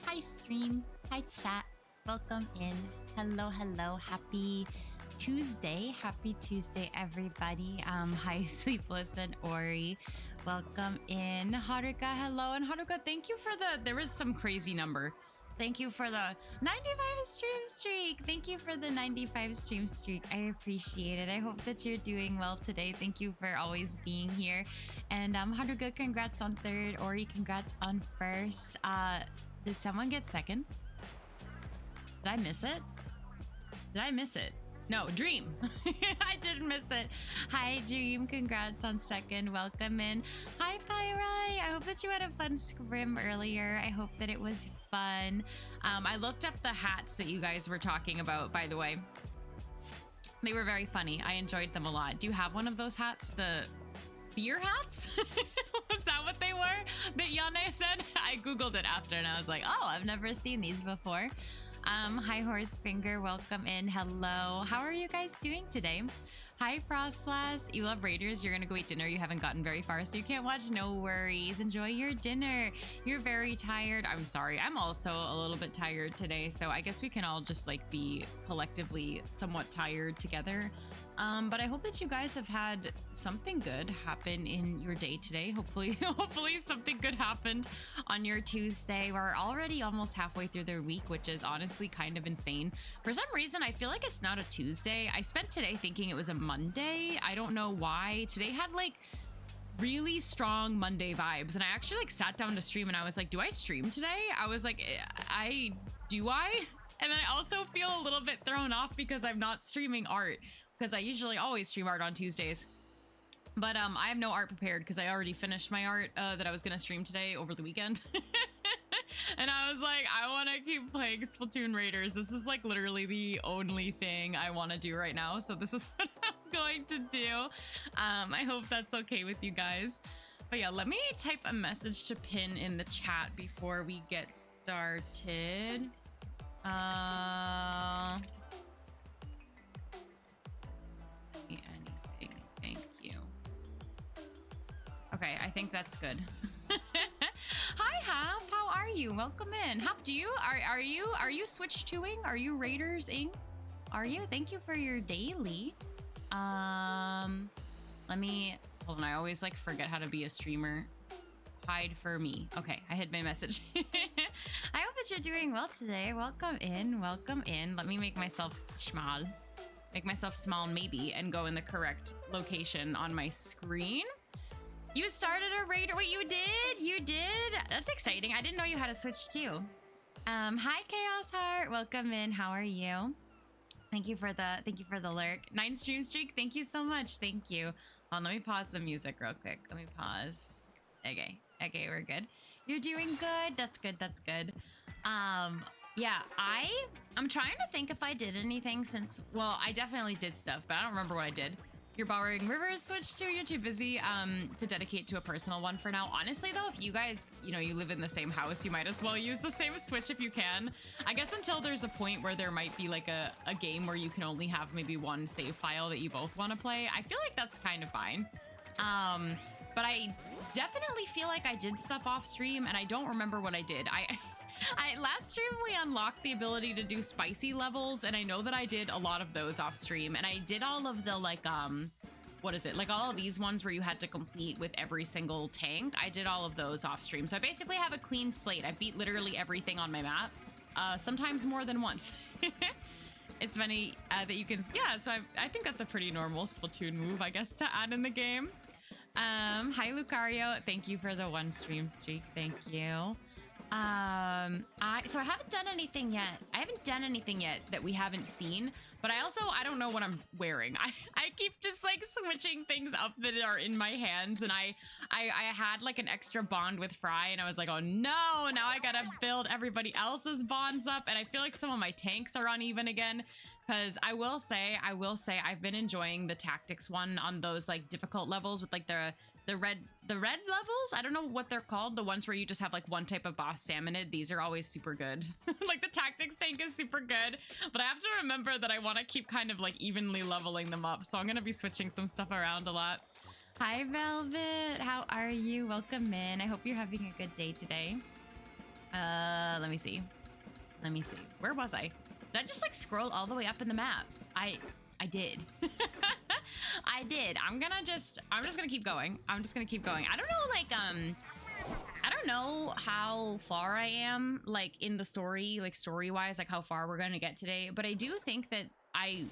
Hi stream, hi chat, welcome in. Hello, hello, happy Tuesday everybody. Hi Sleepless and Ori, welcome in. Haruka, hello, and Haruka, thank you for there was some crazy number. Thank you for the 95 stream streak. Thank you for the 95 stream streak. I appreciate it. I hope that you're doing well today. Thank you for always being here. And Haruka, congrats on 3rd. Ori, congrats on 1st. Did someone get 2nd? Did I miss it? Did I miss it? No, Dream. I didn't miss it. Hi, Dream. Congrats on 2nd. Welcome in. Hi, Pyrai. I hope that you had a fun scrim earlier. I hope that it was fun. I looked up the hats that you guys were talking about, by the way. They were very funny. I enjoyed them a lot. Do you have one of those hats? The beer hats? Was that what they were that Yane said? I Googled it after and I was like, oh, I've never seen these before. Hi Horsefinger, welcome in. Hello. How are you guys doing today? Hi Frostlass. You love Raiders. You're gonna go eat dinner. You haven't gotten very far, so you can't watch. No worries. Enjoy your dinner. You're very tired. I'm sorry. I'm also a little bit tired today, so I guess we can all just like be collectively somewhat tired together. But I hope that you guys have had something good happen in your day today. Hopefully something good happened on your Tuesday. We're already almost halfway through the week, which is honestly kind of insane. For some reason, I feel like it's not a Tuesday. I spent today thinking it was a Monday. I don't know why. Today had like really strong Monday vibes, and I actually like sat down to stream and I was like, do I stream today? I was like, do I? And then I also feel a little bit thrown off because I'm not streaming art, because I usually always stream art on Tuesdays. But I have no art prepared because I already finished my art that I was gonna stream today over the weekend. And I was like, I want to keep playing Splatoon Raiders. This is like literally the only thing I want to do right now. So this is what I'm going to do. I hope that's okay with you guys. But yeah, let me type a message to Pin in the chat before we get started. Okay, I think that's good. Hi, Hap. How are you? Welcome in. Hap, are you Switch 2ing? Are you Raiders-ing? Are you? Thank you for your daily. Let me hold on. I always like forget how to be a streamer. Hide for me. Okay, I hid my message. I hope that you're doing well today. Welcome in. Welcome in. Let me make myself small. Make myself small maybe and go in the correct location on my screen. You started a raider. Wait, you did? You did? That's exciting. I didn't know you had a Switch too. Hi Chaos Heart. Welcome in. How are you? Thank you for the lurk. 9 stream streak. Thank you so much. Thank you. Hold on, let me pause the music real quick. Let me pause. Okay. Okay, we're good. You're doing good. That's good. That's good. Yeah, I'm trying to think if I did anything since, well, I definitely did stuff, but I don't remember what I did. You're borrowing River's Switch too. You're too busy to dedicate to a personal one for now. Honestly, though, if you guys, you live in the same house, you might as well use the same Switch if you can. I guess until there's a point where there might be like a game where you can only have maybe one save file that you both want to play. I feel like that's kind of fine. But I definitely feel like I did stuff off stream, and I don't remember what I did. Last stream we unlocked the ability to do spicy levels, and I know that I did a lot of those off stream, and I did all of the like what is it, like all of these ones where you had to complete with every single tank. I did all of those off stream, so I basically have a clean slate. I beat literally everything on my map, sometimes more than once. It's funny that you can, yeah, so I think that's a pretty normal Splatoon move, I guess, to add in the game. Hi Lucario, thank you for the 1 stream streak. Thank you. So I haven't done anything yet. I haven't done anything yet that we haven't seen, but I don't know what I'm wearing. I keep just like switching things up that are in my hands, and I had like an extra bond with Fry, and I was like, oh no, now I gotta build everybody else's bonds up, and I feel like some of my tanks are uneven again. Because I will say I've been enjoying the tactics one on those like difficult levels with like the red levels. I don't know what they're called. The ones where you just have like one type of boss salmonid. These are always super good. Like the tactics tank is super good, but I have to remember that I want to keep kind of like evenly leveling them up. So I'm going to be switching some stuff around a lot. Hi Velvet, how are you? Welcome in. I hope you're having a good day today. Let me see. Where was I? Did I just like scroll all the way up in the map? I did. I did. I'm just gonna keep going. I don't know, like, I don't know how far I am, like, in the story, like, story-wise, like, how far we're gonna get today, but I do think that I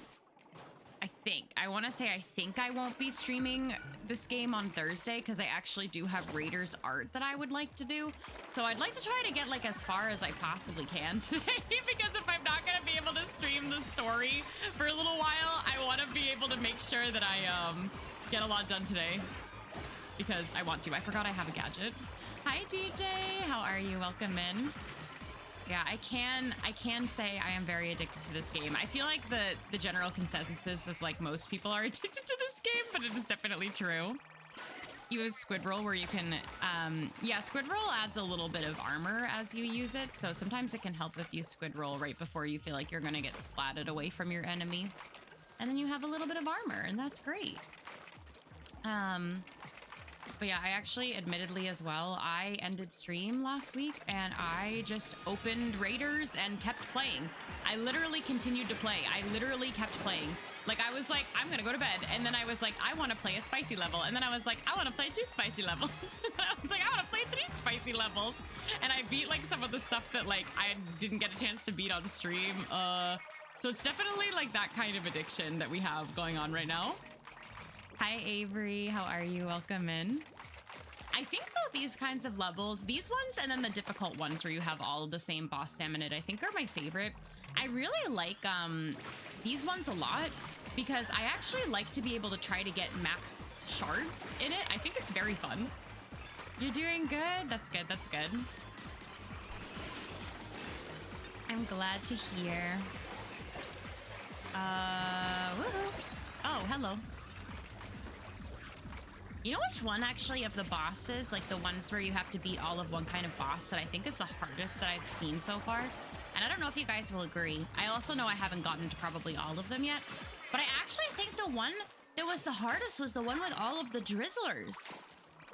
think I won't be streaming this game on Thursday because I actually do have Raiders art that I would like to do. So I'd like to try to get like as far as I possibly can today because if I'm not going to be able to stream the story for a little while, I want to be able to make sure that I get a lot done today because I want to. I forgot I have a gadget. Hi DJ, how are you? Welcome in. Yeah, I can say I am very addicted to this game. I feel like the general consensus is like most people are addicted to this game, but it is definitely true. Use squid roll where you can, yeah, squid roll adds a little bit of armor as you use it. So sometimes it can help if you squid roll right before you feel like you're going to get splatted away from your enemy. And then you have a little bit of armor and that's great. But yeah, I actually, admittedly as well, I ended stream last week and I just opened Raiders and kept playing. I literally continued to play. I literally kept playing. Like, I was like, I'm gonna go to bed. And then I was like, I want to play a spicy level. And then I was like, I want to play 2 spicy levels. And then I was like, I want to play 3 spicy levels. And I beat like some of the stuff that like I didn't get a chance to beat on stream. So it's definitely like that kind of addiction that we have going on right now. Hi Avery, how are you? Welcome in. I think though these kinds of levels, these ones and then the difficult ones where you have all of the same boss salmonid, I think are my favorite. I really like these ones a lot because I actually like to be able to try to get max shards in it. I think it's very fun. You're doing good. That's good. That's good. I'm glad to hear. Woohoo. Oh, hello. You know which one actually of the bosses, like the ones where you have to beat all of one kind of boss that I think is the hardest that I've seen so far? And I don't know if you guys will agree. I also know I haven't gotten to probably all of them yet, but I actually think the one that was the hardest was the one with all of the drizzlers.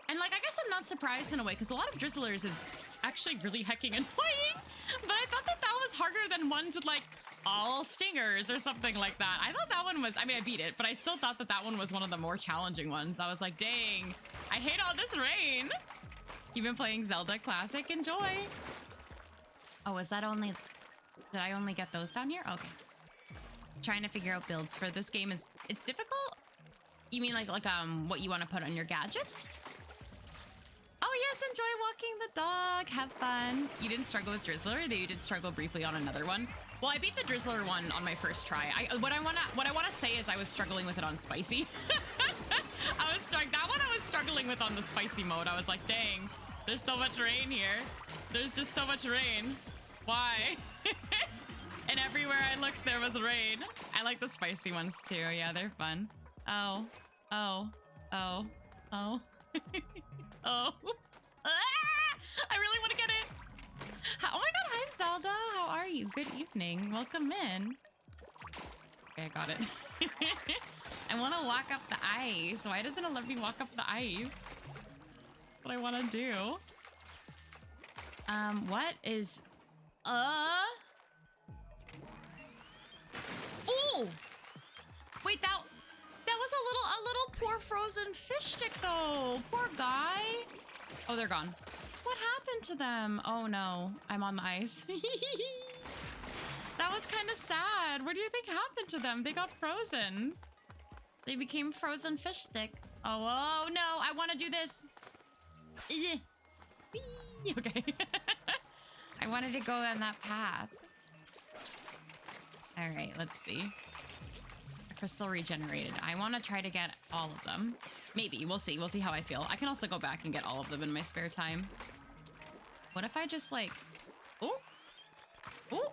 And like, I guess I'm not surprised in a way, because a lot of Drizzlers is actually really hecking annoying. But I thought that that was harder than ones with like all stingers or something like that. I thought that one was, I mean, I beat it, but I still thought that that one was one of the more challenging ones. I was like, dang, I hate all this rain. You've been playing Zelda Classic? Enjoy. Oh, is that only, did I only get those down here? Okay. Trying to figure out builds for this game is, it's difficult. You mean like what you want to put on your gadgets? Oh yes, enjoy walking the dog. Have fun. You didn't struggle with Drizzler, though you did struggle briefly on another one. Well, I beat the Drizzler one on my first try. What I wanna say is I was struggling with it on spicy. That one I was struggling with on the spicy mode. I was like, dang, there's so much rain here. There's just so much rain. Why? And everywhere I looked, there was rain. I like the spicy ones too. Yeah, they're fun. Oh, oh, oh, oh. Oh. Ah! I really want to get it. Oh my god, hi Zelda. How are you? Good evening. Welcome in. Okay, I got it. I want to walk up the ice. Why doesn't it let me walk up the ice? That's what I want to do. What is... Oh! Wait, that was a little poor frozen fish stick though. Poor guy. Oh, they're gone. What happened to them? Oh no, I'm on the ice. That was kind of sad. What do you think happened to them? They got frozen. They became frozen fish stick. Oh no, I want to do this. Okay. I wanted to go on that path. All right, let's see. Crystal regenerated. I want to try to get all of them. Maybe. We'll see. We'll see how I feel. I can also go back and get all of them in my spare time. What if I just like... Oh! Oh!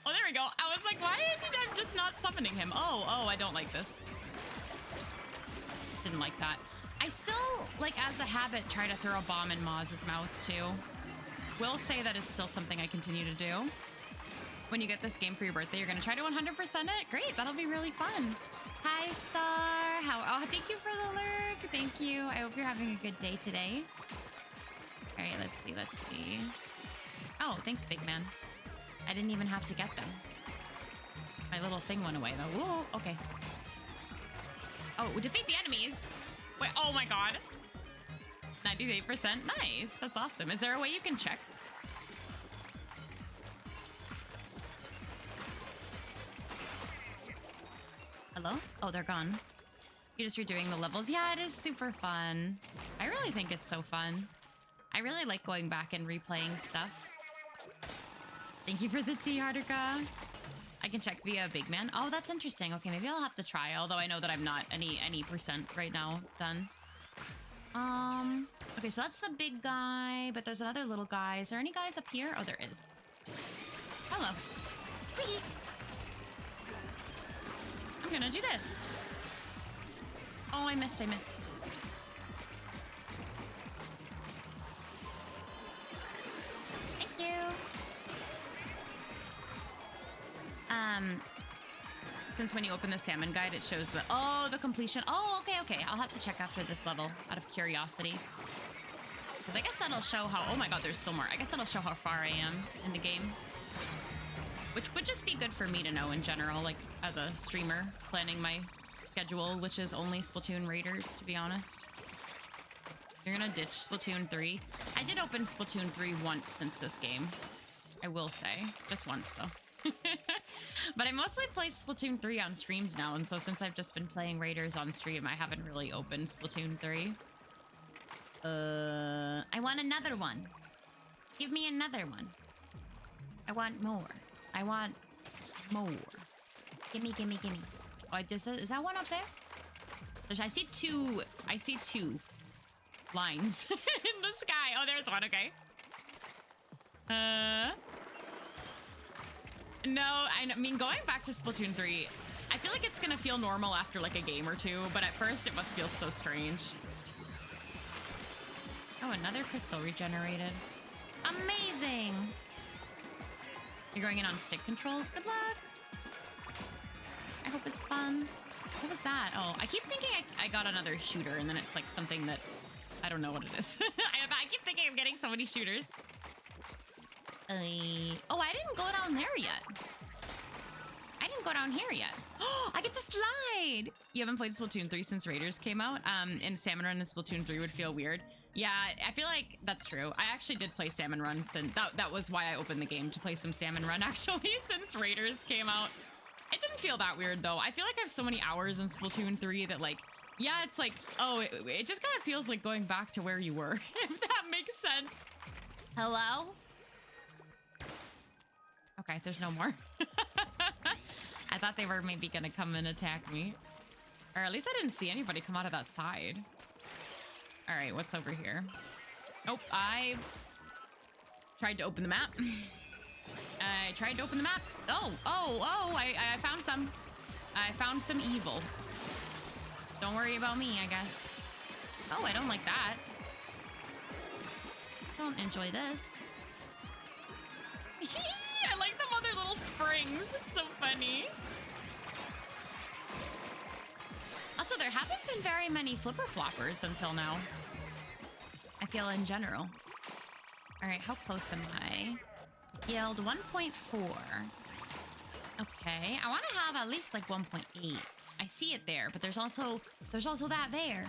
Oh, there we go. I was like, why is he just not summoning him? Oh, I don't like this. Didn't like that. I still, like, as a habit, try to throw a bomb in Maz's mouth, too. Will say that is still something I continue to do. When you get this game for your birthday, you're going to try to 100% it? Great, that'll be really fun. Hi, Star. Oh, thank you for the lurk. Thank you. I hope you're having a good day today. All right, let's see. Oh, thanks, big man. I didn't even have to get them. My little thing went away, though. Whoa, okay. Oh, defeat the enemies. Wait, oh my god. 98%. Nice. That's awesome. Is there a way you can check? Hello? Oh, they're gone. You're just redoing the levels. Yeah, it is super fun. I really think it's so fun. I really like going back and replaying stuff. Thank you for the tea, Hardica. I can check via Big Man. Oh, that's interesting. Okay, maybe I'll have to try, although I know that I'm not any percent right now done. Okay, so that's the big guy, but there's another little guy. Is there any guys up here? Oh, there is. Hello. Whee! I'm gonna do this. Oh, I missed. Thank you. Since when you open the salmon guide, it shows the completion. Oh, okay. I'll have to check after this level out of curiosity. Because I guess that'll show how, oh my god, there's still more. I guess that'll show how far I am in the game. Which would just be good for me to know in general, like as a streamer, planning my schedule, which is only Splatoon Raiders, to be honest. You're gonna ditch Splatoon 3. I did open Splatoon 3 once since this game. I will say. Just once, though. But I mostly play Splatoon 3 on streams now, and so since I've just been playing Raiders on stream, I haven't really opened Splatoon 3. I want another one. Give me another one. I want more. I want more. Gimme. Oh, is that one up there? I see two lines in the sky. Oh, there's one, okay. No, I mean, going back to Splatoon 3, I feel like it's gonna feel normal after like a game or two, but at first it must feel so strange. Oh, another crystal regenerated. Amazing! You're going in on stick controls? Good luck! I hope it's fun. What was that? Oh, I keep thinking I got another shooter, and then it's like something that I don't know what it is. I keep thinking I'm getting so many shooters. Oh, I didn't go down there yet. I didn't go down here yet. Oh, I get to slide. You haven't played Splatoon 3 since Raiders came out? And Salmon Run and Splatoon 3 would feel weird. Yeah, I feel like that's true. I actually did play Salmon Run, since that was why I opened the game, to play some Salmon Run, actually, since Raiders came out. It didn't feel that weird, though. I feel like I have so many hours in Splatoon 3 that, like, yeah, it's like, oh, it just kind of feels like going back to where you were, if that makes sense. Hello? Okay, there's no more. I thought they were maybe gonna come and attack me. Or at least I didn't see anybody come out of that side. All right, what's over here? Nope, I tried to open the map. I tried to open the map. Oh, I found some. I found some evil. Don't worry about me, I guess. Oh, I don't like that. Don't enjoy this. I like them on their little springs. It's so funny. Also, there haven't been very many flipper floppers until now. I feel in general. All right, how close am I? Yield 1.4. Okay, I want to have at least like 1.8. I see it there, but there's also that there.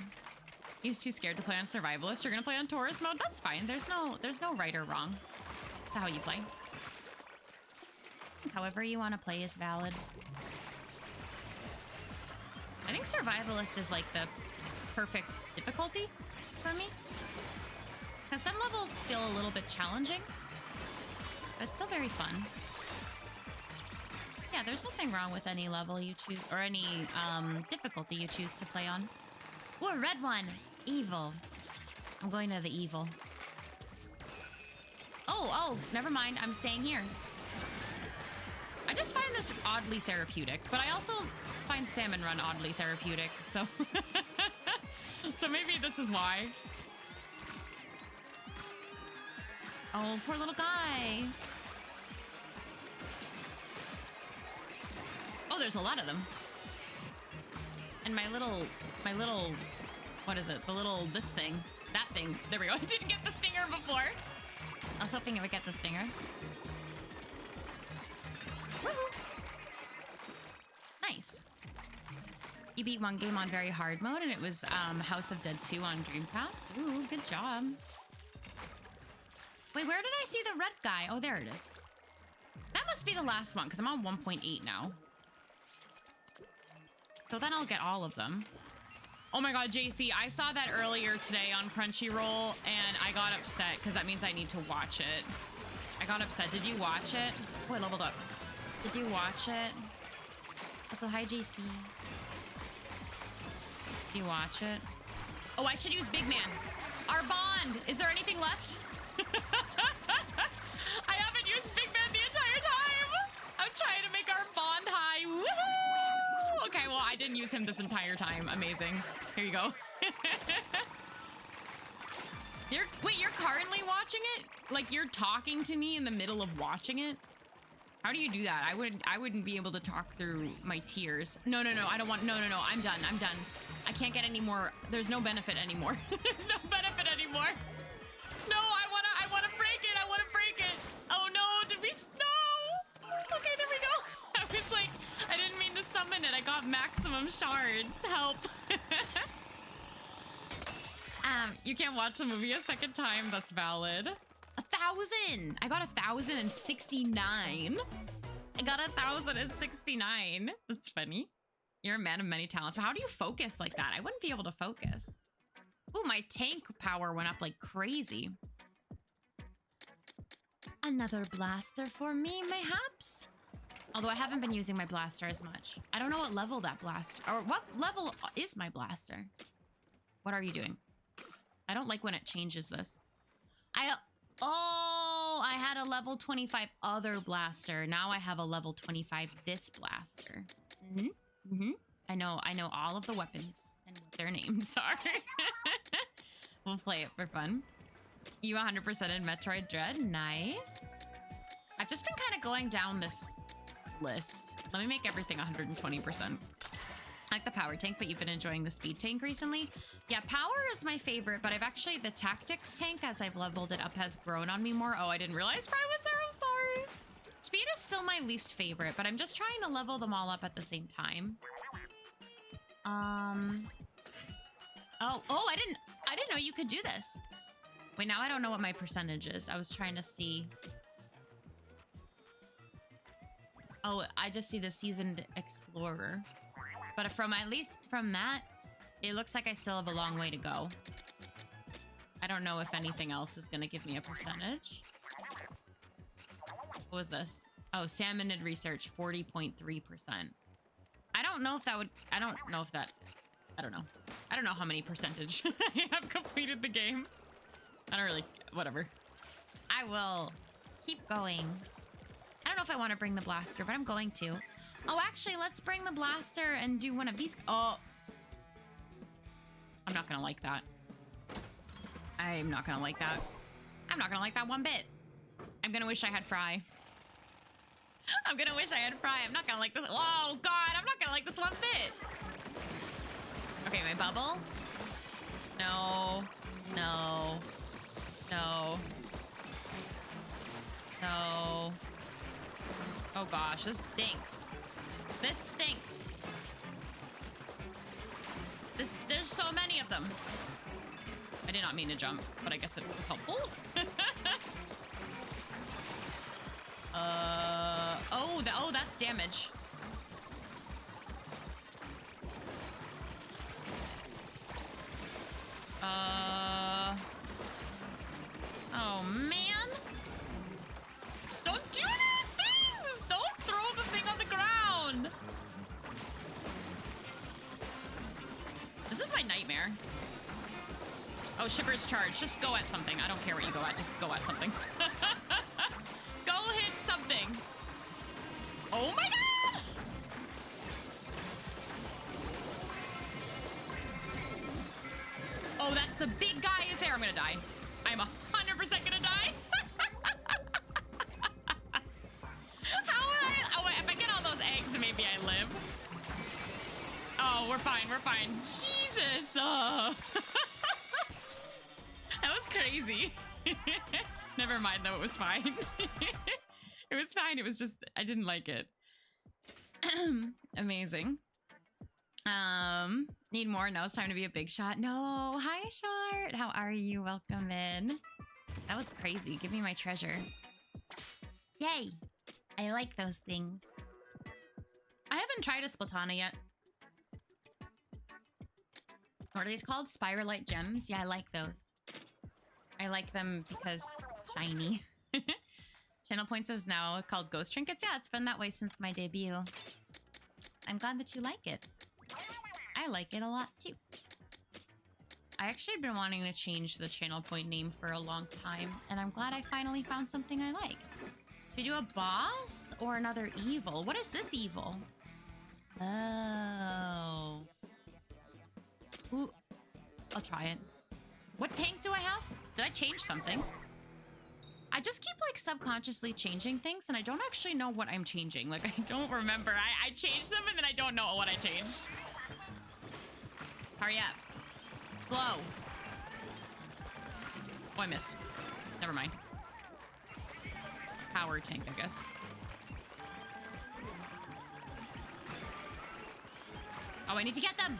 He's too scared to play on Survivalist. You're gonna play on Tourist mode. That's fine. There's no right or wrong. That's how you play. However you want to play is valid. I think Survivalist is like the perfect difficulty for me. Because some levels feel a little bit challenging, but it's still very fun. Yeah, there's nothing wrong with any level you choose, or any difficulty you choose to play on. Ooh, a red one. Evil. I'm going to the evil. Oh, never mind. I'm staying here. I just find this oddly therapeutic, but I also find Salmon Run oddly therapeutic, so... so maybe this is why. Oh, poor little guy. Oh, there's a lot of them. And my little, what is it? This thing. That thing. There we go. I didn't get the stinger before. I was hoping I would get the stinger. Nice. You beat one game on very hard mode, and it was House of Dead 2 on Dreamcast. Ooh, good job. Wait, where did I see the red guy? Oh, there it is. That must be the last one, because I'm on 1.8 now. So then I'll get all of them. Oh my god, JC, I saw that earlier today on Crunchyroll, and I got upset, because that means I need to watch it. I got upset. Did you watch it? Oh, I leveled up. Did you watch it? Also, hi, JC. Did you watch it? Oh, I should use Big Man. Our bond. Is there anything left? I haven't used Big Man the entire time. I'm trying to make our bond high. Woohoo! Okay, well, I didn't use him this entire time. Amazing. Here you go. Wait, you're currently watching it? Like, you're talking to me in the middle of watching it? How do you do that? I wouldn't be able to talk through my tears. No, I don't want, no, I'm done. I can't get any more. There's no benefit anymore. There's no benefit anymore. No, I wanna break it. I wanna break it. Oh no, did we, no. Okay, there we go. I was like, I didn't mean to summon it. I got maximum shards. Help. You can't watch the movie a second time. That's valid. 1,000. I got 1,069. I got 1,069. That's funny. You're a man of many talents. But how do you focus like that? I wouldn't be able to focus. Oh, my tank power went up like crazy. Another blaster for me, mayhaps? Although I haven't been using my blaster as much. I don't know what level that blaster, or what level is my blaster? What are you doing? I don't like when it changes this. Oh, I had a level 25 other blaster. Now I have a level 25 this blaster. I know all of the weapons and what their names are. We'll play it for fun. You 100% in Metroid Dread. Nice. I've just been kind of going down this list. Let me make everything 120%. I like the power tank, but you've been enjoying the speed tank recently. Yeah, power is my favorite, but I've actually, the tactics tank, as I've leveled it up, has grown on me more. Oh, I didn't realize Fry was there. I'm sorry. Speed is still my least favorite, but I'm just trying to level them all up at the same time. Oh, I didn't know you could do this. Wait, now I don't know what my percentage is. I was trying to see. Oh, I just see the seasoned explorer. But from at least from that, it looks like I still have a long way to go. I don't know if anything else is going to give me a percentage. What was this? Oh, salmonid research, 40.3%. I don't know if that would... I don't know if that... I don't know. I don't know how many percentage I have completed the game. I don't really... Whatever. I will keep going. I don't know if I want to bring the blaster, but I'm going to. Oh, actually, let's bring the blaster and do one of these. Oh. I'm not going to like that. I'm not going to like that. I'm not going to like that one bit. I'm going to wish I had Fry. I'm going to wish I had Fry. I'm not going to like this. Oh, God. I'm not going to like this one bit. Okay, my bubble. No. No. No. No. Oh, gosh. This stinks. This stinks. There's so many of them. I did not mean to jump, but I guess it was helpful. Oh, that's damage. Oh, man. Don't do these things! Don't throw the thing on the ground! This is my nightmare. Oh, Shipper's charge. Just go at something. I don't care what you go at. Just go at something. Go hit something. Oh my god! Oh, that's the big guy is there. I'm gonna die. I'm 100% gonna die. How would I... Oh, wait, if I get all those eggs, maybe I live. Oh, we're fine. We're fine. Jesus. That was crazy. Never mind, though. It was fine. It was fine. It was just... I didn't like it. Amazing. Need more? No, it's time to be a big shot. No. Hi, Short. How are you? Welcome in. That was crazy. Give me my treasure. Yay. I like those things. I haven't tried a Splatana yet. What are these called? Spiralite gems? Yeah, I like those. I like them because shiny. Channel Points is now called Ghost Trinkets. Yeah, it's been that way since my debut. I'm glad that you like it. I like it a lot too. I actually have been wanting to change the Channel Point name for a long time, and I'm glad I finally found something I liked. Should we do a boss or another evil? What is this evil? Oh. Ooh. I'll try it. What tank do I have? Did I change something? I just keep like subconsciously changing things and I don't actually know what I'm changing. Like I don't remember. I changed them and then I don't know what I changed. Hurry up. Slow. Oh, I missed. Never mind. Power tank, I guess. Oh, I need to get them.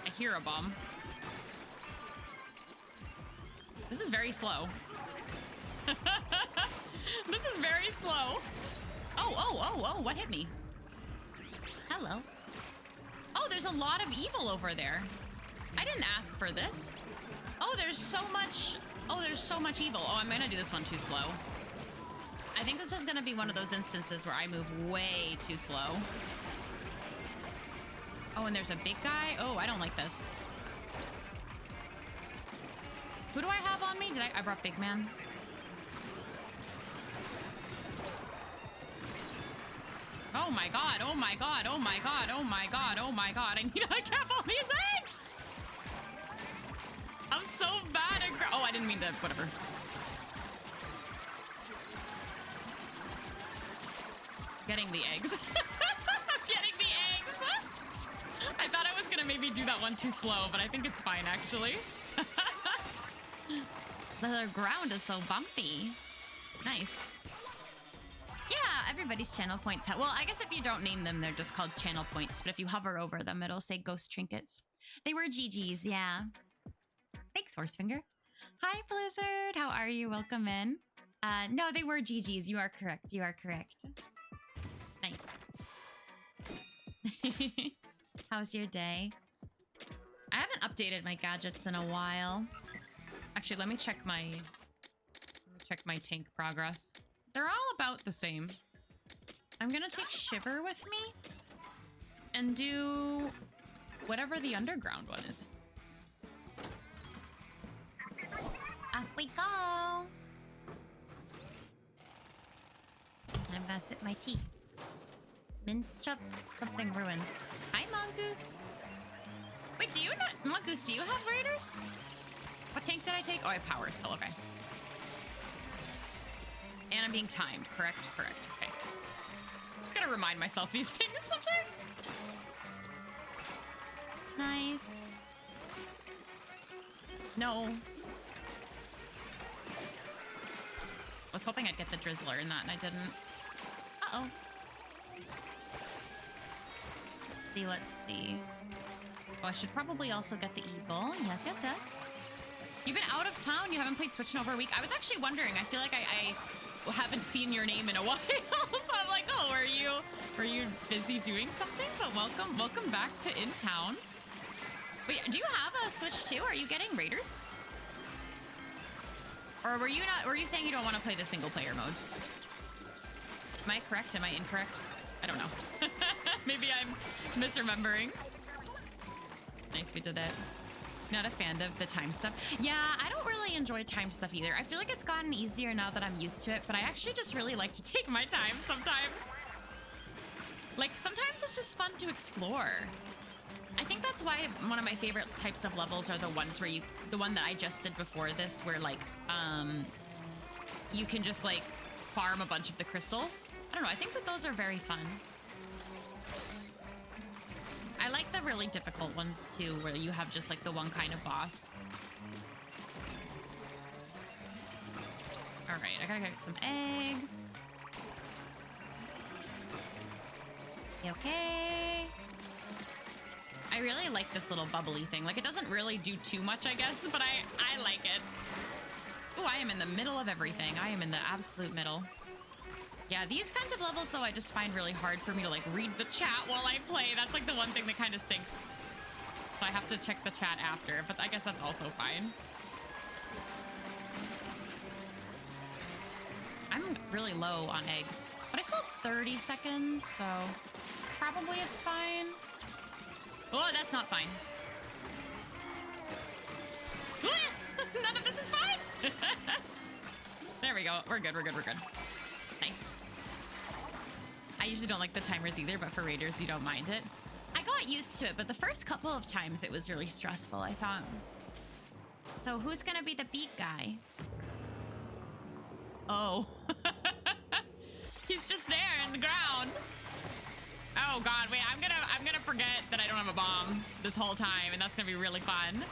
I hear a bomb. This is very slow. This is very slow. Oh, what hit me? Hello. Oh, there's a lot of evil over there. I didn't ask for this. Oh, there's so much evil. Oh, I'm gonna do this one too slow. I think this is gonna be one of those instances where I move way too slow. Oh, and there's a big guy. Oh, I don't like this. Who do I have on me? I brought Big Man. Oh my god, oh my god, oh my god, oh my god, oh my god. I need to cap all these eggs! I'm so bad at... Oh, I didn't mean to... Whatever. Getting the eggs. I'm getting the eggs. I thought I was gonna maybe do that one too slow, but I think it's fine actually. The ground is so bumpy. Nice. Yeah, everybody's channel points. Well, I guess if you don't name them, they're just called channel points. But if you hover over them, it'll say ghost trinkets. They were GG's, yeah. Thanks, Horsefinger. Hi, Blizzard. How are you? Welcome in. No, they were GG's. You are correct. You are correct. Nice. How's your day? I haven't updated my gadgets in a while. Actually, let me check my tank progress. They're all about the same. I'm gonna take Shiver with me and do whatever the underground one is. Off we go. And I'm gonna sip my tea. Minchup something ruins. Hi, Mongoose. Wait, do you not, Mongoose, do you have raiders? What tank did I take? Oh, I have power still, okay. And I'm being timed, correct? Correct, okay. I'm gonna remind myself these things sometimes. Nice. No. I was hoping I'd get the Drizzler in that, and I didn't. Uh-oh. Let's see. Oh, I should probably also get the Evil. Yes, yes, yes. You've been out of town? You haven't played Switch in over a week? I was actually wondering. I feel like I haven't seen your name in a while. So I'm like, oh, were you busy doing something? But welcome back to In Town. Wait, do you have a Switch too? Are you getting Raiders? Or were you saying you don't want to play the single player modes? Am I correct? Am I incorrect? I don't know. Maybe I'm misremembering. Nice, we did it. Not a fan of the time stuff. Yeah, I don't really enjoy time stuff either. I feel like it's gotten easier now that I'm used to it, but I actually just really like to take my time sometimes. Like, sometimes it's just fun to explore. I think that's why one of my favorite types of levels are the ones where the one that I just did before this, where like, you can just like farm a bunch of the crystals. I don't know, I think that those are very fun. I like the really difficult ones too, where you have just like the one kind of boss. All right, I gotta get some eggs. You okay? I really like this little bubbly thing. Like, it doesn't really do too much, I guess, but I like it. Oh, I am in the middle of everything. I am in the absolute middle. Yeah, these kinds of levels, though, I just find really hard for me to, like, read the chat while I play. That's, like, the one thing that kind of stinks. So I have to check the chat after, but I guess that's also fine. I'm really low on eggs, but I still have 30 seconds, so probably it's fine. Oh, that's not fine. None of this is fine. There we go. We're good, we're good, we're good. Nice. I usually don't like the timers either, but for raiders, you don't mind it. I got used to it, but the first couple of times it was really stressful, I thought. So who's gonna be the beat guy? Oh. He's just there in the ground. Oh God, wait, I'm gonna forget that I don't have a bomb this whole time, and that's gonna be really fun.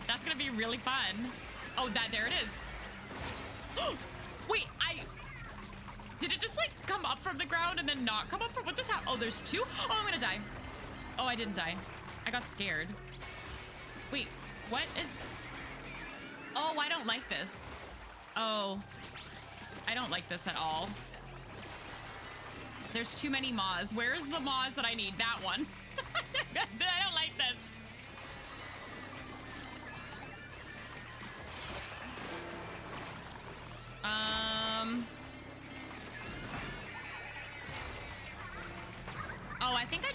That's gonna be really fun. Oh, there it is. Wait, did it just like come up from the ground and then not come up from, what just happened? Oh, there's two? Oh, I'm gonna die. Oh, I didn't die. I got scared. Wait, what is, oh, I don't like this. Oh, I don't like this at all. There's too many maws. Where's the maws that I need? That one. I don't like this. Oh, I think I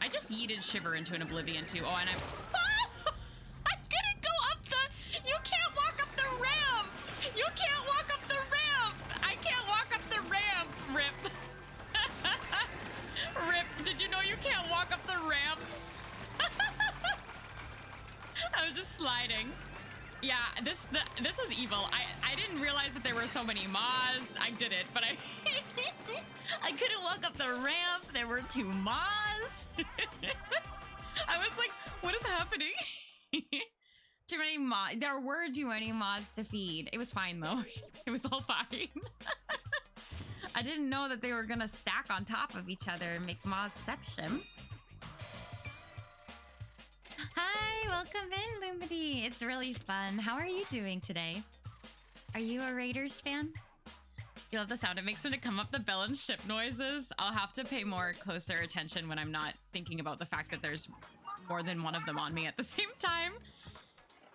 just yeeted Shiver into an oblivion too. Oh, and I couldn't go up you can't walk up the ramp. You can't walk up the ramp. I can't walk up the ramp. Rip. Rip. Did you know you can't walk up the ramp? I was just sliding. Yeah, this is evil. I didn't realize that there were so many maws. I did it, but I couldn't walk up the ramp. There were 2 moths. I was like, what is happening? Too many moths. There were too many moths to feed. It was fine though. It was all fine. I didn't know that they were gonna stack on top of each other and make mothception. Hi, welcome in, Lumity. It's really fun. How are you doing today? Are you a Raiders fan? You love the sound it makes when it come up the bell and ship noises. I'll have to pay more closer attention when I'm not thinking about the fact that there's more than one of them on me at the same time.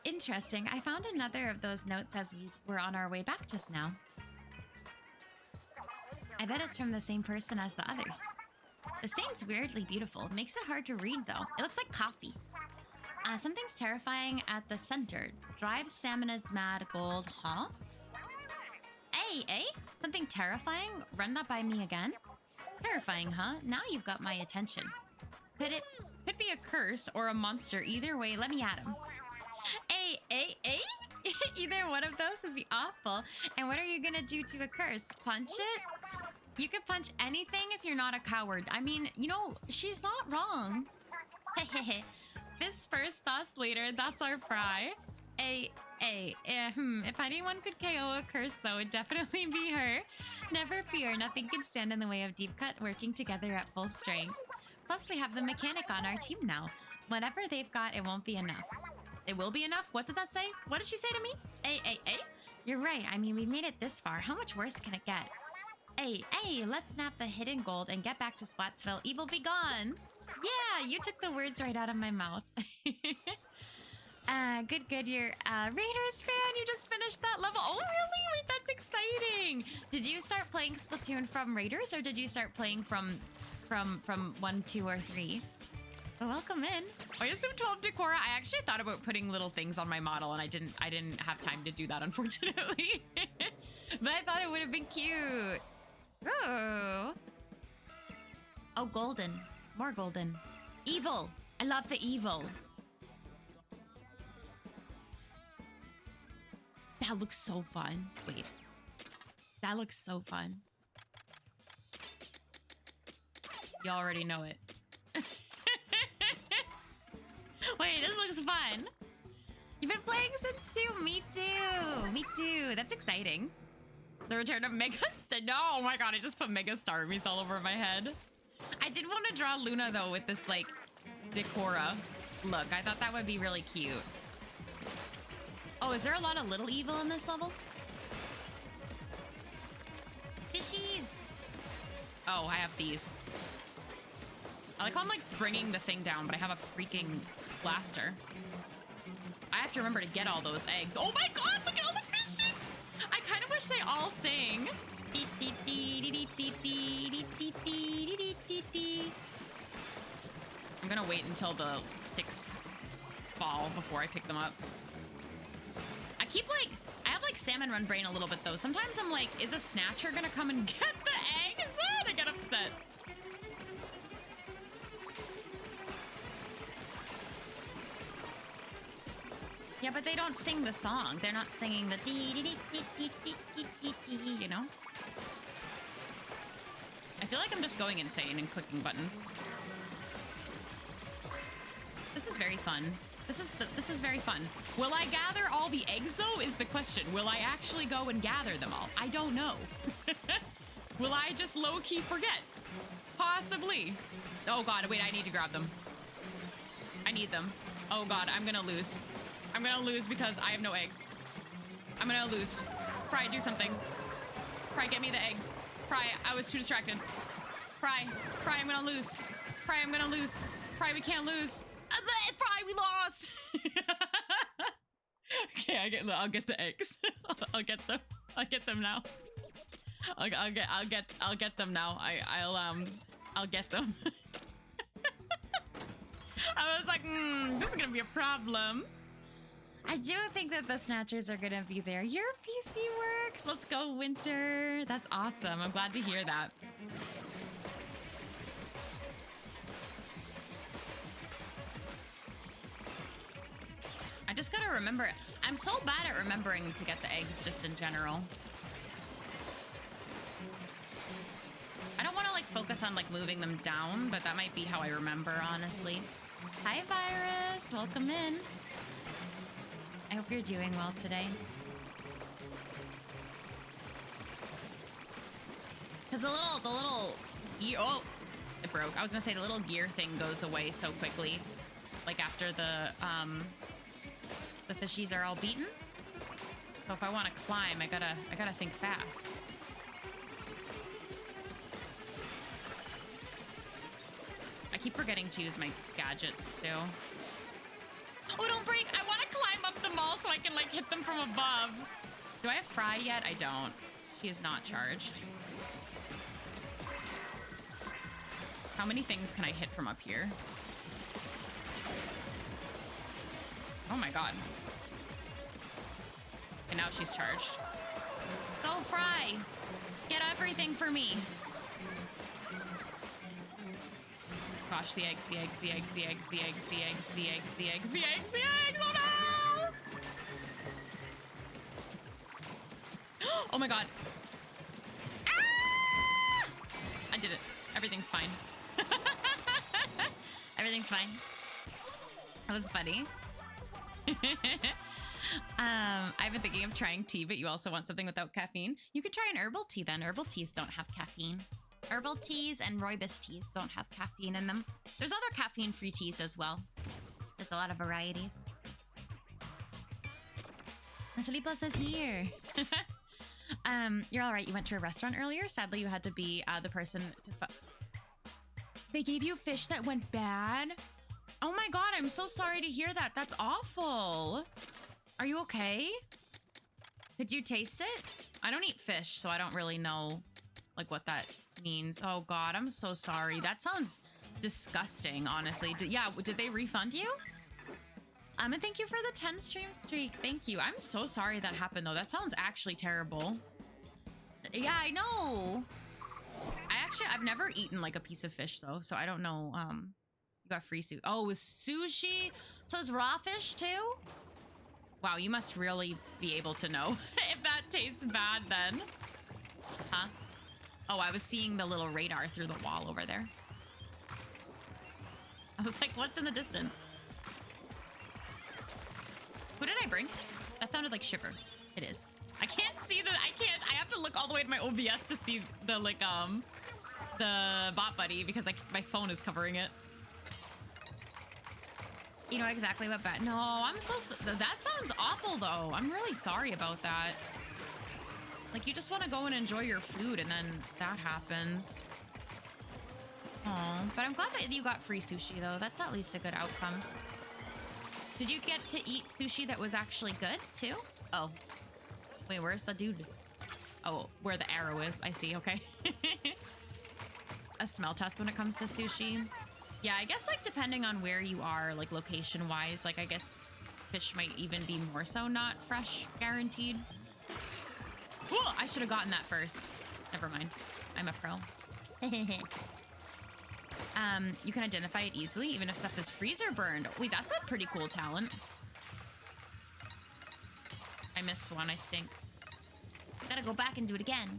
Interesting. I found another of those notes as we were on our way back just now. I bet it's from the same person as the others. The stain's weirdly beautiful. It makes it hard to read, though. It looks like coffee. Something's terrifying at the center. Drives Salmonids mad gold, huh? Hey, eh? Something terrifying? Run that by me again? Terrifying, huh? Now you've got my attention. Could be a curse or a monster. Either way, let me at him. Hey, eh, eh? Either one of those would be awful. And what are you gonna do to a curse? Punch it? You could punch anything if you're not a coward. I mean, you know, she's not wrong. Hehehe. Fists first, thoughts later. That's our fry. If anyone could KO a curse, though, it'd definitely be her. Never fear, nothing can stand in the way of Deep Cut working together at full strength. Plus, we have the mechanic on our team now. Whatever they've got, it won't be enough. It will be enough? What did that say? What did she say to me? You're right. I mean, we made it this far. How much worse can it get? Let's snap the hidden gold and get back to Splatsville. Evil be gone. Yeah, you took the words right out of my mouth. Good. You're a Raiders fan. You just finished that level. Oh, really? Wait, that's exciting. Did you start playing Splatoon from Raiders, or did you start playing from 1, 2, or 3? Well, welcome in. I assume 12 Decora. I actually thought about putting little things on my model, and I didn't have time to do that, unfortunately. But I thought it would have been cute. Oh, golden. More golden. Evil. I love the evil. That looks so fun. Wait. That looks so fun. You already know it. Wait, this looks fun. You've been playing since 2. Me too. That's exciting. The return of Megastar. No, oh my god, I just put Megastar armies all over my head. I did want to draw Luna, though, with this, like, Decora look. I thought that would be really cute. Oh, is there a lot of little evil in this level? Fishies! Oh, I have these. I like how I'm, like, bringing the thing down, but I have a freaking blaster. I have to remember to get all those eggs. Oh my god, look at all the fishies! I kind of wish they all sang. I'm gonna wait until the sticks fall before I pick them up. I have like salmon run brain a little bit though. Sometimes I'm like, is a snatcher gonna come and get the eggs? And I get upset. Yeah, but they don't sing the song. They're not singing the dee dee dee dee dee dee dee dee, you know? I feel like I'm just going insane and clicking buttons. This is very fun. This is very fun. Will I gather all the eggs though is the question. Will I actually go and gather them all? I don't know. Will I just low-key forget? Possibly. Oh god, wait, I need to grab them. I need them. Oh god, I'm gonna lose. I'm gonna lose because I have no eggs. I'm gonna lose. Fry, do something. Fry, get me the eggs. Fry, I was too distracted. Fry, I'm gonna lose. Fry, I'm gonna lose. Fry, we can't lose. Fry, we lost. Okay, I'll get the eggs. I'll get them. I'll get them now. I'll get them now. I'll get them. I was like, this is gonna be a problem. I do think that the snatchers are gonna be there. Your PC works. Let's go, Winter. That's awesome. I'm glad to hear that. I just gotta remember. I'm so bad at remembering to get the eggs just in general. like focus on like moving them down, but that might be how I remember, honestly. Hi, Virus. Welcome in. I hope you're doing well today. Because the little gear, oh, it broke. I was gonna say the little gear thing goes away so quickly, like after the fishies are all beaten. So if I want to climb, I gotta think fast. I keep forgetting to use my gadgets too. Oh, don't break! I want to climb up the mall so I can like hit them from above. Do I have Fry yet? I don't. She is not charged. How many things can I hit from up here? Oh my god. And now she's charged. Go, Fry! Get everything for me. Gosh, the eggs, the eggs, the eggs, the eggs, the eggs, the eggs, the eggs, the eggs, the eggs, the eggs! Oh no! Oh my god. Ah! I did it. Everything's fine. Everything's fine. That was funny. I've been thinking of trying tea, but you also want something without caffeine. You could try an herbal tea then. Herbal teas don't have caffeine. Herbal teas and rooibos teas don't have caffeine in them. There's other caffeine-free teas as well. There's a lot of varieties. Nasalipa says here. You're all right. You went to a restaurant earlier. Sadly, you had to be the person to... They gave you fish that went bad? Oh my god, I'm so sorry to hear that. That's awful. Are you okay? Could you taste it? I don't eat fish, so I don't really know like what that means. Oh god, I'm so sorry. That sounds disgusting, honestly. Did they refund you? And thank you for the 10 stream streak. Thank you. I'm so sorry that happened though. That sounds actually terrible. Yeah, I know. I've never eaten like a piece of fish though, so I don't know. You got free sushi. Oh, it was sushi? So it's raw fish too? Wow, you must really be able to know if that tastes bad then. Huh? Oh, I was seeing the little radar through the wall over there. I was like, what's in the distance? Who did I bring? That sounded like Sugar. It is. I can't see I have to look all the way to my OBS to see the like, the bot buddy because like my phone is covering it. You know exactly what bad. No, I'm so, that sounds awful though. I'm really sorry about that. Like you just want to go and enjoy your food and then that happens. Oh, but I'm glad that you got free sushi though. That's at least a good outcome. Did you get to eat sushi that was actually good too? Oh, wait, where's the dude? Oh, where the arrow is. I see. Okay. A smell test when it comes to sushi. Yeah, I guess like depending on where you are, like location wise, like I guess fish might even be more so not fresh, guaranteed. Oh, I should have gotten that first. Never mind. I'm a pro. You can identify it easily, even if stuff is freezer burned. Wait, that's a pretty cool talent. I missed one, I stink. Gotta go back and do it again.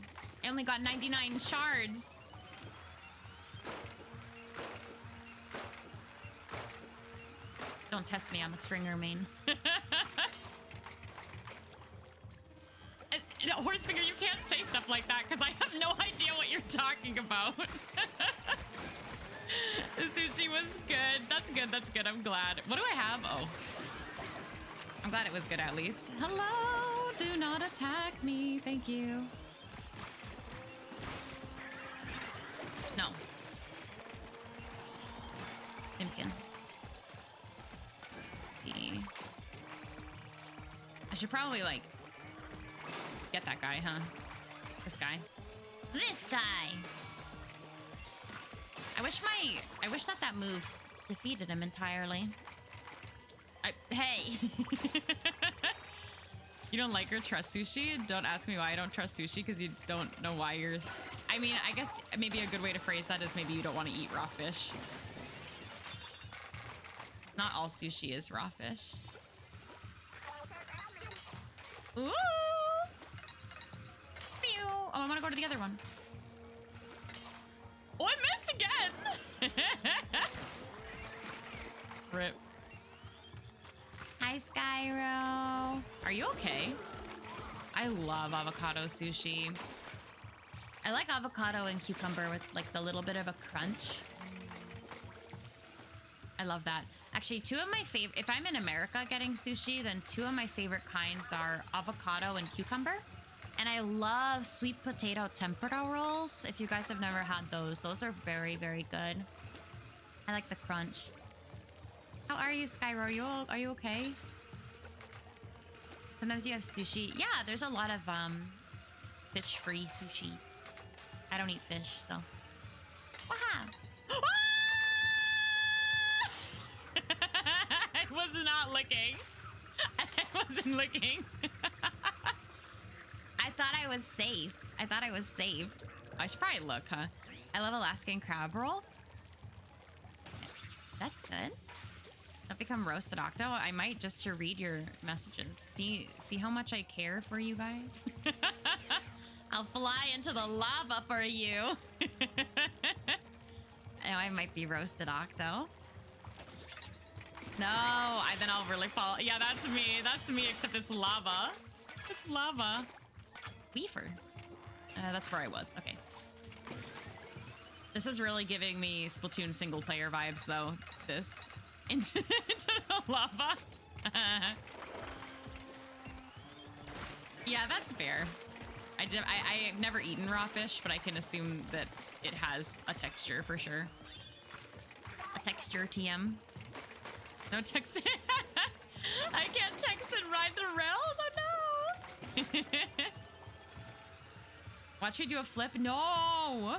I only got 99 shards. Don't test me, I'm a stringer main. Horsefinger, you can't say stuff like that because I have no idea what you're talking about. The sushi was good. That's good, that's good. I'm glad. What do I have? Oh. I'm glad it was good at least. Hello, do not attack me. Thank you. No. Timkin. I should probably like get that guy, huh? This guy. This guy. I wish that move defeated him entirely. Hey. You don't like or trust sushi? Don't ask me why I don't trust sushi because you don't know why you're... I mean, I guess maybe a good way to phrase that is maybe you don't want to eat raw fish. Not all sushi is raw fish. Ooh! Pew! Oh, I want to go to the other one. Oh, I missed again! Rip. Hi, Skyro. Are you okay? I love avocado sushi. I like avocado and cucumber with like the little bit of a crunch. I love that. Actually, two of my favorite, if I'm in America getting sushi, then two of my favorite kinds are avocado and cucumber. And I love sweet potato tempura rolls. If you guys have never had those are very, very good. I like the crunch. How are you, Skyro? Are you okay? Sometimes you have sushi. Yeah, there's a lot of fish-free sushis. I don't eat fish, so. Wow. I was not looking. I wasn't looking. I thought I was safe. I should probably look, huh? I love Alaskan crab roll. That's good. I've become roasted octo. I might just to read your messages. See how much I care for you guys? I'll fly into the lava for you. I know I might be roasted octo. No, then I'll really fall. Yeah, that's me, except it's lava. It's lava. Weaver. That's where I was. Okay. This is really giving me Splatoon single player vibes, though. This into the lava. Yeah, that's fair. I've never eaten raw fish, but I can assume that it has a texture for sure. A texture TM. No text. I can't text and ride the rails. Oh no! Watch me do a flip. No.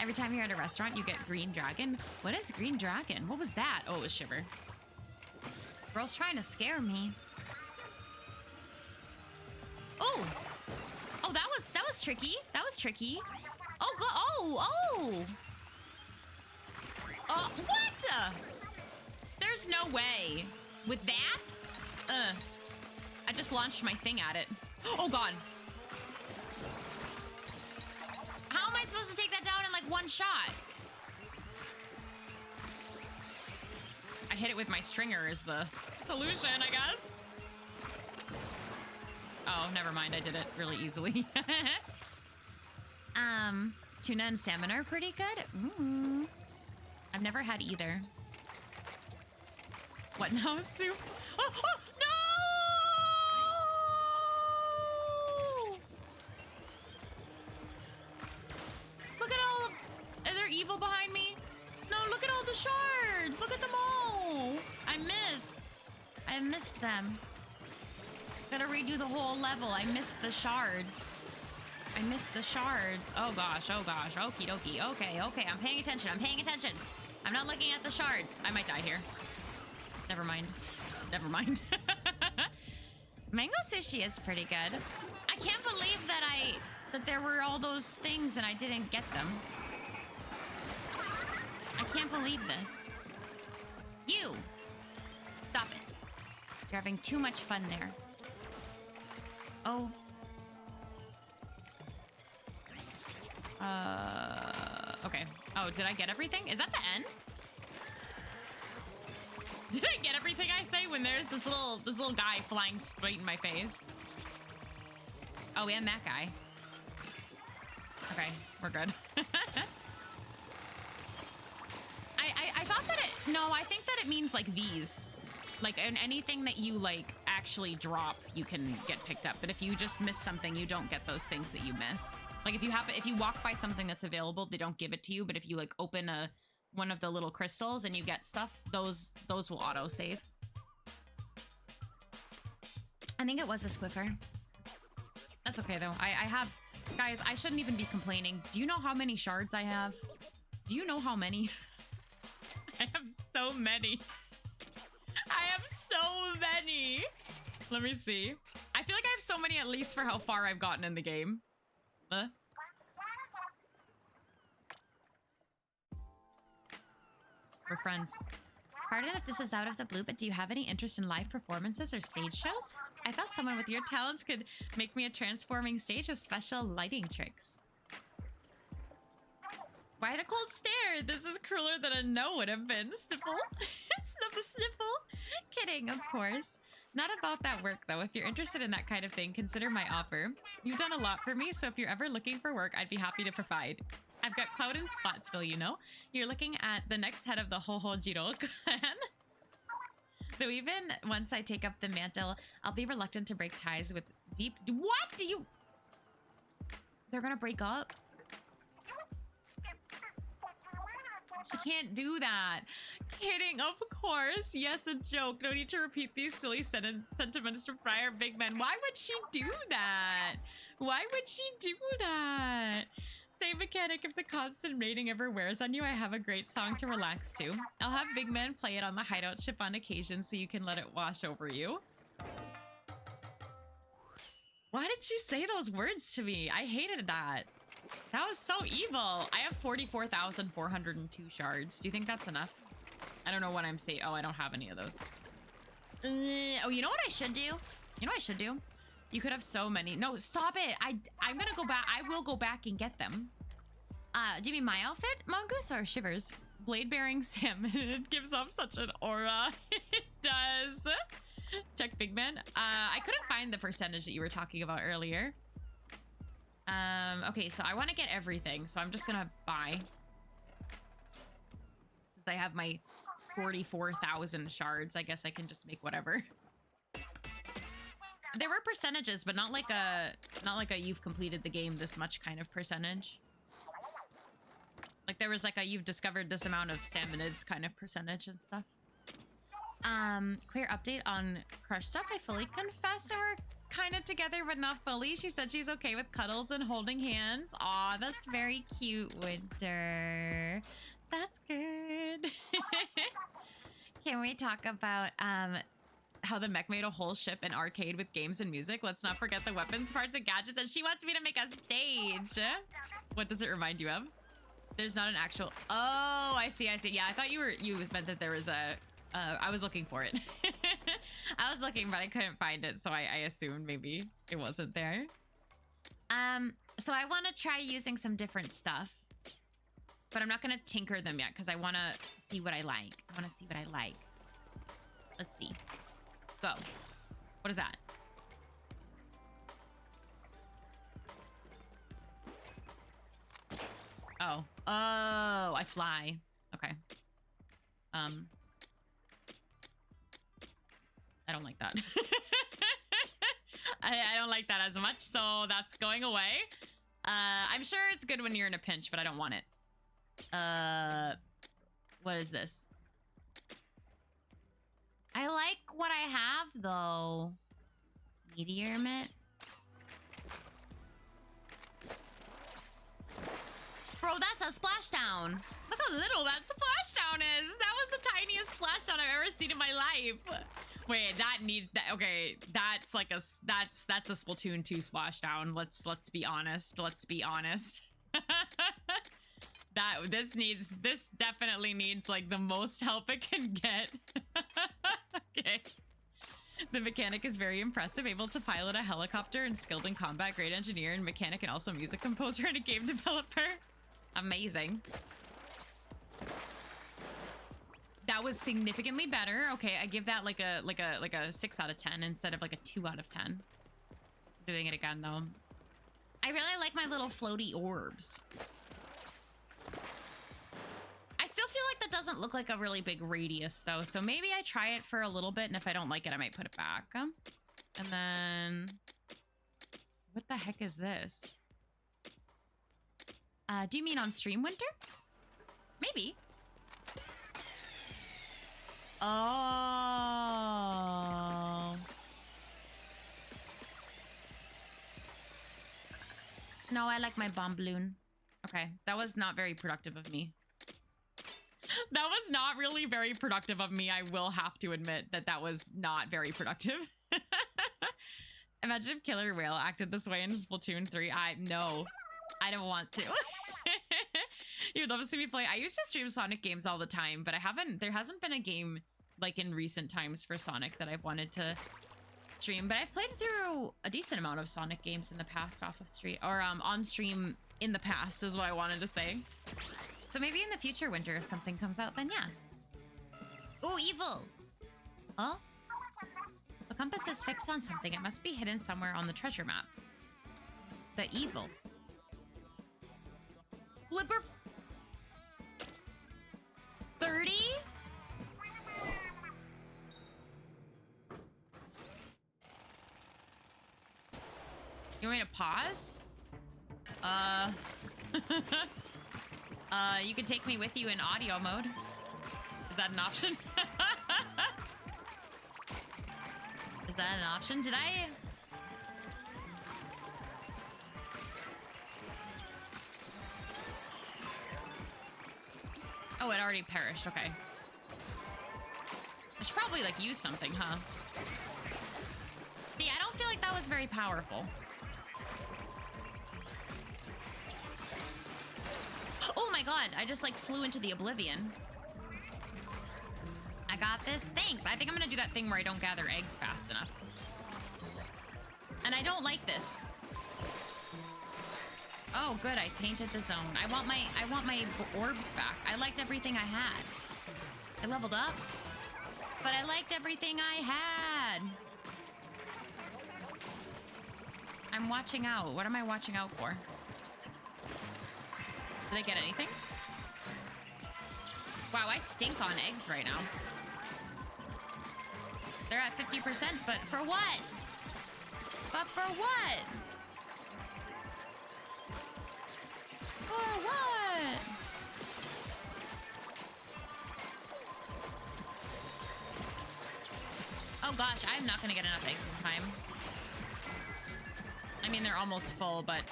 Every time you're at a restaurant, you get green dragon. What is green dragon? What was that? Oh, it was Shiver. Girl's trying to scare me. Oh. Oh, that was tricky. That was tricky. Oh, oh. What? There's no way. With that? I just launched my thing at it. Oh, God. How am I supposed to take that down in, like, one shot? I hit it with my stringer is the solution, I guess. Oh, never mind. I did it really easily. Tuna and salmon are pretty good. Ooh. I've never had either. What now, soup? Oh, no! Look at all of... Are there evil behind me? No, look at all the shards. Look at them all. I missed them. Gotta redo the whole level. I missed the shards. Oh gosh. Okie dokie. Okay. I'm paying attention. I'm not looking at the shards. I might die here. Never mind. Mango sushi is pretty good. I can't believe that there were all those things and I didn't get them. I can't believe this. You! Stop it. You're having too much fun there. Oh. Okay. Oh, did I get everything? Is that the end? Did I get everything I say when there's this little guy flying straight in my face? Oh, and that guy. Okay, we're good. I thought that I think that it means like these. Like, and anything that you like actually drop, you can get picked up. But if you just miss something, you don't get those things that you miss. Like if you walk by something that's available, they don't give it to you. But if you like open one of the little crystals and you get stuff, those will auto save. I think it was a squiffer. That's okay though. I have, guys, I shouldn't even be complaining. Do you know how many shards I have? Do you know how many? I have so many. Let me see. I feel like I have so many at least for how far I've gotten in the game. We're friends. Pardon if this is out of the blue, but do you have any interest in live performances or stage shows? I thought someone with your talents could make me a transforming stage with special lighting tricks. Why the cold stare? This is crueler than a no would have been. Sniffle. Sniffle, sniffle. Kidding, of course. Not about that work, though. If you're interested in that kind of thing, consider my offer. You've done a lot for me, so if you're ever looking for work, I'd be happy to provide. I've got Cloud in Spotsville, you know? You're looking at the next head of the Hohojiro clan. Though even once I take up the mantle, I'll be reluctant to break ties with deep... What do you... They're gonna break up? She can't do that. Kidding, of course. Yes, a joke. No need to repeat these silly sentiments to Friar Big Man. Why would she do that? Why would she do that? Say, mechanic, if the constant rating ever wears on you, I have a great song to relax to. I'll have Big Man play it on the hideout ship on occasion so you can let it wash over you. Why did she say those words to me? I hated that. That was so evil. I have 44,402 shards. Do you think that's enough? I don't know what I'm saying. Oh, I don't have any of those. Oh, you know what I should do? You know what I should do? You could have so many. No, stop it. I'm gonna go back. I will go back and get them. Do you mean my outfit, Mongoose, or Shivers? Blade bearing salmon. It gives off such an aura. It does. Check Big Man. I couldn't find the percentage that you were talking about earlier. Okay, so I want to get everything, so I'm just gonna buy. Since I have my 44,000 shards, I guess I can just make whatever. There were percentages, but not like a you've completed the game this much kind of percentage. Like there was like a you've discovered this amount of salmonids kind of percentage and stuff. Clear update on Crush stuff. I fully confess we're kind of together, but not fully. She said she's okay with cuddles and holding hands. Aw, that's very cute, Winter. That's good. Can we talk about how the mech made a whole ship and arcade with games and music? Let's not forget the weapons, parts, and gadgets. And she wants me to make a stage. What does it remind you of? There's not an actual... Oh, I see, I see. Yeah, I thought you meant that there was a... I was looking for it. I was looking, but I couldn't find it, so I assumed maybe it wasn't there. So I want to try using some different stuff, but I'm not going to tinker them yet because I want to see what I like. I want to see what I like. Let's see. Go. What is that? Oh. Oh, I fly. Okay. I don't like that. I don't like that as much, so that's going away. I'm sure it's good when you're in a pinch, but I don't want it. What is this? I like what I have, though. Meteor Mitt. Bro, that's a splashdown. Look how little that splashdown is. That was the tiniest splashdown I've ever seen in my life. Wait, okay, that's like that's a Splatoon 2 splashdown. Let's be honest. Let's be honest. This definitely needs like the most help it can get. Okay. The mechanic is very impressive, able to pilot a helicopter and skilled in combat, great engineer and mechanic and also music composer and a game developer. Amazing. That was significantly better. Okay, I give that like a 6 out of 10 instead of like a 2 out of 10. I'm doing it again though. I really like my little floaty orbs. I still feel like that doesn't look like a really big radius though, so maybe I try it for a little bit, and if I don't like it, I might put it back. And then, what the heck is this? Do you mean on stream, Winter? Maybe. Oh. No, I like my bomb balloon. Okay, that was not very productive of me. That was not really very productive of me. I will have to admit that that was not very productive. Imagine if Killer Whale acted this way in Splatoon 3. No, I don't want to. You'd love to see me play. I used to stream Sonic games all the time, but there hasn't been a game like in recent times for Sonic that I've wanted to stream, but I've played through a decent amount of Sonic games in the past off of stream or on stream in the past is what I wanted to say. So maybe in the future winter, if something comes out, then yeah. Ooh, evil. Oh? The compass is fixed on something. It must be hidden somewhere on the treasure map. The evil. Flipper. 30? You want me to pause? You can take me with you in audio mode. Is that an option? Is that an option? Did I... Oh, it already perished. Okay. I should probably, like, use something, huh? See, I don't feel like that was very powerful. Oh my god, I just, like, flew into the oblivion. I got this. Thanks. I think I'm gonna do that thing where I don't gather eggs fast enough. And I don't like this. Oh, good. I painted the zone. I want my orbs back. I liked everything I had. I leveled up, but I liked everything I had. I'm watching out. What am I watching out for? Did I get anything? Wow, I stink on eggs right now. They're at 50%, but for what? But for what? For what? Oh gosh, I'm not gonna get enough eggs in time. I mean, they're almost full, but...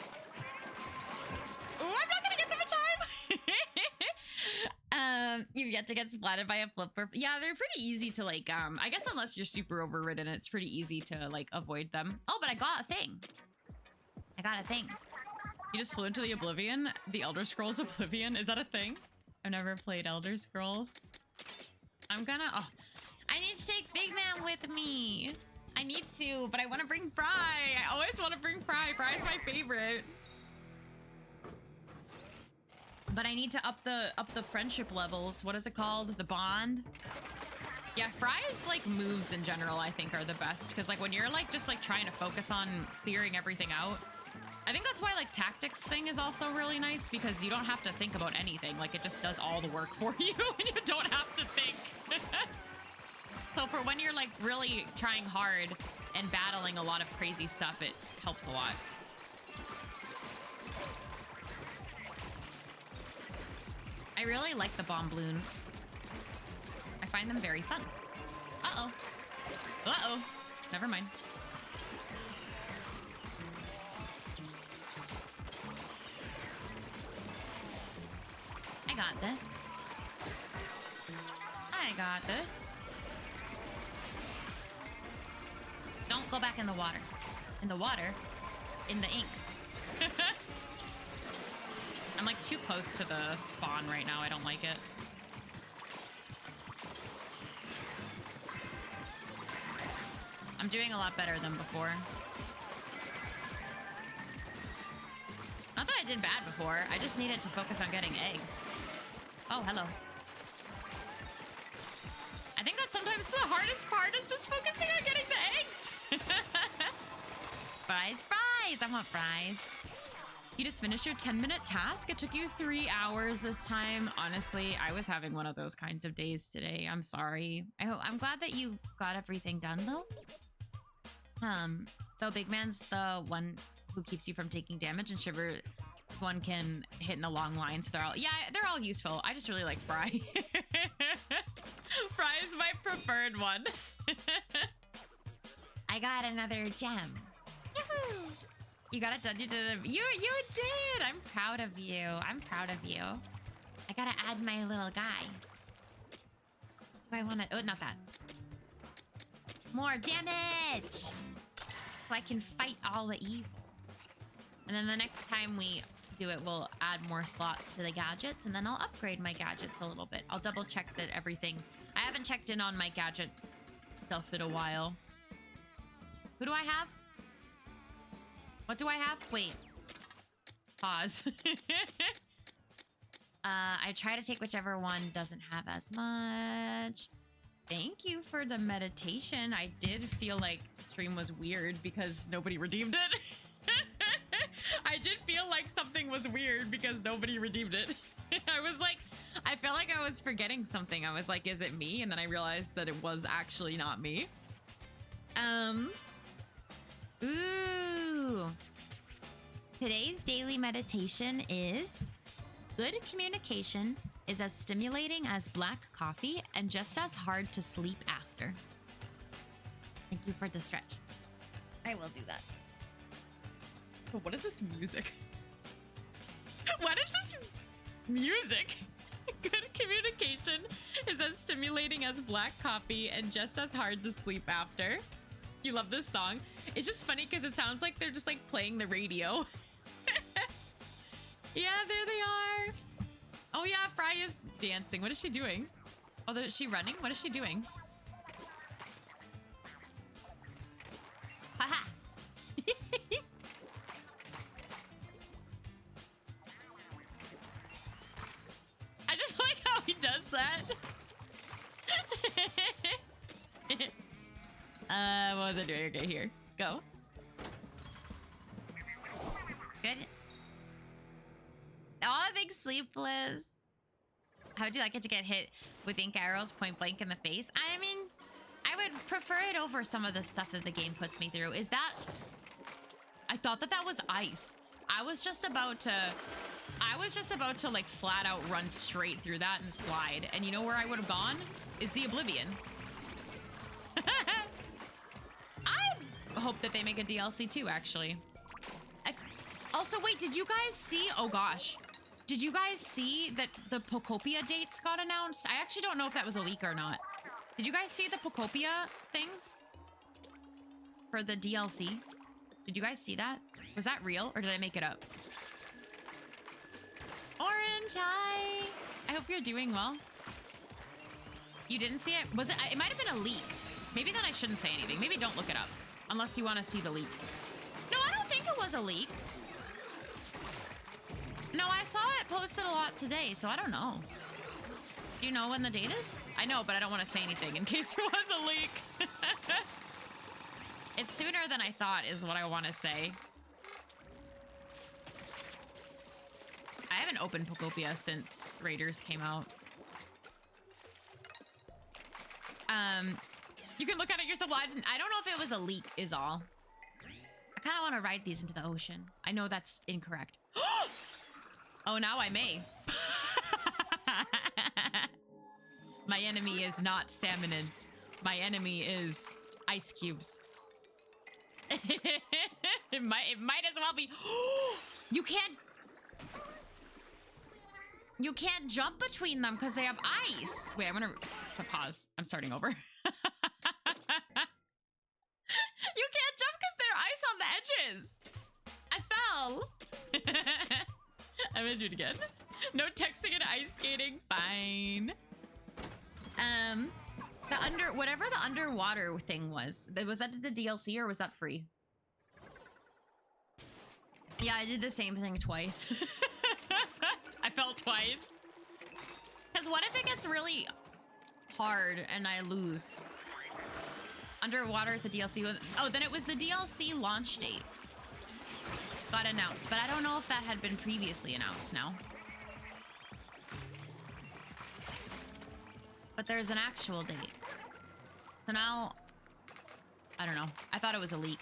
Ooh, I'm not gonna get them in time! You've yet to get splatted by a flipper. Yeah, they're pretty easy to, like, I guess unless you're super overridden, it's pretty easy to, like, avoid them. Oh, but I got a thing. I got a thing. You just flew into the Oblivion? The Elder Scrolls Oblivion? Is that a thing? I've never played Elder Scrolls. I'm gonna... Oh, I need to take Big Man with me. I need to, but I want to bring Fry. I always want to bring Fry. Fry's my favorite. But I need to up the friendship levels. What is it called? The bond? Yeah, Fry's like moves in general, I think, are the best. Because like when you're like just like trying to focus on clearing everything out, I think that's why like tactics thing is also really nice, because you don't have to think about anything. Like it just does all the work for you and you don't have to think. So for when you're like really trying hard and battling a lot of crazy stuff, it helps a lot. I really like the bomb balloons. I find them very fun. Uh-oh. Uh-oh. Never mind. I got this. I got this. Don't go back in the water. In the water? In the ink. I'm like too close to the spawn right now. I don't like it. I'm doing a lot better than before. Not that I did bad before. I just needed to focus on getting eggs. Oh, hello. I think that sometimes the hardest part is just focusing on getting the eggs. Fries, fries. I want fries. You just finished your 10-minute task. It took you 3 hours this time. Honestly, I was having one of those kinds of days today. I'm sorry. I'm glad that you got everything done, though. Though Big Man's the one who keeps you from taking damage, and Shiver's one can hit in a long line. So they're all useful. I just really like Fry. Fry is my preferred one. I got another gem. Yahoo! You got it done. You did it. You did. I'm proud of you. I'm proud of you. I gotta add my little guy. Do I want to? Oh, not that. More damage, so I can fight all the evil. And then the next time we do it, we'll add more slots to the gadgets, and then I'll upgrade my gadgets a little bit. I'll double check that everything. I haven't checked in on my gadget stuff in a while. Who do I have? What do I have? Wait. Pause. I try to take whichever one doesn't have as much. Thank you for the meditation. I did feel like the stream was weird because nobody redeemed it. I did feel like something was weird because nobody redeemed it. I was like, I felt like I was forgetting something. I was like, is it me? And then I realized that it was actually not me. Ooh. Today's daily meditation is good communication is as stimulating as black coffee and just as hard to sleep after. Thank you for the stretch. I will do that. What is this music? What is this music? Good communication is as stimulating as black coffee and just as hard to sleep after. You love this song? It's just funny because it sounds like they're just like playing the radio. Yeah, there they are. Oh yeah, Fry is dancing. What is she doing? Oh, is she running? What is she doing? Haha. I just like how he does that. What was I doing? Okay, here. Go. Good. Oh, big sleepless. How would you like it to get hit with ink arrows point blank in the face? I mean, I would prefer it over some of the stuff that the game puts me through. Is that... I thought that that was ice. I was just about to like flat out run straight through that and slide. And you know where I would have gone? Is the Oblivion. I hope that they make a DLC too, actually. Also, wait, did you guys see? Oh gosh. Did you guys see that the Pocopia dates got announced? I actually don't know if that was a leak or not. Did you guys see the Pocopia things for the DLC? Did you guys see that? Was that real or did I make it up? Orange, hi. I hope you're doing well. You didn't see it? Was it? It might have been a leak. Maybe then I shouldn't say anything. Maybe don't look it up unless you want to see the leak. No, I don't think it was a leak. No, I saw it posted a lot today, so I don't know. Do you know when the date is? I know, but I don't want to say anything in case it was a leak. It's sooner than I thought is what I want to say. I haven't opened Pocopia since Raiders came out. You can look at it yourself. I don't know if it was a leak is all. I kind of want to ride these into the ocean. I know that's incorrect. Oh, now I may. My enemy is not salmonids. My enemy is ice cubes. It might as well be. You can't jump between them because they have ice. Wait, I'm gonna pause. I'm starting over. You can't jump because there are ice on the edges. I fell. I'm gonna do it again. No texting and ice skating. Fine. Whatever the underwater thing was that the DLC or was that free? Yeah, I did the same thing twice. I fell twice. Because what if it gets really hard and I lose? Underwater is a DLC with... Oh, then it was the DLC launch date. Got announced, but I don't know if that had been previously announced now. But there's an actual date. So now... I don't know. I thought it was a leak.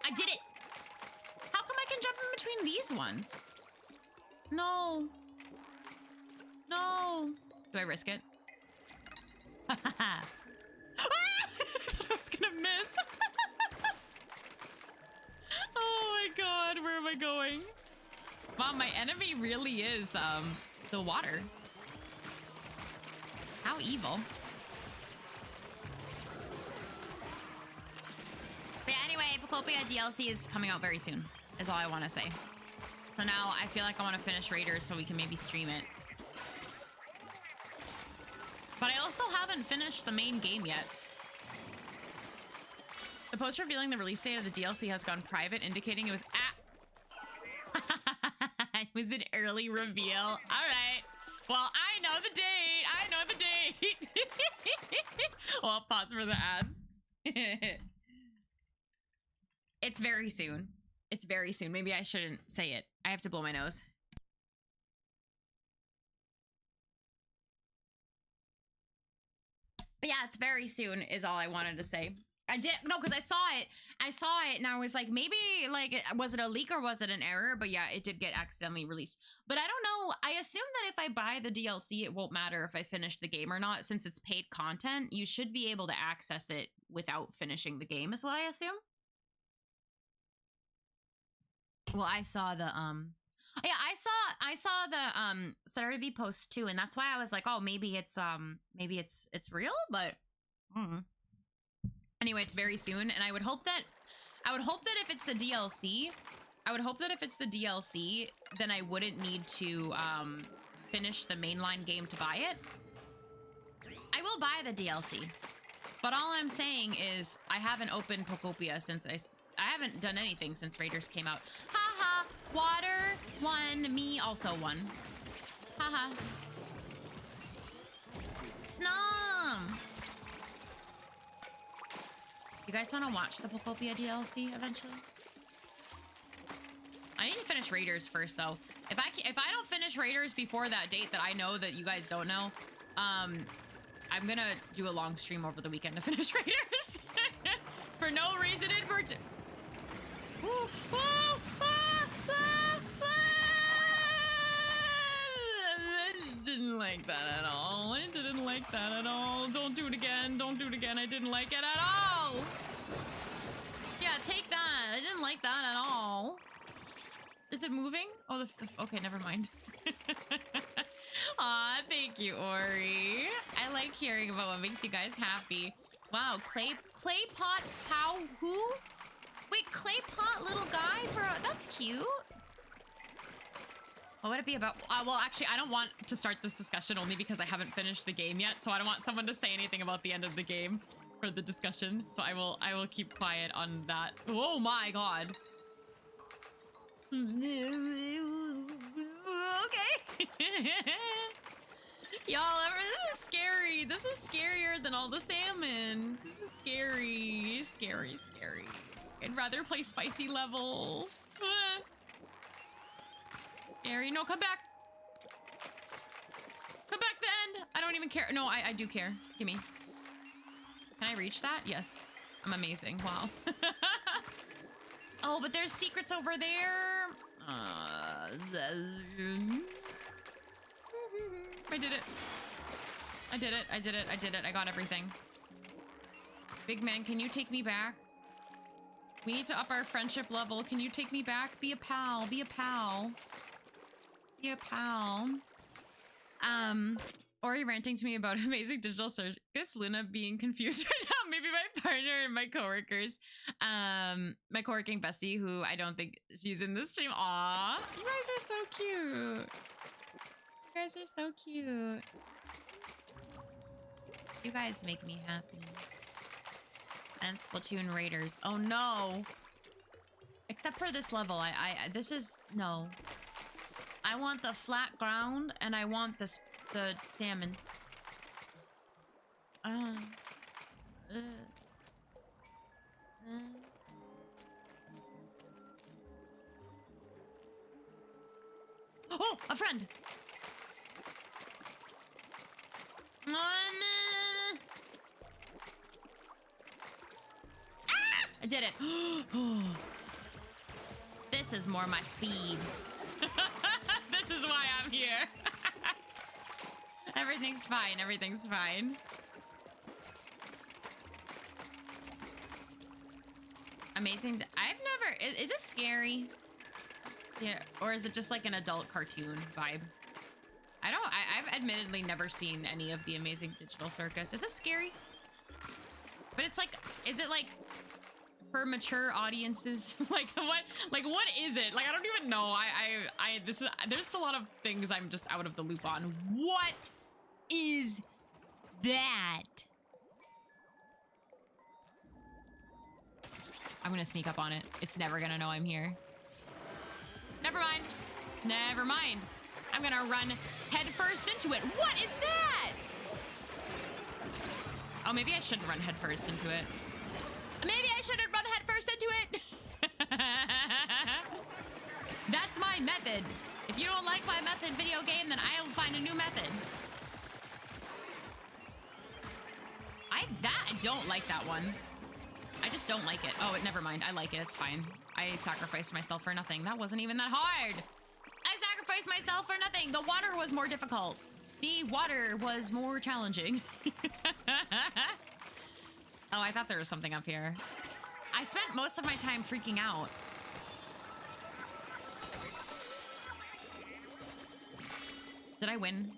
I did it! How come I can jump in between these ones? No. No. Do I risk it? I was gonna miss. Oh my god, where am I going? Wow, my enemy really is the water. How evil. But yeah, anyway, Pocopia DLC is coming out very soon, is all I want to say. So now I feel like I want to finish Raiders so we can maybe stream it. But I also haven't finished the main game yet. The post revealing the release date of the DLC has gone private, indicating it was It was an early reveal. All right. Well, I know the date. I know the date. Well, pause for the ads. It's very soon. It's very soon. Maybe I shouldn't say it. I have to blow my nose. But yeah, it's very soon is all I wanted to say. I did no, because I saw it and I was like, maybe like, was it a leak or was it an error? But yeah, it did get accidentally released. But I don't know. I assume that if I buy the DLC, it won't matter if I finish the game or not, since it's paid content. You should be able to access it without finishing the game, is what I assume. Well, I saw the yeah, I saw the Saturday post too, and that's why I was like, oh, maybe it's real, but anyway, it's very soon, and I would hope that if it's the DLC, then I wouldn't need to finish the mainline game to buy it. I will buy the DLC, but all I'm saying is I haven't opened Pokopia since I haven't done anything since Raiders came out. Haha, water won, me also won. Haha. Snom. You guys want to watch the Pokopia DLC eventually? I need to finish Raiders first, though. If I don't finish Raiders before that date that I know that you guys don't know, I'm gonna do a long stream over the weekend to finish Raiders for no reason in particular. Didn't like that at all. I didn't like that at all. Don't do it again. Don't do it again. I didn't like it at all. Yeah, take that. I didn't like that at all. Is it moving? Oh, okay, never mind. Aw, thank you, Ori. I like hearing about what makes you guys happy. Wow, clay pot pow who? Wait, clay pot little guy for a, that's cute. What would it be about? Well, actually, I don't want to start this discussion only because I haven't finished the game yet, so I don't want someone to say anything about the end of the game for the discussion. So I will keep quiet on that. Oh my god. Okay. Y'all, this is scary. This is scarier than all the salmon. This is scary. Scary, scary. I'd rather play spicy levels. Scary. No, come back. Come back the end. I don't even care. No, I do care. Gimme. Can I reach that? Yes. I'm amazing. Wow. Oh, but there's secrets over there. I did it. I did it. I did it. I did it. I got everything. Big man, can you take me back? We need to up our friendship level. Can you take me back? Be a pal. Be a pal. Be a pal. Ori ranting to me about amazing digital circus. Luna being confused right now. Maybe my partner and my coworkers. My co-working bestie, who I don't think she's in this stream. Aw, you guys are so cute. You guys are so cute. You guys make me happy. And Splatoon Raiders. Oh no. Except for this level. This is no. I want the flat ground and I want the salmons. Oh, a friend. I did it. This is more my speed. This is why I'm here. Everything's fine. Everything's fine. Amazing. I've never... Is it scary? Yeah. Or is it just like an adult cartoon vibe? I don't... I've admittedly never seen any of the Amazing Digital Circus. Is it scary? But it's like... Is it like... for mature audiences? Like what is it? Like I don't even know. There's a lot of things I'm just out of the loop on. What is that? I'm gonna sneak up on it. It's never gonna know I'm here. Never mind. Never mind. I'm gonna run head first into it. What is that? Oh, maybe I shouldn't run head first into it. Maybe I shouldn't run head first into it. That's my method. If you don't like my method, video game, then I'll find a new method. I don't like that one. I just don't like it. Oh, never mind. I like it. It's fine. I sacrificed myself for nothing. That wasn't even that hard. I sacrificed myself for nothing. The water was more difficult. The water was more challenging. Oh, I thought there was something up here. I spent most of my time freaking out. Did I win?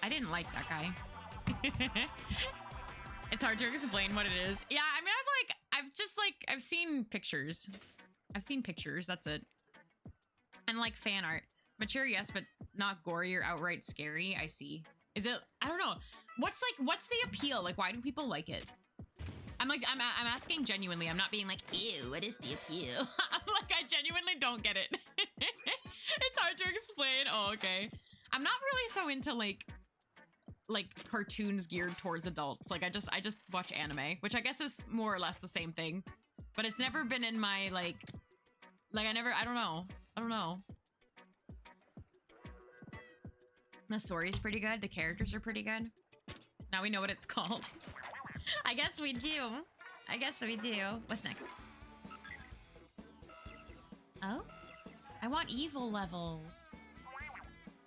I didn't like that guy. It's hard to explain what it is. Yeah, I mean, I've seen pictures. I've seen pictures, that's it. And like fan art. Mature, yes, but not gory or outright scary. I see. Is it, I don't know. What's the appeal? Like, why do people like it? I'm asking genuinely. I'm not being like, ew, what is the appeal? I'm like, I genuinely don't get it. It's hard to explain. Oh, okay. I'm not really so into like cartoons geared towards adults. Like I just watch anime, which I guess is more or less the same thing, but it's never been in my I don't know. The story's pretty good. The characters are pretty good. Now we know what it's called. I guess we do. What's next? Oh, I want evil levels.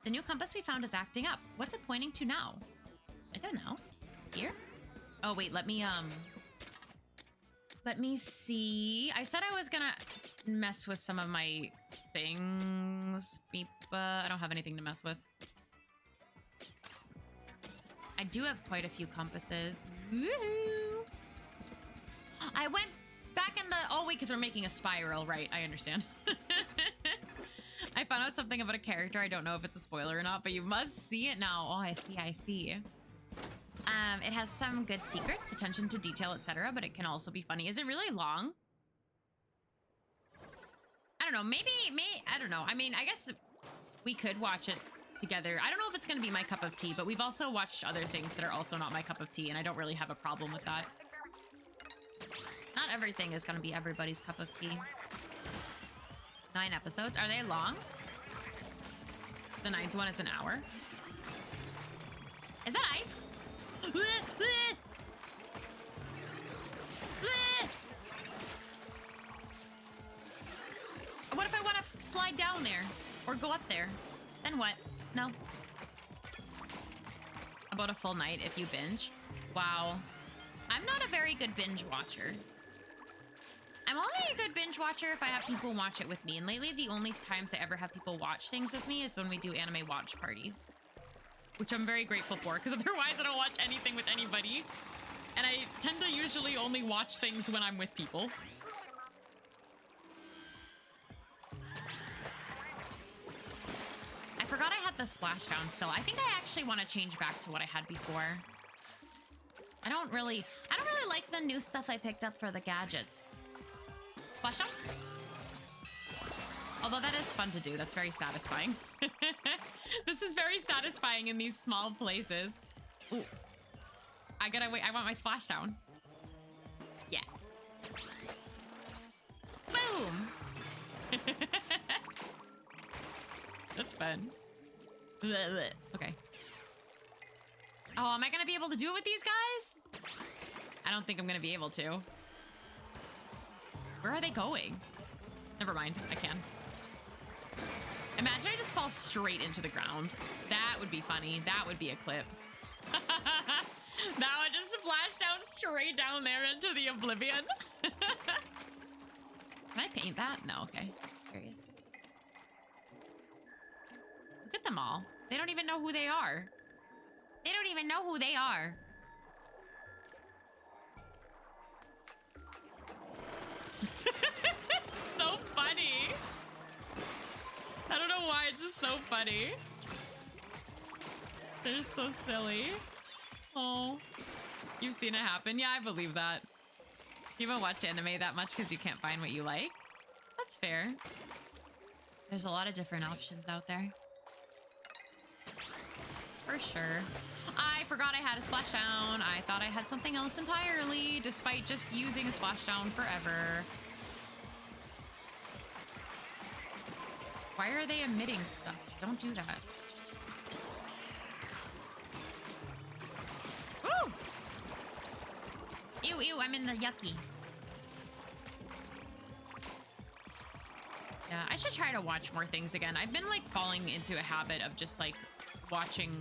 The new compass we found is acting up. What's it pointing to now? I don't know. Here? Oh, wait, let me see. I said I was gonna mess with some of my things. Beep, I don't have anything to mess with. I do have quite a few compasses. Woohoo! I went back in the... Oh, wait, because we're making a spiral. Right, I understand. I found out something about a character. I don't know if it's a spoiler or not, but you must see it now. Oh, I see. It has some good secrets, attention to detail, etc., but it can also be funny. Is it really long? I don't know. Maybe, I don't know. I mean, I guess we could watch it together. I don't know if it's going to be my cup of tea, but we've also watched other things that are also not my cup of tea, and I don't really have a problem with that. Not everything is going to be everybody's cup of tea. 9 episodes. Are they long? The 9th one is an hour. Is that ice? What if I want to slide down there or go up there? Then what? No. About a full night if you binge. Wow. I'm not a very good binge watcher. I'm only a good binge watcher if I have people watch it with me. And lately, the only times I ever have people watch things with me is when we do anime watch parties. Which I'm very grateful for, because otherwise I don't watch anything with anybody. And I tend to usually only watch things when I'm with people. I forgot I had the splashdown still. I think I actually want to change back to what I had before. I don't really like the new stuff I picked up for the gadgets. Splashdown? Although that is fun to do. That's very satisfying. This is very satisfying in these small places. Ooh. I gotta wait. I want my splashdown. Yeah. Boom. That's fun. Okay. Oh, am I gonna be able to do it with these guys? I don't think I'm gonna be able to. Where are they going? Never mind. I can. Imagine I just fall straight into the ground. That would be funny. That would be a clip. That would just splash down straight down there into the oblivion. Can I paint that? No, okay. Just curious. Look at them all. They don't even know who they are. They don't even know who they are. So funny. I don't know why, it's just so funny. They're so silly. Oh, you've seen it happen? Yeah, I believe that. You haven't watched anime that much because you can't find what you like? That's fair. There's a lot of different options out there. For sure. I forgot I had a splashdown. I thought I had something else entirely, despite just using a splashdown forever. Why are they emitting stuff? Don't do that. Woo! Ew, ew, I'm in the yucky. Yeah, I should try to watch more things again. I've been like falling into a habit of just like watching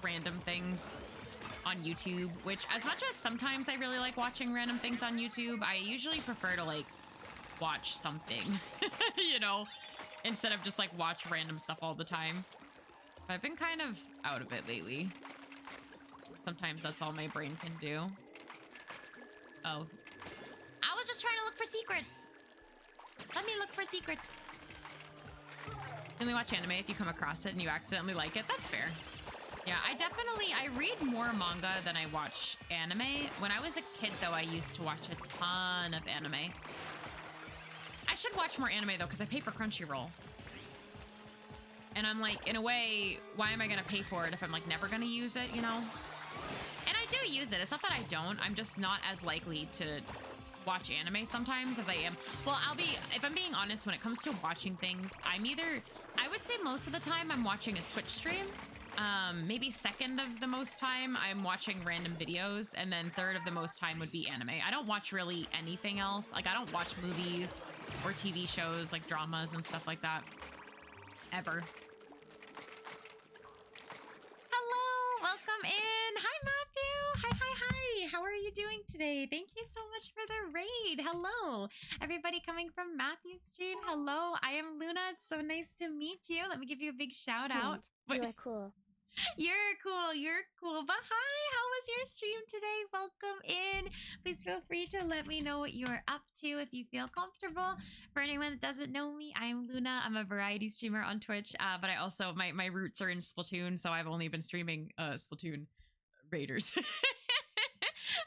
random things on YouTube, which as much as sometimes I really like watching random things on YouTube, I usually prefer to like watch something, you know, instead of just like watch random stuff all the time. But I've been kind of out of it lately. Sometimes that's all my brain can do. Oh. I was just trying to look for secrets. Let me look for secrets. You only watch anime if you come across it and you accidentally like it. That's fair. Yeah, I read more manga than I watch anime. When I was a kid, though, I used to watch a ton of anime. I should watch more anime, though, because I pay for Crunchyroll. And I'm like, in a way, why am I going to pay for it if I'm, like, never going to use it, you know? And I do use it. It's not that I don't. I'm just not as likely to watch anime sometimes as I am. Well, if I'm being honest, when it comes to watching things, I would say most of the time I'm watching a Twitch stream. Maybe second of the most time I'm watching random videos, and then third of the most time would be anime. I don't watch really anything else. Like, I don't watch movies or TV shows, like dramas and stuff like that. Ever. Hello, welcome in. Hi, Matthew. Hi. How are you doing today? Thank you so much for the raid. Hello, everybody coming from Matthew's stream. Hello, I am Luna. It's so nice to meet you. Let me give you a big shout out. You are cool. You're cool. But hi, how was your stream today? Welcome in. Please feel free to let me know what you're up to if you feel comfortable. For anyone that doesn't know me, I'm Luna. I'm a variety streamer on Twitch, but I also, my roots are in Splatoon, so I've only been streaming Splatoon Raiders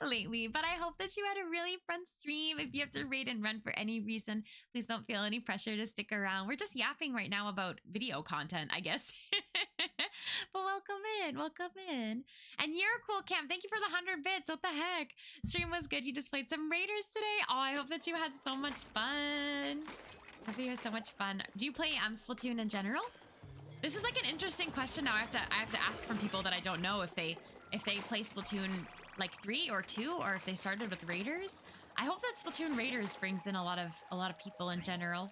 lately. But I hope that you had a really fun stream. If you have to raid and run for any reason, please don't feel any pressure to stick around. We're just yapping right now about video content, I guess. But welcome in. And you're cool, Cam. Thank you for the 100 bits. What the heck? Stream was good. You just played some Raiders today. Oh, I hope that you had so much fun. Hope you had so much fun. Do you play Splatoon in general? This is like an interesting question now. I have to ask from people that I don't know if they play Splatoon like 3 or 2, or if they started with Raiders. I hope that Splatoon Raiders brings in a lot of people in general.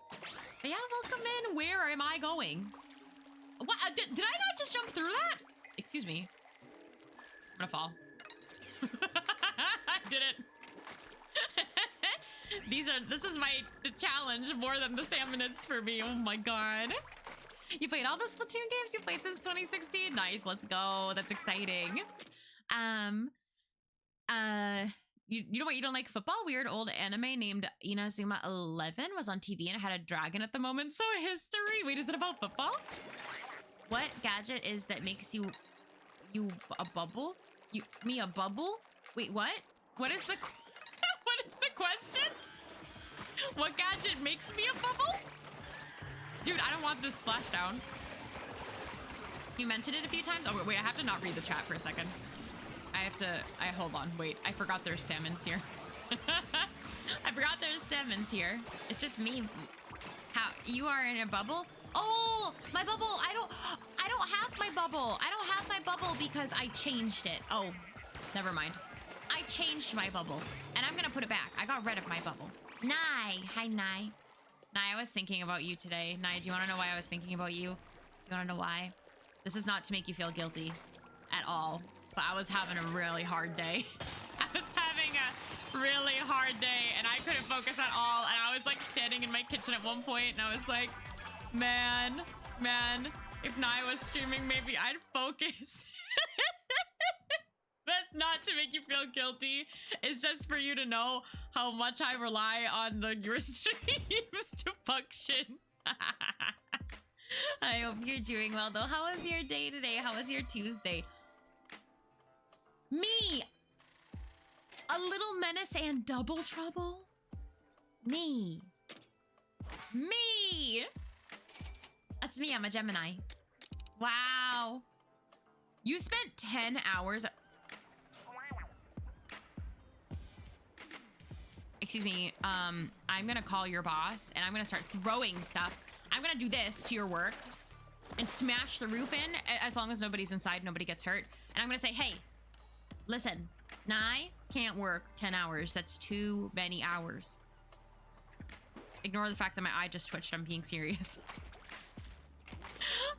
But yeah, welcome in. Where am I going? What? Did I not just jump through that? Excuse me. I'm gonna fall. I did it. This is the challenge more than the salmonids for me. Oh my god. You played all the Splatoon games you played since 2016? Nice, let's go. That's exciting. You know what? You don't like football? Weird old anime named Inazuma 11 was on TV and it had a dragon at the moment. So history. Wait, is it about football? What gadget is that makes you a bubble? Me a bubble? Wait, what? What is the question? What gadget makes me a bubble? Dude, I don't want this splashdown. You mentioned it a few times. Oh wait, I have to not read the chat for a second. Hold on, wait. I forgot there's salmons here. I forgot there's salmons here. It's just me. How you are in a bubble? Oh, my bubble. I don't have my bubble. I don't have my bubble because I changed it. Oh, never mind. I changed my bubble and I'm gonna put it back. I got rid of my bubble. Nye. Hi, Nye. Nye, I was thinking about you today. Nye, do you want to know why I was thinking about you? You want to know why? This is not to make you feel guilty at all, but I was having a really hard day. I was having a really hard day and I couldn't focus at all. And I was like standing in my kitchen at one point and I was like, man, if Nye was streaming, maybe I'd focus. That's not to make you feel guilty. It's just for you to know how much I rely on your streams to function. I hope you're doing well, though. How was your day today? How was your Tuesday? Me! A little menace and double trouble? Me! That's me. I'm a Gemini. Wow. You spent 10 hours. Excuse me. I'm going to call your boss and I'm going to start throwing stuff. I'm going to do this to your work and smash the roof in. As long as nobody's inside, nobody gets hurt. And I'm going to say, hey, listen, Nye can't work 10 hours. That's too many hours. Ignore the fact that my eye just twitched. I'm being serious.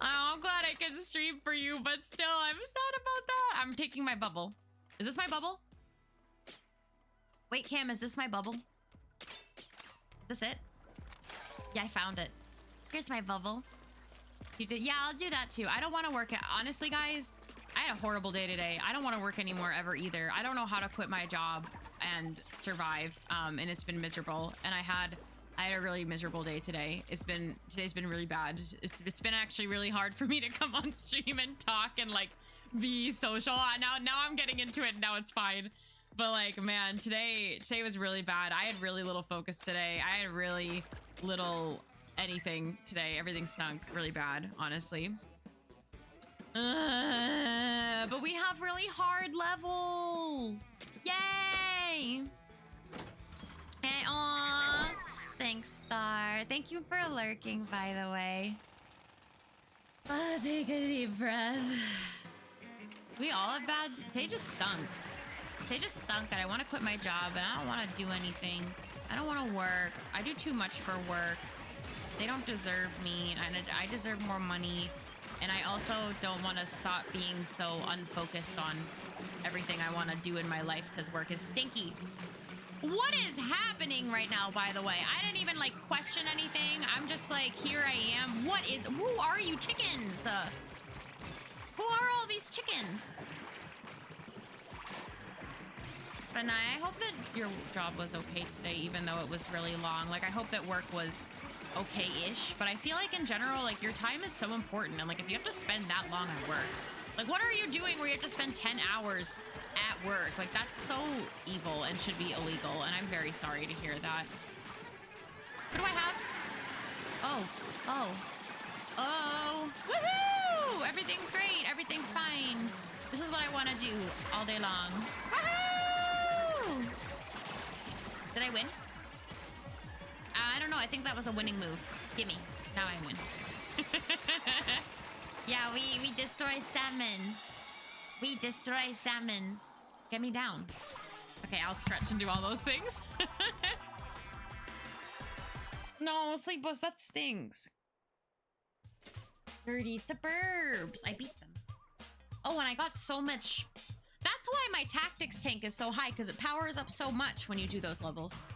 Oh, I'm glad I can stream for you, but still, I'm sad about that. I'm taking my bubble. Is this my bubble? Wait, Cam, is this my bubble? Is this it? Yeah, I found it. Here's my bubble. You did? Yeah, I'll do that too. I don't want to work. Honestly, guys, I had a horrible day today. I don't want to work anymore ever either. I don't know how to quit my job and survive. And it's been miserable. And I had a really miserable day today. Today's been really bad. It's been actually really hard for me to come on stream and talk and like be social. Now I'm getting into it. Now it's fine. But like, man, today was really bad. I had really little focus today. I had really little anything today. Everything stunk really bad, honestly. But we have really hard levels. Yay! Hey, aw. Thanks, Star. Thank you for lurking, by the way. Take a deep breath. We all have bad... Tay just stunk. Tay just stunk and I want to quit my job and I don't want to do anything. I don't want to work. I do too much for work. They don't deserve me and I deserve more money. And I also don't want to stop being so unfocused on everything I want to do in my life because work is stinky. What is happening right now, by the way? I didn't even like question anything. I'm just like, here I am. Who are you chickens? Who are all these chickens? But I hope that your job was okay today, even though it was really long. Like, I hope that work was okay-ish. But I feel like in general, like, your time is so important. And like, if you have to spend that long at work, like, what are you doing where you have to spend 10 hours at work? Like, that's so evil and should be illegal. And I'm very sorry to hear that. What do I have? Oh, woohoo! Everything's great. Everything's fine. This is what I want to do all day long. Woohoo! Did I win? I don't know. I think that was a winning move. Gimme. Now I win. Yeah, we destroy salmons. We destroy salmons. Get me down. Okay, I'll stretch and do all those things. No, Sleepless, that stings. Birdies the burbs. I beat them. Oh, and I got so much. That's why my tactics tank is so high, because it powers up so much when you do those levels.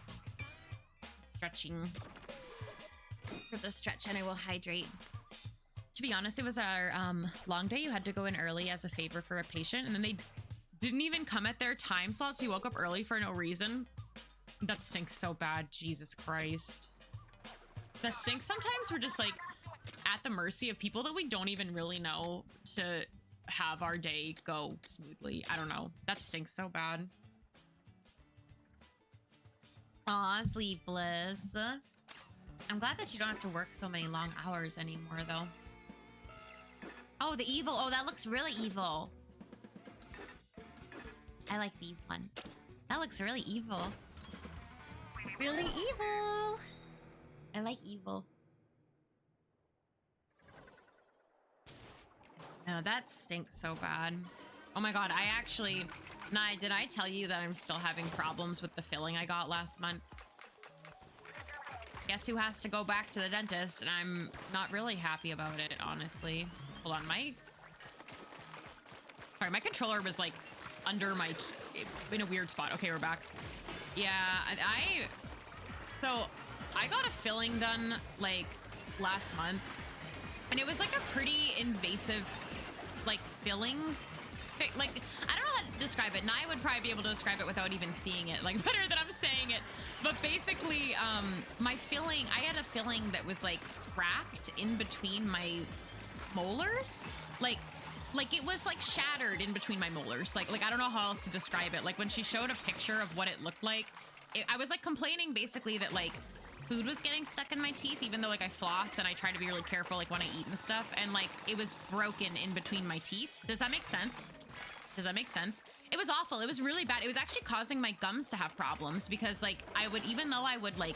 Stretching. For the stretch, and I will hydrate. To be honest, it was our long day. You had to go in early as a favor for a patient, and then they didn't even come at their time slot, so you woke up early for no reason. That stinks so bad. Jesus Christ. That stinks. Sometimes we're just like at the mercy of people that we don't even really know to have our day go smoothly. I don't know. That stinks so bad. Aw, Sleepless. I'm glad that you don't have to work so many long hours anymore, though. Oh, the evil. Oh, that looks really evil. I like these ones. That looks really evil. Really evil. I like evil. No, that stinks so bad. Oh my god, I actually... Nye, did I tell you that I'm still having problems with the filling I got last month? Guess who has to go back to the dentist? And I'm not really happy about it, honestly. Hold on, Sorry, my controller was like under my... in a weird spot. Okay, we're back. Yeah, So, I got a filling done, like, last month. And it was like a pretty invasive, like, filling. Like, I don't know how to describe it. Nye would probably be able to describe it without even seeing it, like, better than I'm saying it. But basically, my filling, I had a filling that was, like, cracked in between my molars. Like it was, like, shattered in between my molars. Like, I don't know how else to describe it. Like, when she showed a picture of what it looked like, I was, like, complaining, basically, that, like, food was getting stuck in my teeth, even though like I floss and I try to be really careful like when I eat and stuff, and like it was broken in between my teeth. Does that make sense? Does that make sense? It was awful. It was really bad. It was actually causing my gums to have problems because like I would, even though I would like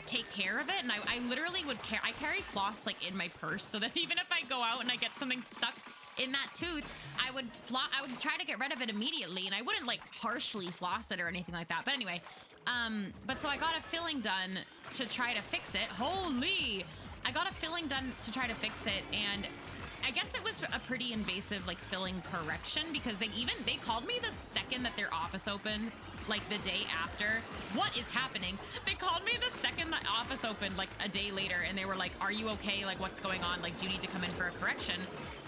take care of it, and I literally would I carry floss like in my purse so that even if I go out and I get something stuck in that tooth, I would try to get rid of it immediately, and I wouldn't like harshly floss it or anything like that. But anyway, but so I got a filling done to try to fix it. Holy! I got a filling done to try to fix it, and I guess it was a pretty invasive like filling correction because they called me the second that their office opened, like the day after. What is happening? They called me the second the office opened, like a day later, and they were like, "Are you okay? Like, what's going on? Like, do you need to come in for a correction?"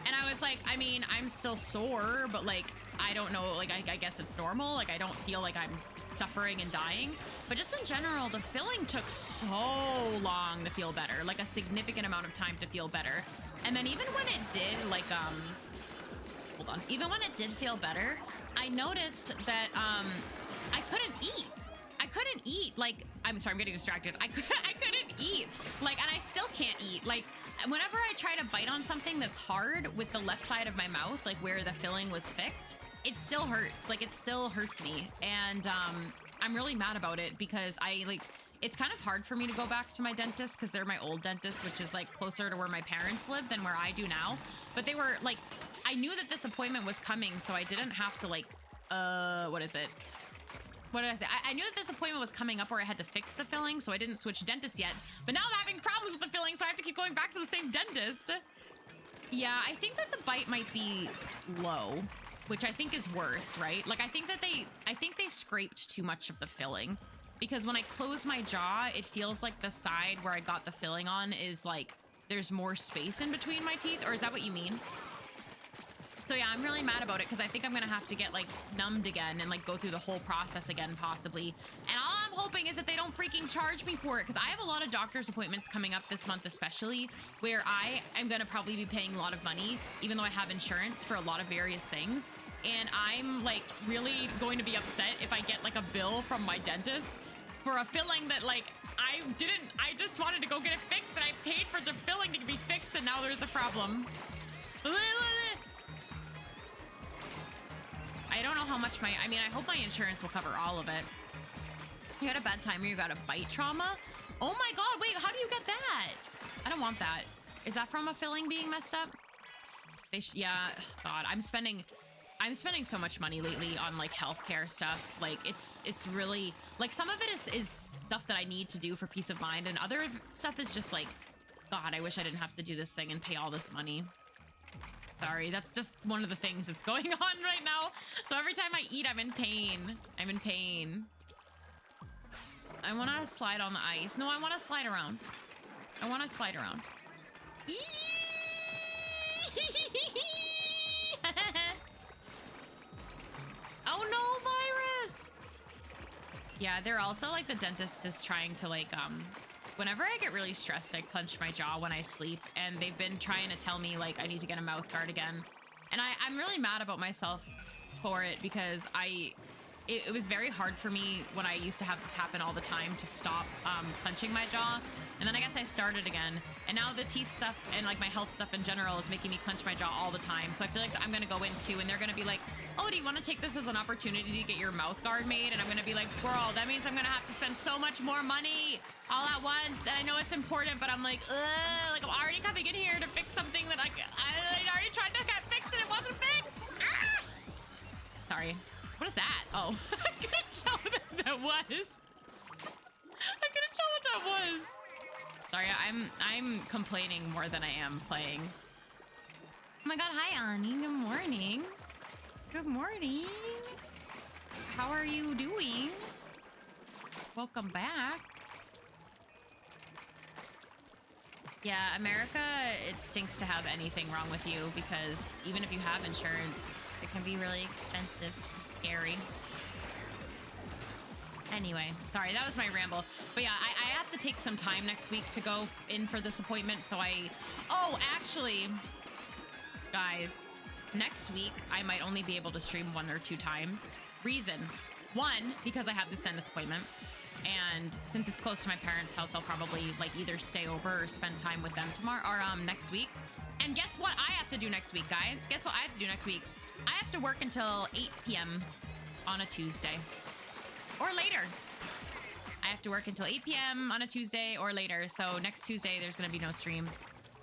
And I was like, I mean, I'm still sore, but like, I don't know, like, I guess it's normal. Like, I don't feel like I'm suffering and dying. But just in general, the filling took so long to feel better, like a significant amount of time to feel better. And then even when it did, like, hold on. Even when it did feel better, I noticed that I couldn't eat. I couldn't eat. Like, I'm sorry, I'm getting distracted. I couldn't eat. Like, and I still can't eat. Like, whenever I try to bite on something that's hard with the left side of my mouth, like where the filling was fixed, it still hurts. Like, it still hurts me. And I'm really mad about it because it's kind of hard for me to go back to my dentist because they're my old dentist, which is like closer to where my parents live than where I do now. But they were like, I knew that this appointment was coming, so I didn't have to like, what is it? What did I say? I knew that this appointment was coming up where I had to fix the filling, so I didn't switch dentists yet. But now I'm having problems with the filling, so I have to keep going back to the same dentist. Yeah, I think that the bite might be low, which I think is worse, right? Like, I think they scraped too much of the filling because when I close my jaw, it feels like the side where I got the filling on is like, there's more space in between my teeth, or is that what you mean? So yeah, I'm really mad about it because I think I'm gonna have to get like numbed again and like go through the whole process again possibly. And all I'm hoping is that they don't freaking charge me for it because I have a lot of doctor's appointments coming up this month especially where I am gonna probably be paying a lot of money even though I have insurance for a lot of various things. And I'm like really going to be upset if I get like a bill from my dentist for a filling that like I just wanted to go get it fixed and I paid for the filling to be fixed and now there's a problem. I don't know how much I mean, I hope my insurance will cover all of it. You had a bad time or you got a bite trauma? Oh my God, wait, how do you get that? I don't want that. Is that from a filling being messed up? Yeah, God, I'm spending so much money lately on like healthcare stuff. Like it's really, like some of it is stuff that I need to do for peace of mind and other stuff is just like, God, I wish I didn't have to do this thing and pay all this money. Sorry, that's just one of the things that's going on right now. So every time I eat, I'm in pain. I'm in pain. I want to slide on the ice. No, I want to slide around. I want to slide around. Oh no, virus! Yeah, they're also like the dentist is trying to like, whenever I get really stressed, I clench my jaw when I sleep, and they've been trying to tell me like I need to get a mouth guard again. And I'm really mad about myself for it because it was very hard for me when I used to have this happen all the time to stop clenching my jaw. And then I guess I started again. And now the teeth stuff and like my health stuff in general is making me clench my jaw all the time. So I feel like I'm gonna go into and they're gonna be like, oh, do you want to take this as an opportunity to get your mouth guard made? And I'm gonna be like, girl, that means I'm gonna have to spend so much more money all at once. And I know it's important, but I'm like, ugh, like I'm already coming in here to fix something that I already tried to get fixed and it wasn't fixed. Ah! Sorry. What is that? Oh, I couldn't tell what that was. I couldn't tell what that was. Sorry, I'm complaining more than I am playing. Oh my God, hi Ani. Good morning. Good morning. How are you doing? Welcome back. Yeah, America, it stinks to have anything wrong with you because even if you have insurance, it can be really expensive and scary. Anyway, sorry, that was my ramble. But yeah, I have to take some time next week to go in for this appointment. So oh, actually, guys, next week, I might only be able to stream 1 or 2 times. Reason, 1, because I have this dentist appointment. And since it's close to my parents' house, I'll probably like either stay over or spend time with them tomorrow or next week. And guess what I have to do next week, guys? Guess what I have to do next week? I have to work until 8 p.m. on a Tuesday or later. I have to work until 8 p.m. on a Tuesday or later. So next Tuesday, there's going to be no stream.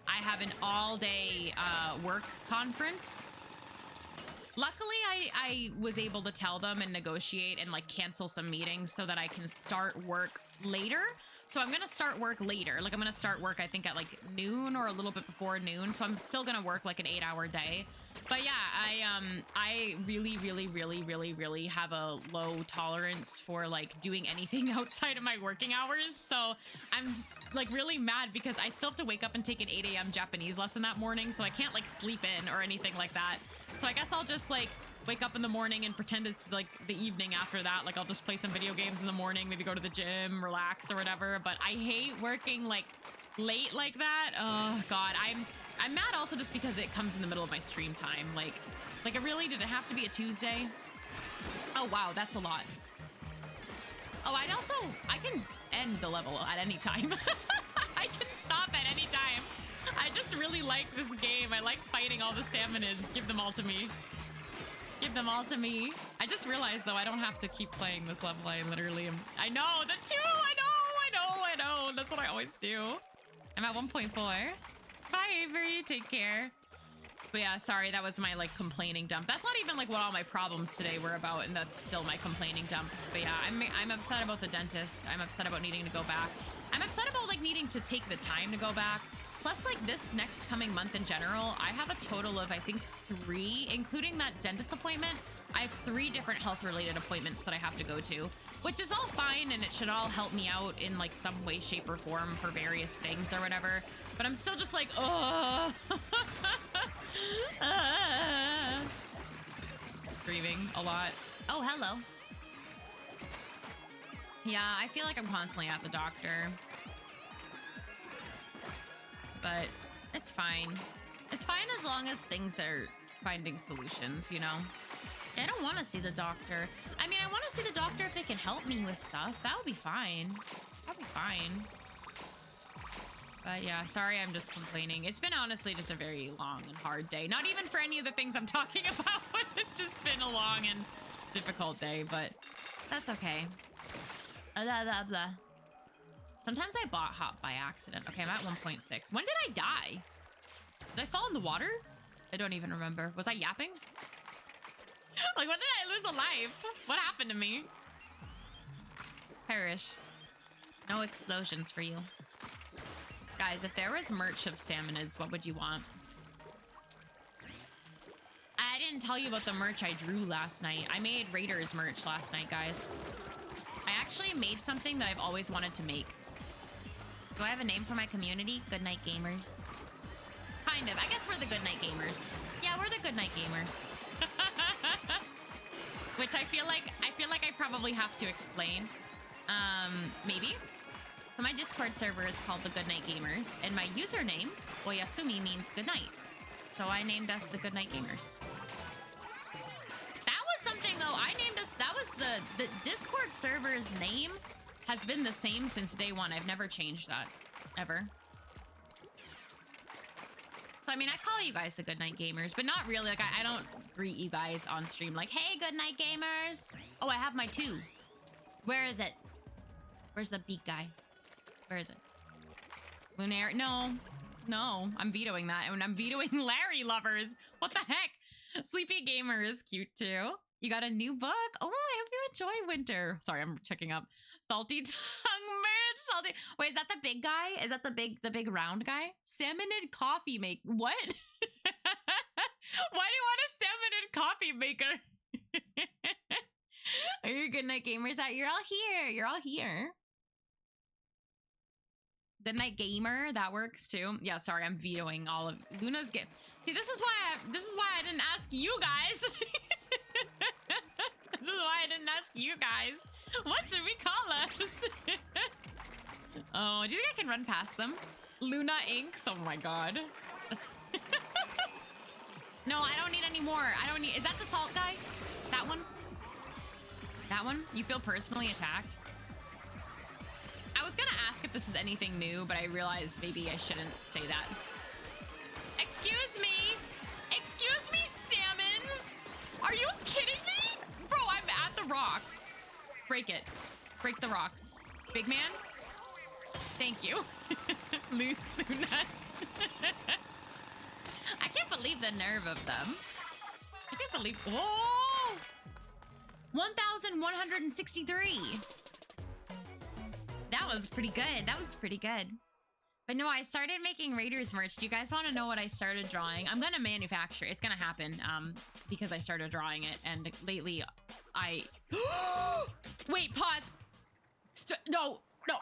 I have an all-day work conference. Luckily, I was able to tell them and negotiate and like cancel some meetings so that I can start work later. So I'm going to start work later. Like I'm going to start work, I think at like noon or a little bit before noon. So I'm still going to work like an 8-hour day. But yeah, I really have a low tolerance for like doing anything outside of my working hours. So I'm like really mad because I still have to wake up and take an 8 a.m. Japanese lesson that morning. So I can't like sleep in or anything like that. So I guess I'll just like wake up in the morning and pretend it's like the evening after that. Like I'll just play some video games in the morning, maybe go to the gym, relax or whatever. But I hate working like late like that. Oh God, I'm mad also just because it comes in the middle of my stream time. Like it really did it have to be a Tuesday? Oh wow, that's a lot. Oh, I can end the level at any time. I can stop at any time. I just really like this game. I like fighting all the salmonids. Give them all to me. Give them all to me. I just realized though I don't have to keep playing this level. I literally am. I know the two. I know. That's what I always do. I'm at 1.4. Bye, Avery. Take care. But yeah, sorry, that was my like complaining dump. That's not even like what all my problems today were about, and that's still my complaining dump. But yeah, I'm upset about the dentist. I'm upset about needing to go back. I'm upset about like needing to take the time to go back. Plus, like this next coming month in general, I have a total of, I think, 3, including that dentist appointment. I have 3 different health-related appointments that I have to go to, which is all fine, and it should all help me out in like some way, shape, or form for various things or whatever. But I'm still just like, oh, grieving a lot. Oh, hello. Yeah, I feel like I'm constantly at the doctor. But it's fine. It's fine as long as things are finding solutions, you know? I don't want to see the doctor. I mean, I want to see the doctor if they can help me with stuff. That would be fine. That'd be fine. But yeah, sorry, I'm just complaining. It's been honestly just a very long and hard day. Not even for any of the things I'm talking about. It's just been a long and difficult day, but that's okay. Blah, blah, blah. Sometimes I bot hop by accident. Okay, I'm at 1.6. When did I die? Did I fall in the water? I don't even remember. Was I yapping? Like, when did I lose a life? What happened to me? Perish. No explosions for you. Guys, if there was merch of salmonids, what would you want? I didn't tell you about the merch I drew last night. I made Raiders merch last night, guys. I actually made something that I've always wanted to make. Do I have a name for my community? Goodnight Gamers. Kind of. I guess we're the Goodnight Gamers. Yeah, we're the Goodnight Gamers. Which I feel like I probably have to explain. Maybe. So my Discord server is called the Goodnight Gamers, and my username, Oyasumi, means good night. So I named us the Goodnight Gamers. That was something though. I named us. That was the Discord server's name. Has been the same since day one. I've never changed that, ever. So, I mean, I call you guys the Goodnight Gamers, but not really. Like, I don't greet you guys on stream like, hey, Goodnight Gamers. Oh, I have my 2. Where is it? Where's the beak guy? Where is it? Lunar? No. No, I'm vetoing that. And I'm vetoing Larry lovers. What the heck? Sleepy Gamer is cute, too. You got a new book? Oh, I hope you enjoy winter. Sorry, I'm checking up. Salty tongue merch. Salty. Wait, is that the big guy? Is that the big round guy? Salmonid coffee make. What? Why do you want a salmonid coffee maker? Are you Goodnight Gamers? That you're all here. You're all here. Goodnight Gamer. That works too. Yeah. Sorry, I'm vetoing all of Luna's gift. See, this is why I didn't ask you guys. This is why I didn't ask you guys. What should we call us? Oh, do you think I can run past them? Luna Inks. Oh my god. No, I don't need any more. I don't need. Is that the salt guy? That one? That one? You feel personally attacked? was gonna ask if this is anything new, but I realized maybe I shouldn't say that. Excuse me! Excuse me, salmons! Are you kidding me? Bro, I'm at the rock. Break it. Break the rock. Big man? Thank you. Luna. I can't believe the nerve of them. I can't believe... Whoa! 1,163. That was pretty good. That was pretty good. But no, I started making Raiders merch. Do you guys want to know what I started drawing? I'm going to manufacture it. It's going to happen because I started drawing it. And lately, I... Wait, pause. No, no.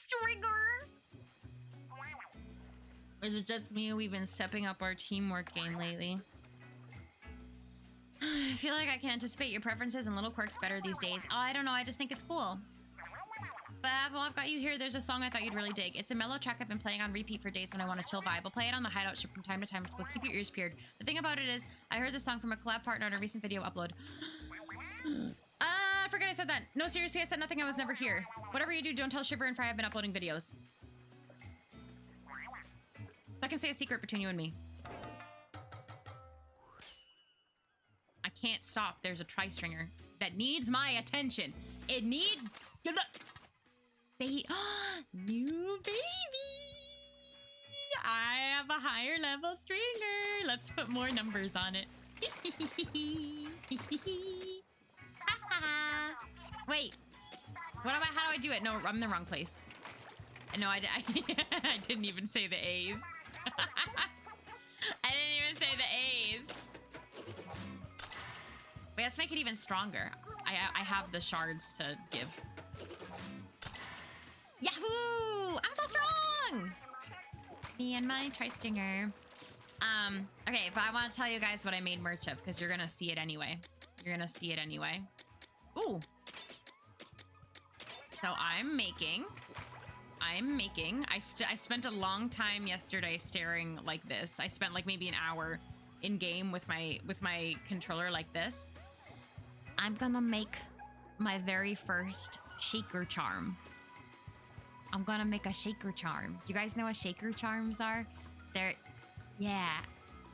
Stringer. Is it just me? We've been stepping up our teamwork game lately. I feel like I can anticipate your preferences and little quirks better these days. Oh, I don't know. I just think it's cool. But while I've got you here, there's a song I thought you'd really dig. It's a mellow track I've been playing on repeat for days when I want a chill vibe. I'll play it on the hideout ship from time to time, so keep your ears peeled. The thing about it is, I heard the song from a collab partner on a recent video upload. I forgot I said that. No, seriously, I said nothing. I was never here. Whatever you do, don't tell Shiver and Fry I've been uploading videos. I can say a secret between you and me. I can't stop. There's a tri-stringer that needs my attention. It needs... New baby! I have a higher level stringer. Let's put more numbers on it. Wait. What am I? How do I do it? No, I'm in the wrong place. No, I didn't even say the A's. I didn't even say the A's. Wait, let's make it even stronger. I have the shards to give. Yahoo! I'm so strong! Me and my tri-stinger. Okay, but I want to tell you guys what I made merch of, because you're gonna see it anyway. You're gonna see it anyway. Ooh. So I'm making, I spent a long time yesterday staring like this. I spent like maybe an hour in game with my controller like this. I'm gonna make my very first shaker charm. I'm gonna make a shaker charm. Do you guys know what shaker charms are? They're, yeah.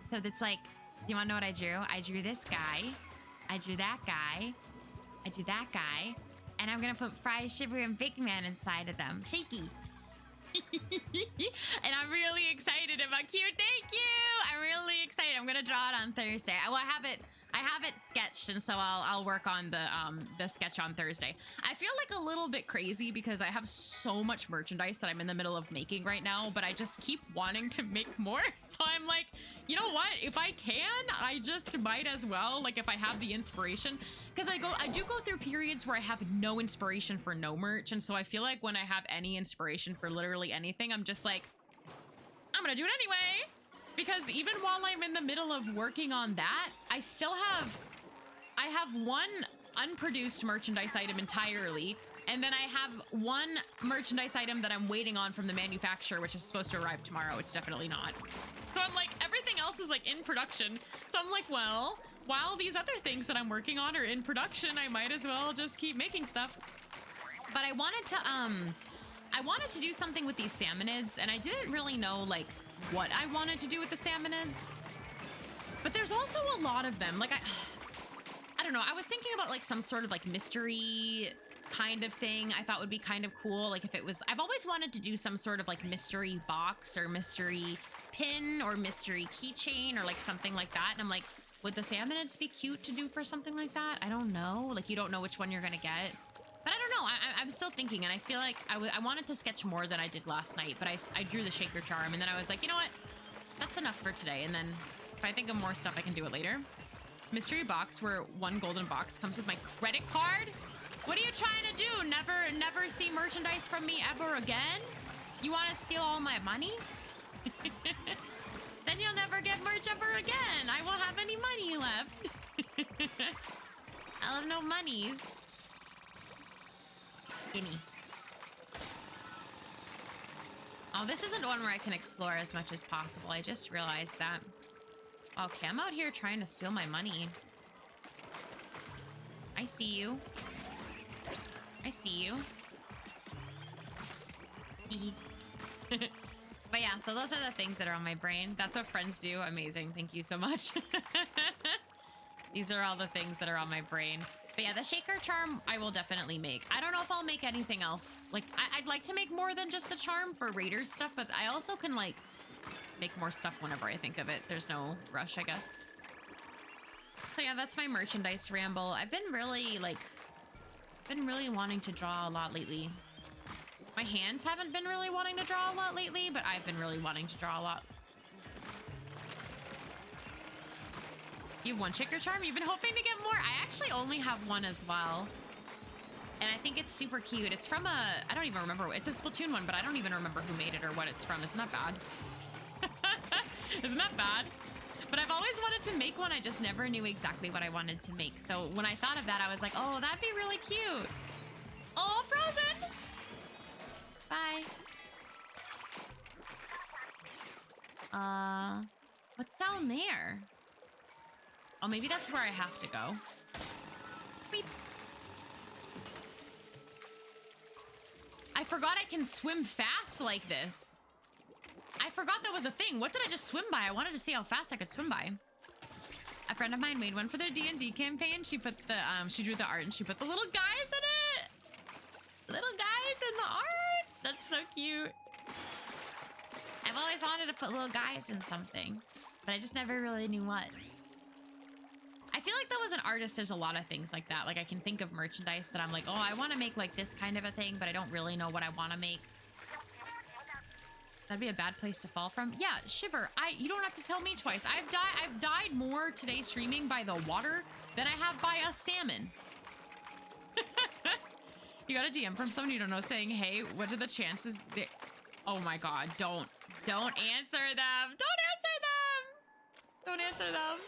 So that's like, do you wanna know what I drew? I drew this guy. I drew that guy. I drew that guy. And I'm gonna put Fry, Shiver, and Big Man inside of them. Shaky. And I'm really excited about cute. Thank you. I'm really excited. I'm gonna draw it on Thursday. Well, I have it sketched, and so I'll work on the sketch on Thursday. I feel like a little bit crazy because I have so much merchandise that I'm in the middle of making right now, but I just keep wanting to make more. So I'm like, you know what? If I can, I just might as well. Like if I have the inspiration, because I do go through periods where I have no inspiration for no merch, and so I feel like when I have any inspiration for literally anything, I'm just like, I'm gonna do it anyway. Because even while I'm in the middle of working on that, I have one unproduced merchandise item entirely, and then I have one merchandise item that I'm waiting on from the manufacturer, which is supposed to arrive tomorrow. It's definitely not. So I'm like, everything else is like in production. So I'm like, well, while these other things that I'm working on are in production, I might as well just keep making stuff. But I wanted to do something with these salmonids, and I didn't really know like what I wanted to do with the salmonids. But there's also a lot of them. Like I don't know. I was thinking about like some sort of like mystery kind of thing I thought would be kind of cool. Like if it was, I've always wanted to do some sort of like mystery box or mystery pin or mystery keychain or like something like that. And I'm like, would the salmonids be cute to do for something like that? I don't know. Like you don't know which one you're gonna get. But I don't know. I'm still thinking, and I feel like I wanted to sketch more than I did last night, but I drew the shaker charm, and then I was like, you know what? That's enough for today. And then if I think of more stuff, I can do it later. Mystery box where one golden box comes with my credit card. What are you trying to do? Never see merchandise from me ever again? You want to steal all my money? Then you'll never get merch ever again. I won't have any money left. I'll have no monies. Gimme. Oh, this isn't one where I can explore as much as possible. I just realized that. Okay, I'm out here trying to steal my money. I see you. I see you. But yeah, so those are the things that are on my brain. That's what friends do. Amazing. Thank you so much. These are all the things that are on my brain. But yeah, the shaker charm I will definitely make. I don't know if I'll make anything else. Like, I'd like to make more than just a charm for raiders stuff, but I also can like make more stuff whenever I think of it. There's no rush, I guess. So yeah, that's my merchandise ramble. I've been really wanting to draw a lot lately. My hands haven't been really wanting to draw a lot lately, but I've been really wanting to draw a lot. You have one shaker charm? You've been hoping to get more? I actually only have one as well. And I think it's super cute. It's from I don't even remember. It's a Splatoon one, but I don't even remember who made it or what it's from. Isn't that bad? Isn't that bad? But I've always wanted to make one. I just never knew exactly what I wanted to make. So when I thought of that, I was like, oh, that'd be really cute. Oh, Frozen! Bye. What's down there? Oh, maybe that's where I have to go. Beep. I forgot I can swim fast like this. I forgot that was a thing. What did I just swim by? I wanted to see how fast I could swim by. A friend of mine made one for their D&D campaign. She put the, she drew the art and she put the little guys in it. Little guys in the art. That's so cute. I've always wanted to put little guys in something, but I just never really knew what. I feel like though as an artist, there's a lot of things like that. Like I can think of merchandise that I'm like, oh, I want to make like this kind of a thing, but I don't really know what I want to make. That'd be a bad place to fall from. Yeah, Shiver, you don't have to tell me twice. I've died more today streaming by the water than I have by a salmon. You got a DM from someone you don't know saying, hey, what are the chances that... Oh my God, don't answer them. Don't answer them. Don't answer them.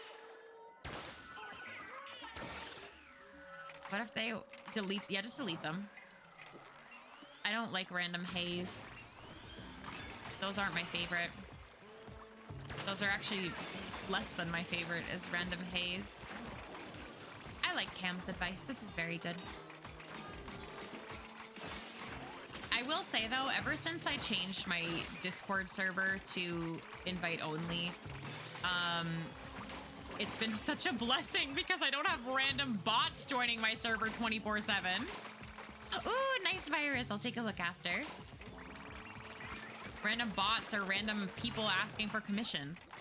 What if they delete? Yeah, just delete them. I don't like random haze. Those aren't my favorite. Those are actually less than my favorite is random haze. I like Cam's advice. This is very good. I will say though, ever since I changed my Discord server to invite only, it's been such a blessing because I don't have random bots joining my server 24/7. Ooh, nice virus. I'll take a look after. Random bots or random people asking for commissions.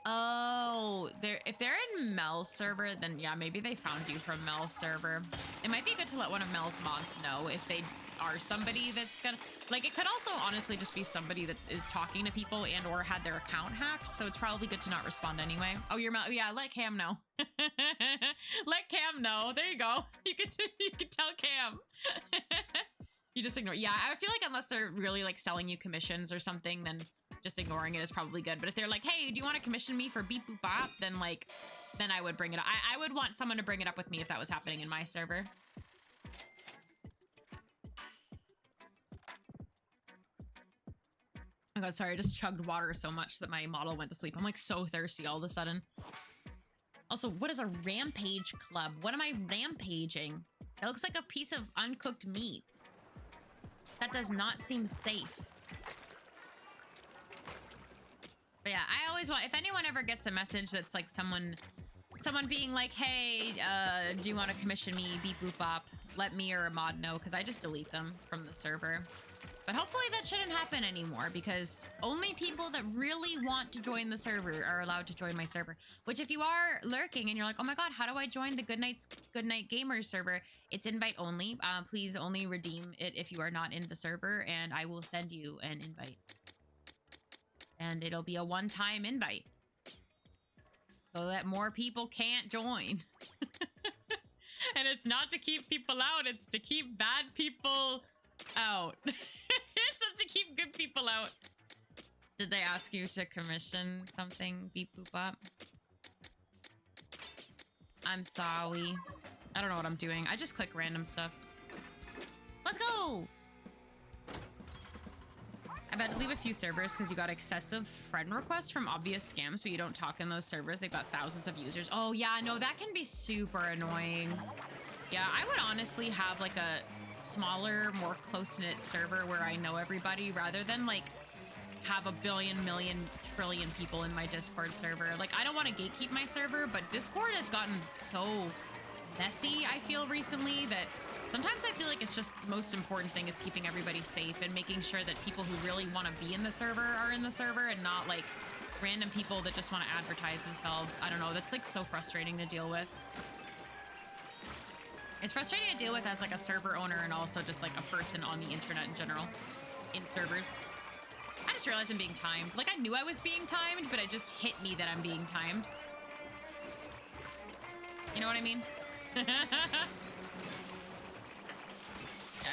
Oh, if they're in Mel's server, then yeah, maybe they found you from Mel's server. It might be good to let one of Mel's mods know if they are somebody that's gonna, like, it could also honestly just be somebody that is talking to people and or had their account hacked, so it's probably good to not respond anyway. Oh, you're Mel, yeah, let Cam know. Let Cam know. There you go. You could tell Cam. You just ignore. Yeah, I feel like unless they're really like selling you commissions or something, then just ignoring it is probably good. But if they're like, hey, do you want to commission me for beep boop bop? Then like, then I would bring it up. I would want someone to bring it up with me if that was happening in my server. Oh God, sorry, I just chugged water so much that my model went to sleep. I'm like so thirsty all of a sudden. Also, what is a rampage club? What am I rampaging? It looks like a piece of uncooked meat. That does not seem safe. But yeah, I always want, if anyone ever gets a message that's like someone being like, hey, do you want to commission me, beep boop bop, let me or a mod know, because I just delete them from the server. But hopefully that shouldn't happen anymore, because only people that really want to join the server are allowed to join my server. Which if you are lurking and you're like, oh my God, how do I join the Good Night Gamers server? It's invite only. Please only redeem it if you are not in the server, and I will send you an invite. And it'll be a one-time invite so that more people can't join. And it's not to keep people out, it's to keep bad people out. It's to keep good people out. Did they ask you to commission something? Beep boop bop. I'm sorry. I don't know what I'm doing. I just click random stuff. Let's go! I've had to leave a few servers because you got excessive friend requests from obvious scams, but you don't talk in those servers. They've got thousands of users. Oh yeah, no, that can be super annoying. Yeah, I would honestly have like a smaller, more close-knit server where I know everybody rather than like have a billion, million, trillion people in my Discord server. Like, I don't want to gatekeep my server, but Discord has gotten so messy, I feel, recently that sometimes I feel like it's just the most important thing is keeping everybody safe and making sure that people who really want to be in the server are in the server and not like random people that just want to advertise themselves. I don't know. That's like so frustrating to deal with. It's frustrating to deal with as like a server owner and also just like a person on the internet in general, in servers. I just realized I'm being timed. Like, I knew I was being timed, but it just hit me that I'm being timed. You know what I mean? Yeah,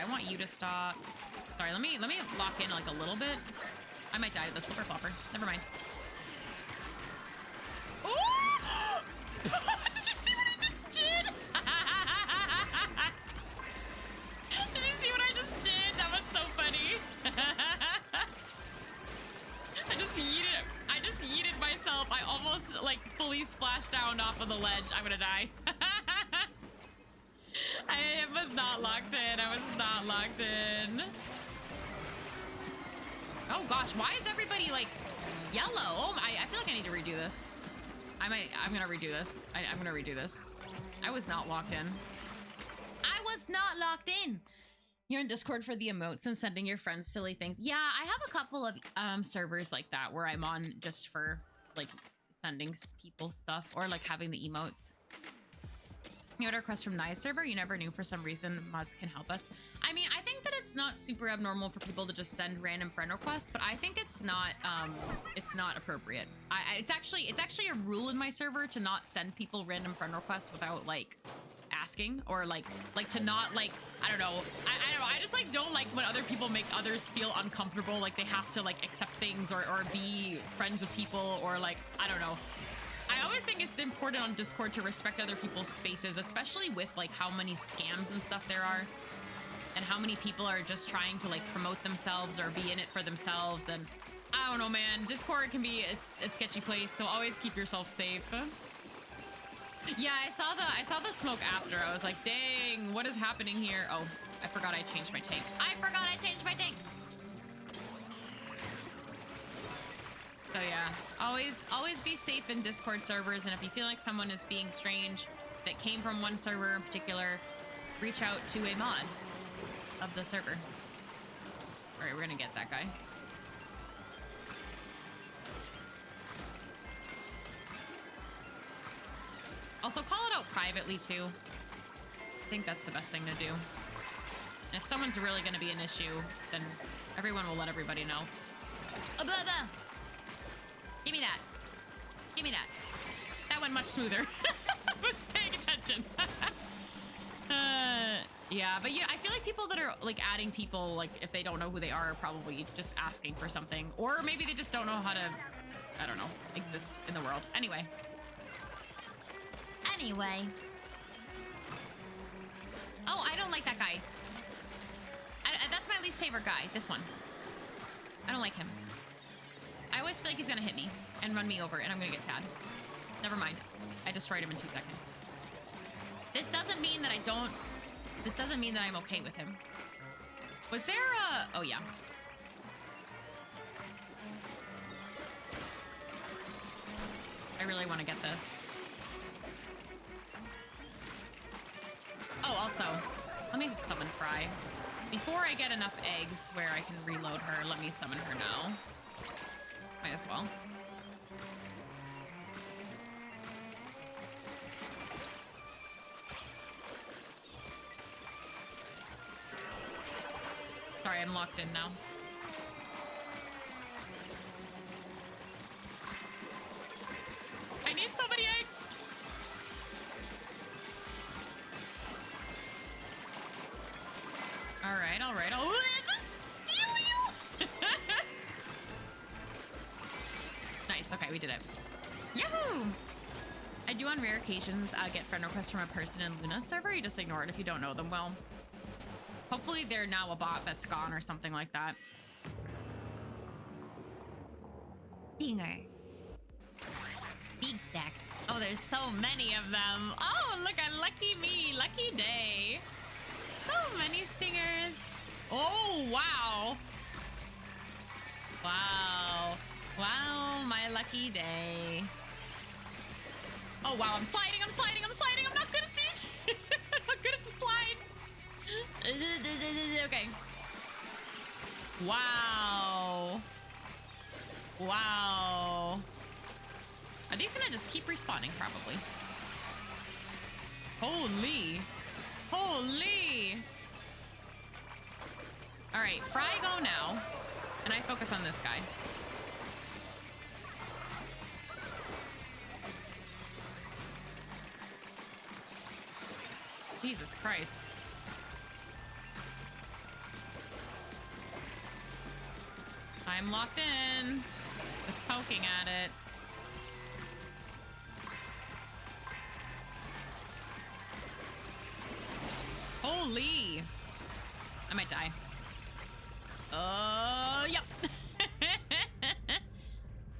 I want you to stop. Sorry, let me lock in like a little bit. I might die to the slipper flopper. Never mind. Oh! Did you see what I just did? Did you see what I just did? That was so funny. I just yeeted myself. I almost like fully splashed down off of the ledge. I'm gonna die. I was not locked in. I was not locked in. Oh gosh, why is everybody like yellow? Oh, I feel like I need to redo this. I'm gonna redo this. I'm gonna redo this. I was not locked in. I was not locked in. You're in Discord for the emotes and sending your friends silly things. Yeah, I have a couple of servers like that where I'm on just for like sending people stuff or like having the emotes. You had a request from Nai's server. You never knew for some reason mods can help us. I mean, I think that it's not super abnormal for people to just send random friend requests, but I think it's not appropriate. It's actually a rule in my server to not send people random friend requests without like asking or like to not like, I don't know. I don't know. I just like don't like when other people make others feel uncomfortable, like they have to like accept things or be friends with people or like, I don't know. I always think it's important on Discord to respect other people's spaces, especially with like how many scams and stuff there are and how many people are just trying to like promote themselves or be in it for themselves. And I don't know, man, Discord can be a sketchy place, so always keep yourself safe. Yeah, I saw the smoke after. I was like, dang, what is happening here? Oh, I forgot I changed my tank. So yeah, always be safe in Discord servers, and if you feel like someone is being strange that came from one server in particular, reach out to a mod of the server. All right, we're gonna get that guy. Also, call it out privately too. I think that's the best thing to do. And if someone's really gonna be an issue, then everyone will let everybody know. Oh, blah, blah. Give me that. Give me that. That went much smoother. I was paying attention. Yeah, but yeah, I feel like people that are like adding people, like if they don't know who they are probably just asking for something. Or maybe they just don't know how to, I don't know, exist in the world. Anyway. Oh, I don't like that guy. That's my least favorite guy, this one. I don't like him. I always feel like he's gonna hit me and run me over and I'm gonna get sad. Never mind. I destroyed him in 2 seconds. This doesn't mean that I'm okay with him. Was there a... Oh, yeah. I really want to get this. Oh, also, let me summon Fry. Before I get enough eggs where I can reload her, let me summon her now. Might as well. Sorry, I'm locked in now. I need so many eggs! Alright, alright. Oh, let's steal you! Nice, okay, we did it. Yahoo! I do on rare occasions get friend requests from a person in Luna's server. You just ignore it if you don't know them well. Hopefully they're now a bot that's gone or something like that. Stinger. Big stack. Oh, there's so many of them. Oh, look at lucky me. Lucky day. So many stingers. Oh, wow. Wow. Wow, my lucky day. Oh, wow, I'm sliding. I'm not good at these. I'm not good at the slides. Okay. Wow. Wow. Are these gonna just keep respawning? Probably. Holy. Holy. All right, Fry go now. And I focus on this guy. Jesus Christ. I'm locked in. Just poking at it. Holy. I might die. Yep.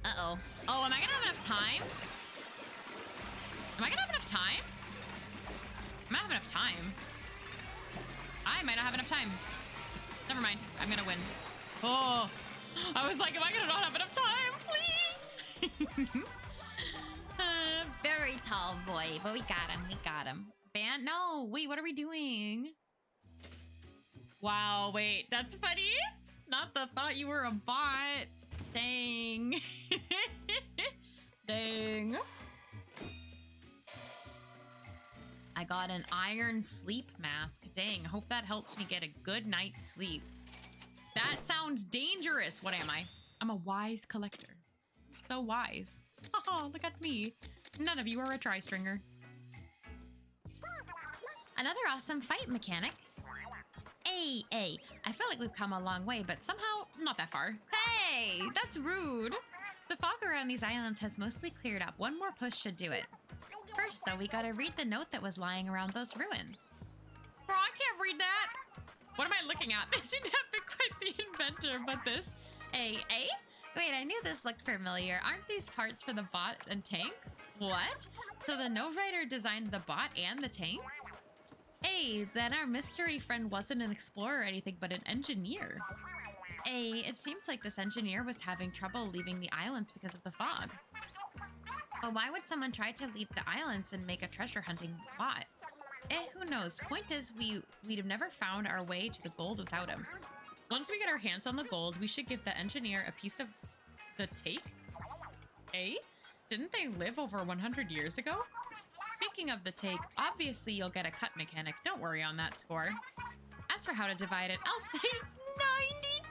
Uh-oh. Oh, am I gonna have enough time? Am I gonna have enough time? I might have enough time. I might not have enough time. Never mind. I'm gonna win. Oh, I was like, am I gonna not have enough time? Please. Very tall boy, but we got him. We got him. Ban? No, wait, what are we doing? Wow, wait, that's funny. Not the thought you were a bot. Dang. Dang. I got an iron sleep mask. Dang, hope that helps me get a good night's sleep. That sounds dangerous. What am I? I'm a wise collector. So wise. Oh, look at me. None of you are a tri-stringer. Another awesome fight mechanic. Hey, I feel like we've come a long way, but somehow not that far. Hey, that's rude. The fog around these islands has mostly cleared up. One more push should do it. First, though, we gotta read the note that was lying around those ruins. Bro, I can't read that. What am I looking at? They seem to have been quite the inventor, but this... Hey? Wait, I knew this looked familiar. Aren't these parts for the bot and tanks? What? So the note writer designed the bot and the tanks? Hey, then our mystery friend wasn't an explorer or anything, but an engineer. Hey, it seems like this engineer was having trouble leaving the islands because of the fog. But why would someone try to leave the islands and make a treasure hunting bot? Who knows? Point is, we'd have never found our way to the gold without him. Once we get our hands on the gold, we should give the engineer a piece of the take? Didn't they live over 100 years ago? Speaking of the take, obviously you'll get a cut mechanic. Don't worry on that score. As for how to divide it, I'll say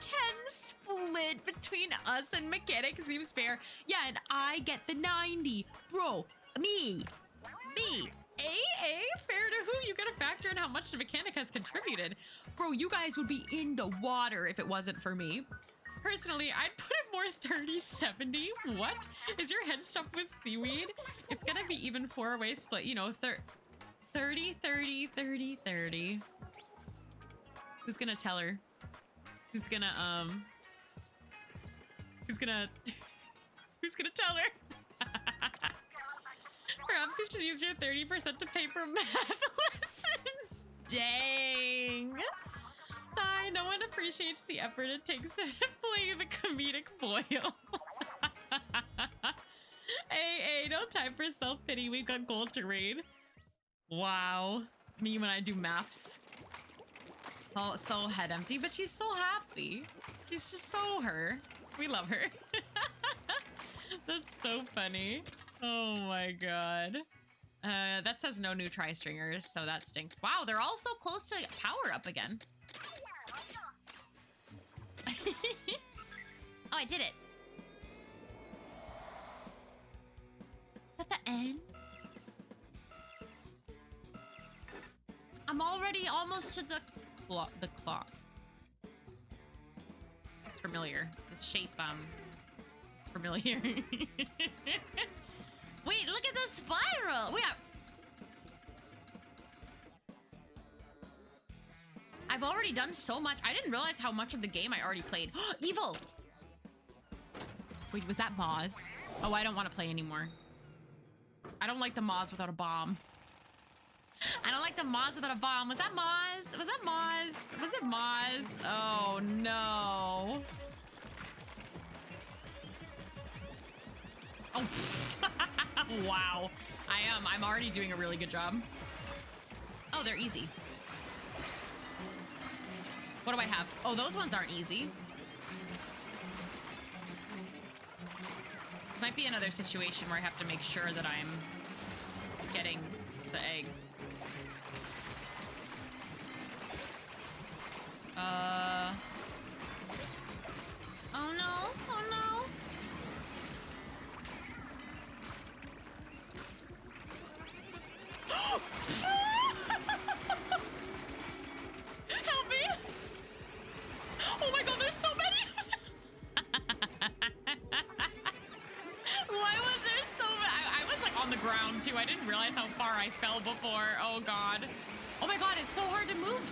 90-10 split between us and mechanic seems fair. Yeah, and I get the 90. Bro, me. Fair to who? You gotta factor in how much the mechanic has contributed. Bro, you guys would be in the water if it wasn't for me. Personally, I'd put it more 30-70. What? Is your head stuffed with seaweed? It's gonna be even 4-way split. You know, 30-30-30-30. Who's gonna tell her? Who's gonna tell her? Perhaps you should use your 30% to pay for math lessons. Dang. Sigh, no one appreciates the effort it takes to play the comedic foil. Hey, no time for self-pity. We've got gold to read. Wow. Me when I do maths. Oh, so head empty, but she's so happy. She's just so her. We love her. That's so funny. Oh my god. That says no new tri-stringers, so that stinks. Wow, they're all so close to power up again. Oh, I did it. Is that the end? I'm already almost to the clock. It's familiar. This shape, it's familiar. Wait, look at the spiral. Wait up. I've already done so much. I didn't realize how much of the game I already played. Evil. Wait, was that Moz? Oh, I don't want to play anymore. I don't like the Moz without a bomb. I don't like the Moz without a bomb. Was that Moz? Was that Moz? Was it Moz? Oh, no. Oh, wow. I'm already doing a really good job. Oh, they're easy. What do I have? Oh, those ones aren't easy. Might be another situation where I have to make sure that I'm getting the eggs. Oh no, oh no. Help me! Oh my god, there's so many! Why was there so many? I was like on the ground too. I didn't realize how far I fell before. Oh god. Oh my god, it's so hard to move.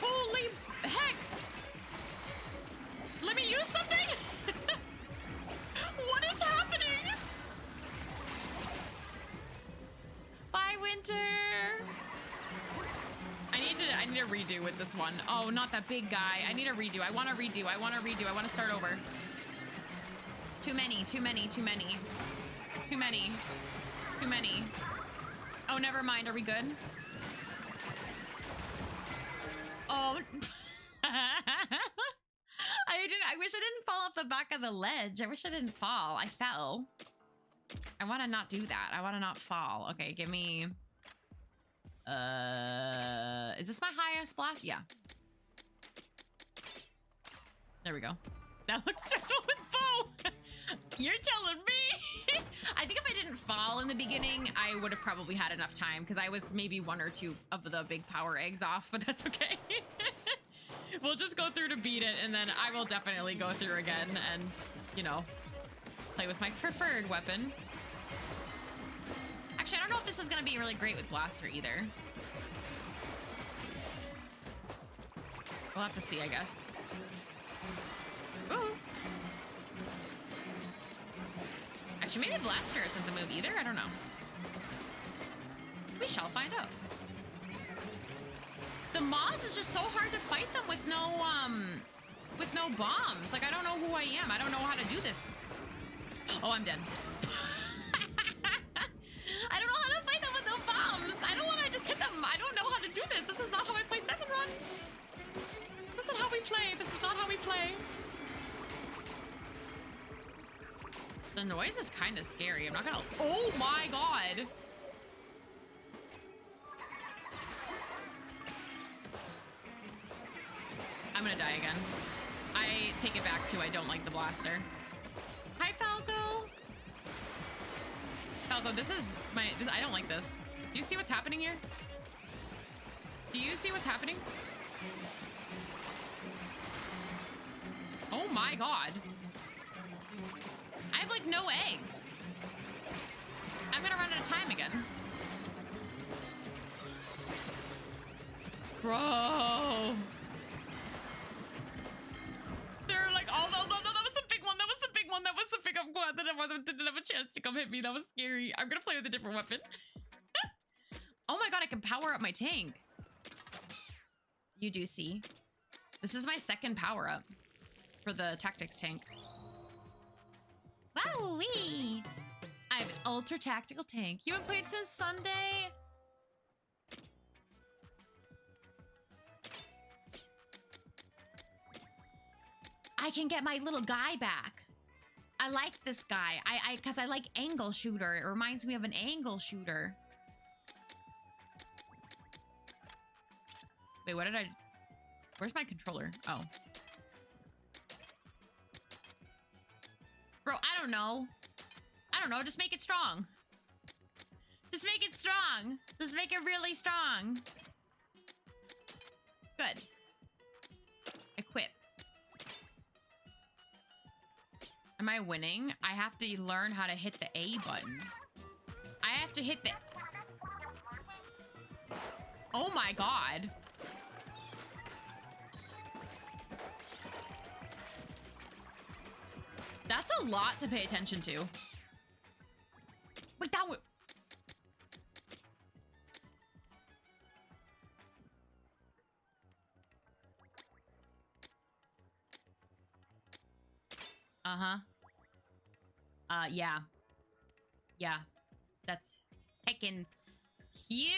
Holy heck! Let me use something? What is happening? Bye, Winter. I need a redo with this one. Oh, not that big guy. I need a redo. I want to redo. I want to redo. I want to start over. Too many, too many, too many. Too many. Too many. Oh, never mind. Are we good? Oh. I wish I didn't fall off the back of the ledge. I wish I didn't fall. I fell. I want to not do that. I want to not fall. Okay, give me... is this my highest blast? Yeah. There we go. That looks stressful with bow. You're telling me. I think if I didn't fall in the beginning, I would have probably had enough time because I was maybe 1 or 2 of the big power eggs off, but that's okay. We'll just go through to beat it, and then I will definitely go through again and, you know, play with my preferred weapon. Actually, I don't know if this is going to be really great with Blaster either. We'll have to see, I guess. Ooh. Actually, maybe Blaster isn't the move either. I don't know. We shall find out. The Moz is just so hard to fight them with no bombs. Like, I don't know who I am. I don't know how to do this. Oh, I'm dead. I don't know how to fight them with no bombs. I don't want to just hit them. I don't know how to do this. This is not how I play 7 Run. This is not how we play. This is not how we play. The noise is kind of scary. I'm not gonna... Oh my god. I'm gonna die again. I take it back too. I don't like the blaster. Hi, Falco. Falco, this is my... I don't like this. Do you see what's happening here? Do you see what's happening? Oh my god. I have like no eggs. I'm gonna run out of time again. Bro. They're like, oh, no, that was a big one. That was a big one. That was a big one. I'm glad that I didn't have a chance to come hit me. That was scary. I'm gonna play with a different weapon. Oh my god, I can power up my tank. You do see. This is my 2nd power up for the tactics tank. Wowee! I have an ultra tactical tank. You haven't played since Sunday? I can get my little guy back. I like this guy. Cause I like angle shooter. It reminds me of an angle shooter. Wait, what did I... Where's my controller? Oh. Bro, I don't know. I don't know. Just make it strong. Just make it strong. Just make it really strong. Good. Equip. Am I winning? I have to learn how to hit the A button. I have to hit the... Oh my god. a lot to pay attention to. Wait, that would... Uh-huh. Yeah. Yeah. That's heckin' cute.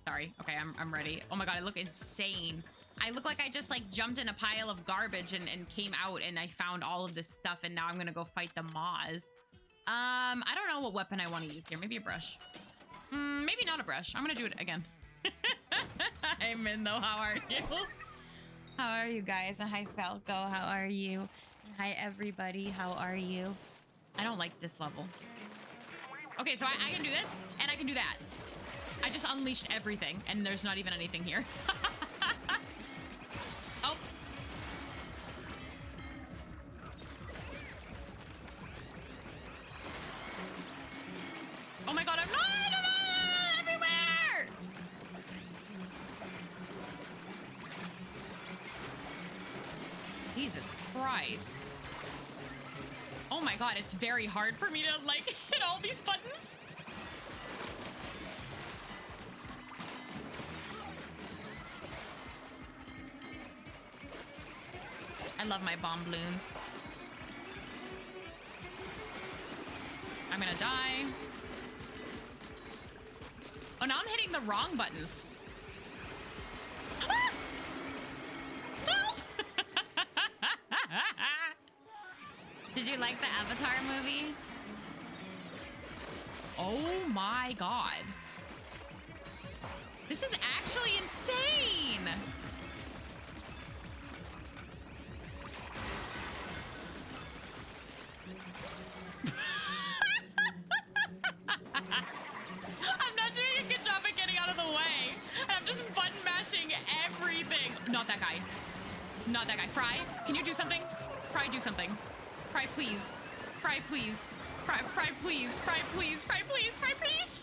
Sorry. Okay, I'm ready. Oh my god, I look insane. I look like I just like jumped in a pile of garbage and came out and I found all of this stuff and now I'm gonna go fight the Maws. I don't know what weapon I want to use here. Maybe a brush. Maybe not a brush. I'm gonna do it again. Hi, Min, though. How are you? How are you guys? Hi, Falco. How are you? Hi, everybody. How are you? I don't like this level. Okay, so I can do this, and I can do that. I just unleashed everything, and there's not even anything here. Oh. Oh my god, I'm not everywhere! Jesus Christ. Oh my god, it's very hard for me to, like, hit all these buttons. I love my bomb balloons. I'm gonna die. Oh, now I'm hitting the wrong buttons. Ah! Help! Did you like the Avatar movie? Oh my god. This is actually insane. I'm not doing a good job at getting out of the way. I'm just button mashing everything. Not that guy. Not that guy. Fry, can you do something? Fry, do something. Fry, please. Fry, please. Fry, please. Fry, please. Fry, please. Fry, please.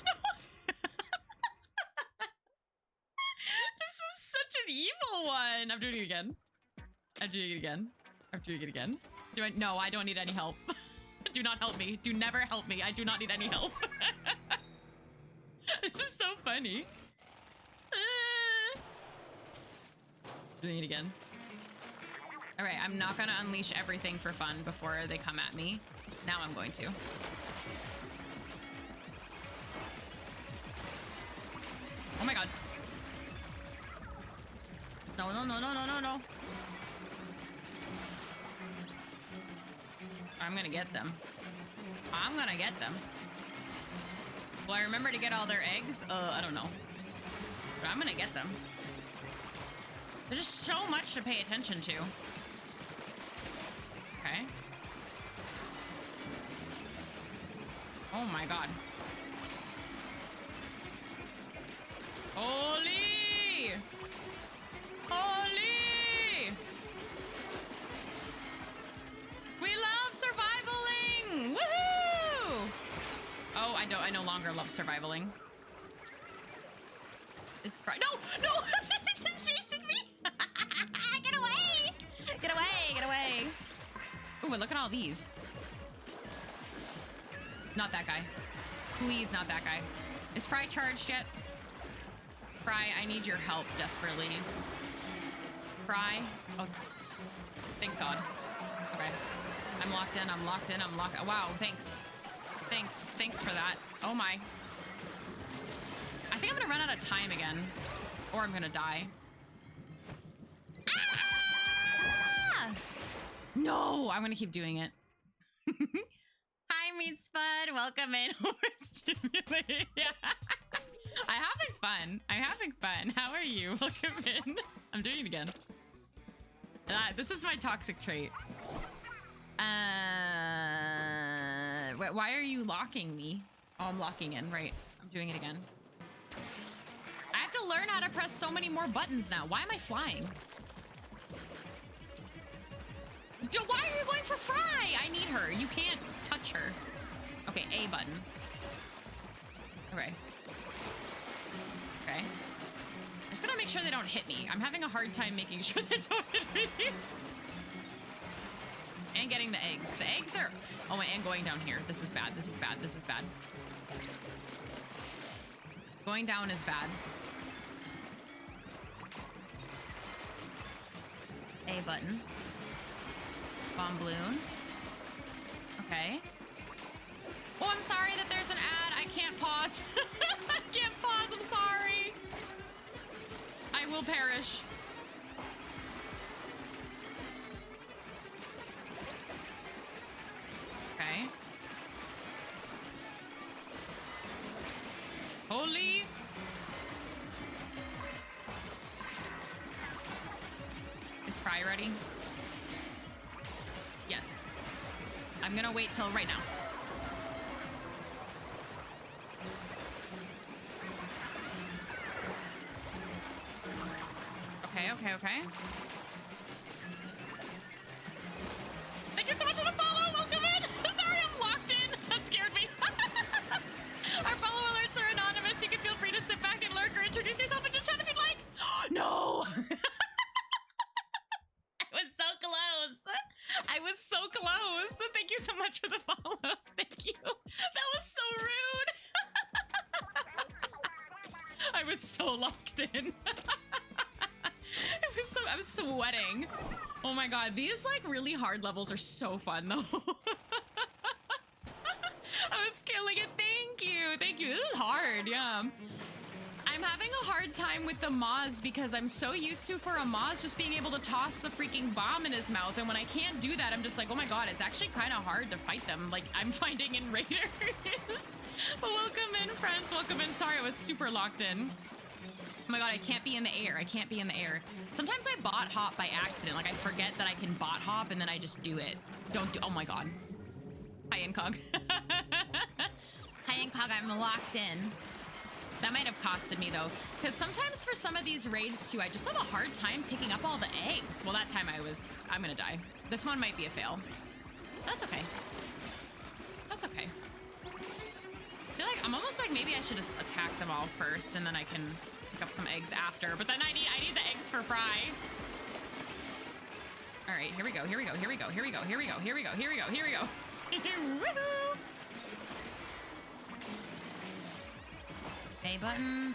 This is such an evil one. I'm doing it again. I'm doing it again. I'm doing it again. No, I don't need any help. Do not help me. Do never help me. I do not need any help. This is so funny. Doing it again. All right, I'm not gonna unleash everything for fun before they come at me. Now I'm going to. Oh my god. No, no, no, no, no, no, no. I'm gonna get them. I'm gonna get them. Will I remember to get all their eggs? I don't know. But I'm gonna get them. There's just so much to pay attention to. Okay. Oh my god. Holy! Holy! We love survivaling! Woohoo! Oh, I no longer love survivaling. It's no! No! It's chasing me! Get away! Get away! Get away! Ooh, and look at all these. Not that guy. Please, not that guy. Is Fry charged yet? Fry, I need your help desperately. Fry. Oh, thank God. Okay. I'm locked in. I'm locked in. I'm locked. Wow, thanks. Thanks. Thanks for that. Oh my. I think I'm gonna run out of time again. Or I'm gonna die. Ah! No, I'm gonna keep doing it. Hi, Meat Spud. Welcome in. Overstimulated. Yeah. I'm having fun. I'm having fun. How are you? Welcome in. I'm doing it again. This is my toxic trait. Why are you locking me? Oh, I'm locking in. Right. I'm doing it again. I have to learn how to press so many more buttons now. Why am I flying? Why are you going for Fry? I need her. You can't touch her. Okay, A button. Okay. Okay. I'm just gonna make sure they don't hit me. I'm having a hard time making sure they don't hit me. And getting the eggs. The eggs are... Oh, and going down here. This is bad. This is bad. This is bad. Going down is bad. A button. Bomb balloon. Okay. Oh, I'm sorry that there's an ad. I can't pause. I can't pause. I'm sorry. I will perish. Okay. Holy. Is Fry ready? Yes. I'm gonna wait till right now. Okay, okay. Thank you so much for the follow. Welcome in. Sorry, I'm locked in. That scared me. Our follow alerts are anonymous. You can feel free to sit back and lurk or introduce yourself in the chat if you'd like. No. I was so close. I was so close. Thank you so much for the follows. Thank you. That was so rude. I was so locked in. I was sweating. Oh my god, these like really hard levels are so fun though. I was killing it. Thank you. Thank you. This is hard, yeah. I'm having a hard time with the Moz because I'm so used to for a Moz just being able to toss the freaking bomb in his mouth, and when I can't do that, I'm just like, oh my god, it's actually kind of hard to fight them like I'm finding in Raiders. But welcome in, friends. Welcome in. Sorry, I was super locked in. Oh my god, I can't be in the air. I can't be in the air. Sometimes I bot hop by accident. Like I forget that I can bot hop and then I just do it. Don't do. Oh my god. Hi, Incog. Hi, Incog. I'm locked in. That might have costed me though, because sometimes for some of these raids too, I just have a hard time picking up all the eggs. Well, that time I'm gonna die. This one might be a fail. That's okay. That's okay. I feel like I'm almost like maybe I should just attack them all first and then I can pick up some eggs after, but then I need the eggs for Fry. All right, here we go, here we go, here we go, here we go, here we go, here we go, here we go, here we go. Woohoo! A button.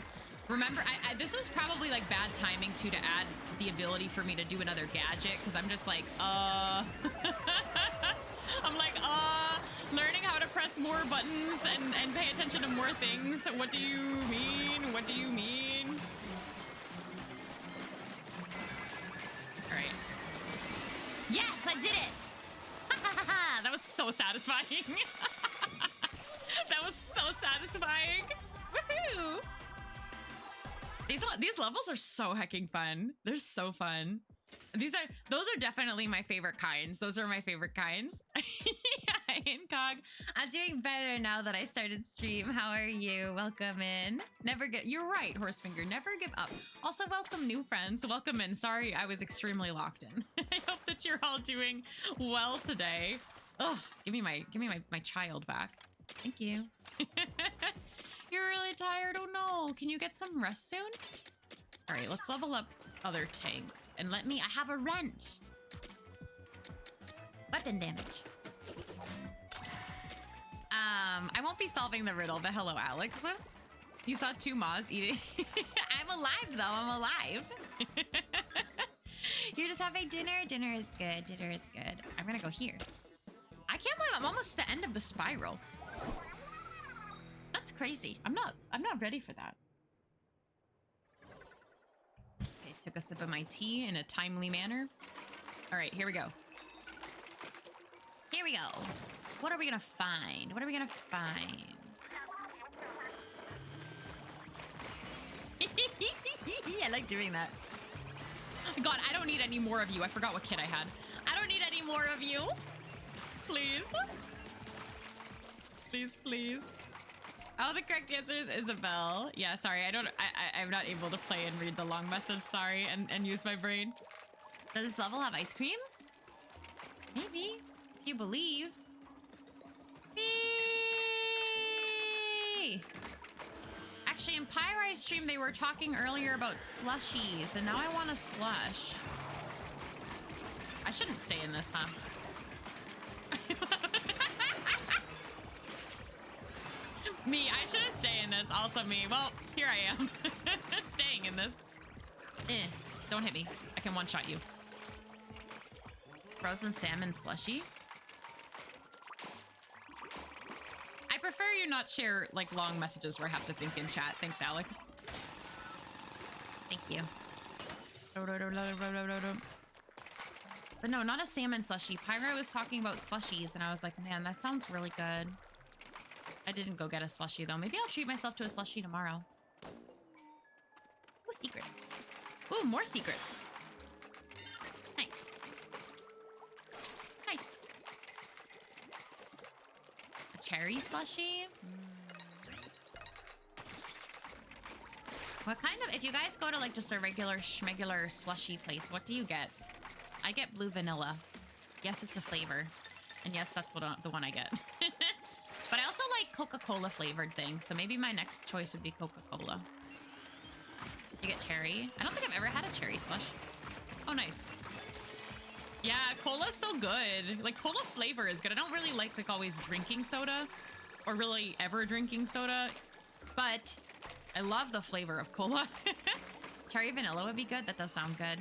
Remember, this was probably like bad timing too to add the ability for me to do another gadget, because I'm just like, I'm like, learning how to press more buttons and pay attention to more things. What do you mean? What do you mean? All right. Yes, I did it. That was so satisfying. That was so satisfying. Woohoo! These levels are so hecking fun. They're so fun. Those are definitely my favorite kinds. Those are my favorite kinds. Yeah, Incog. I'm doing better now that I started stream. How are you? Welcome in. You're right, Horsefinger. Never give up. Also, welcome new friends. Welcome in. Sorry, I was extremely locked in. I hope that you're all doing well today. Ugh, give me my child back. Thank you. You're really tired? Oh no. Can you get some rest soon? All right, let's level up other tanks. And I have a wrench. Weapon damage. I won't be solving the riddle, but hello, Alex. You saw 2 Moz eating. I'm alive though, I'm alive. You're just having dinner? Dinner is good, dinner is good. I'm gonna go here. I can't believe I'm almost at the end of the spiral. That's crazy. I'm not ready for that. Okay, took a sip of my tea in a timely manner. All right, here we go. Here we go. What are we gonna find? What are we gonna find? I like doing that. God, I don't need any more of you. I forgot what kit I had. I don't need any more of you. Please. Please, please. Oh, the correct answer is Isabel. Yeah, sorry, I'm not able to play and read the long message, sorry, and use my brain. Does this level have ice cream? Maybe, if you believe. Whee! Actually, in Pyri's stream, they were talking earlier about slushies, and now I want a slush. I shouldn't stay in this, huh? Me, I shouldn't stay in this. Also me. Well, here I am. Staying in this. Don't hit me. I can one-shot you. Frozen salmon slushy. I prefer you not share like long messages where I have to think in chat. Thanks, Alex. Thank you. But no, not a salmon slushy. Pyro was talking about slushies and I was like, man, that sounds really good. I didn't go get a slushie though. Maybe I'll treat myself to a slushie tomorrow. Ooh, secrets. Ooh, more secrets. Nice. Nice. A cherry slushie? What kind of, if you guys go to like just a regular schmegular slushy place, what do you get? I get blue vanilla. Yes, it's a flavor. And yes, that's what the one I get. But I also like Coca-Cola flavored things, so maybe my next choice would be Coca-Cola. You get cherry. I don't think I've ever had a cherry slush. Oh, nice. Yeah, cola's so good. Like, cola flavor is good. I don't really like always drinking soda or really ever drinking soda, but I love the flavor of cola. Cherry vanilla would be good. That does sound good.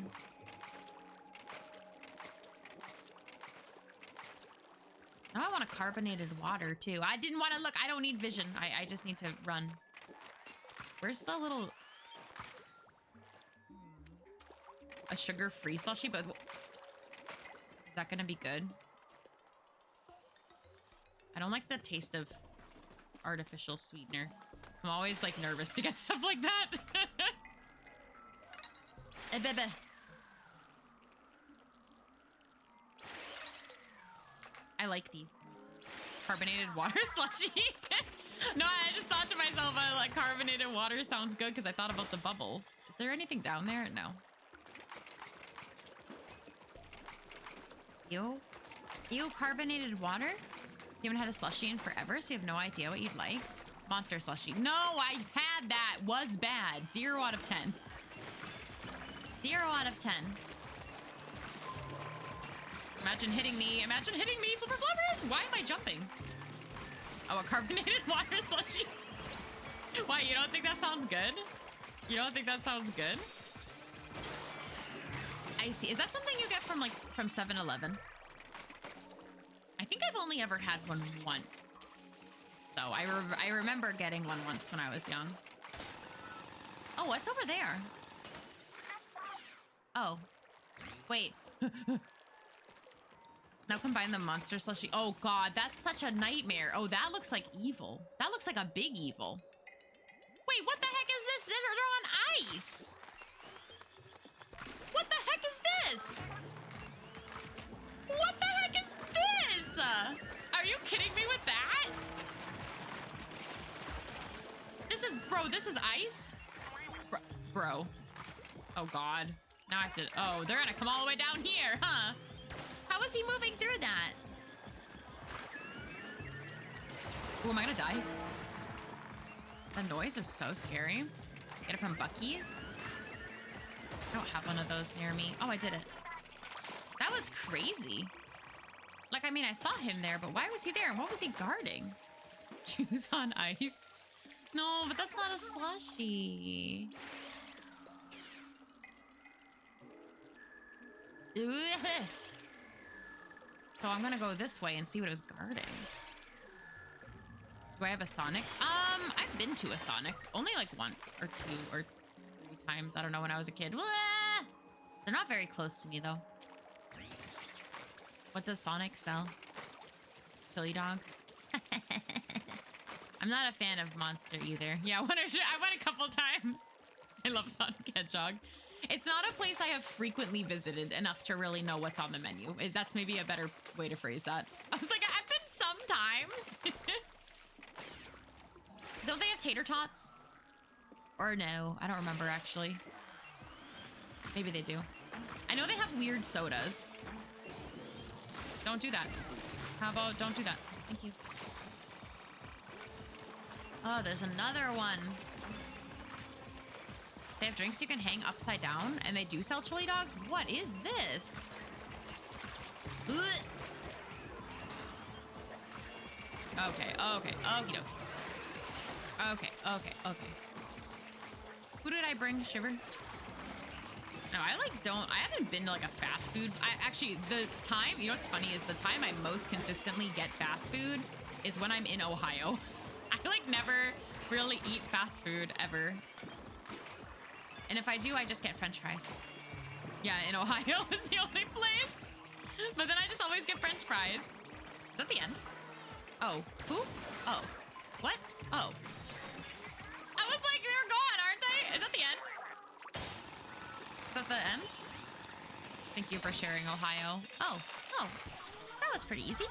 Now I want a carbonated water too. I didn't want to look. I don't need vision. I just need to run. Where's the little... A sugar-free slushie? But is that going to be good? I don't like the taste of artificial sweetener. I'm always like nervous to get stuff like that. Hey, baby. I like these. Carbonated water slushie. No, I just thought to myself, like carbonated water sounds good because I thought about the bubbles. Is there anything down there? No. Ew, carbonated water? You haven't had a slushie in forever, so you have no idea what you'd like? Monster slushie. No, I've had that. Was bad. 0 out of 10. 0 out of 10. Imagine hitting me. Imagine hitting me. Flipper flippers. Why am I jumping? Oh, a carbonated water slushie. Why, you don't think that sounds good? You don't think that sounds good? I see. Is that something you get from like from 7-Eleven? I think I've only ever had one once. So I remember getting one once when I was young. Oh, what's over there? Oh, wait. Now combine the monster slushie. Oh God, that's such a nightmare. Oh, that looks like evil. That looks like a big evil. Wait, what the heck is this? They're on ice. What the heck is this? What the heck is this? Are you kidding me with that? This is, bro, this is ice? Bro. Oh God. Now I have to, oh, they're gonna come all the way down here, huh? How is he moving through that? Oh, am I gonna die? The noise is so scary. Get it from Buc-ee's? I don't have one of those near me. Oh, I did it. That was crazy. Like, I mean, I saw him there, but why was he there? And what was he guarding? Choose on ice. No, but that's not a slushie. So I'm gonna go this way and see what it was guarding. Do I have a Sonic? I've been to a Sonic. Only like 1 or 2 or 3 times. I don't know, when I was a kid. They're not very close to me though. What does Sonic sell? Chili dogs? I'm not a fan of Monster either. Yeah, I went a couple times. I love Sonic Hedgehog. It's not a place I have frequently visited enough to really know what's on the menu. That's maybe a better way to phrase that. I was like, I've been sometimes. Don't they have tater tots? Or no, I don't remember actually. Maybe they do. I know they have weird sodas. Don't do that. How about don't do that? Thank you. Oh, there's another one. They have drinks you can hang upside down, and they do sell chili dogs? What is this? Ugh. Okay, okay, okie dokie. Okay, okay, okay. Who did I bring? Shiver? No, I haven't been to like a fast food. Actually, the time, you know what's funny is the time I most consistently get fast food is when I'm in Ohio. I like never really eat fast food ever. And if I do, I just get French fries. Yeah, in Ohio is the only place. But then I just always get French fries. Is that the end? Oh, who? Oh, what? Oh. I was like, they're gone, aren't they? Is that the end? Is that the end? Thank you for sharing, Ohio. Oh, that was pretty easy.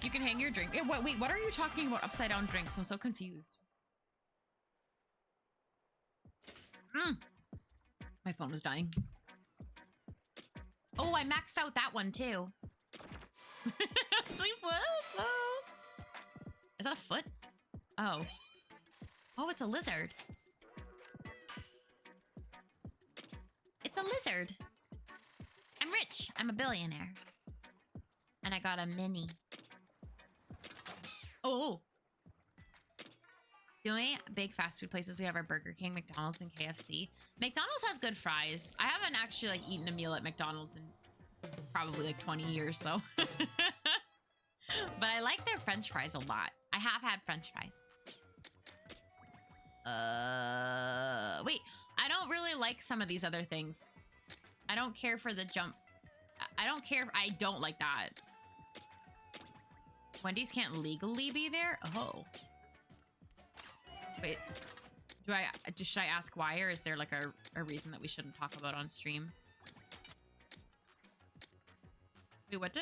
You can hang your drink. Wait, what are you talking about upside down drinks? I'm so confused. My phone was dying. Oh, I maxed out that one too. Sleep well. Oh. Is that a foot? Oh. Oh, it's a lizard. It's a lizard. I'm rich. I'm a billionaire. And I got a mini. Oh. The only big fast food places we have are Burger King, McDonald's, and KFC. McDonald's has good fries. I haven't actually like eaten a meal at McDonald's in probably like 20 years, so. But I like their French fries a lot. I have had French fries. Wait, I don't really like some of these other things. I don't care for the jump. I don't care. I don't like that. Wendy's can't legally be there? Oh. Wait, should I ask why, or is there like a reason that we shouldn't talk about on stream? Wait, what?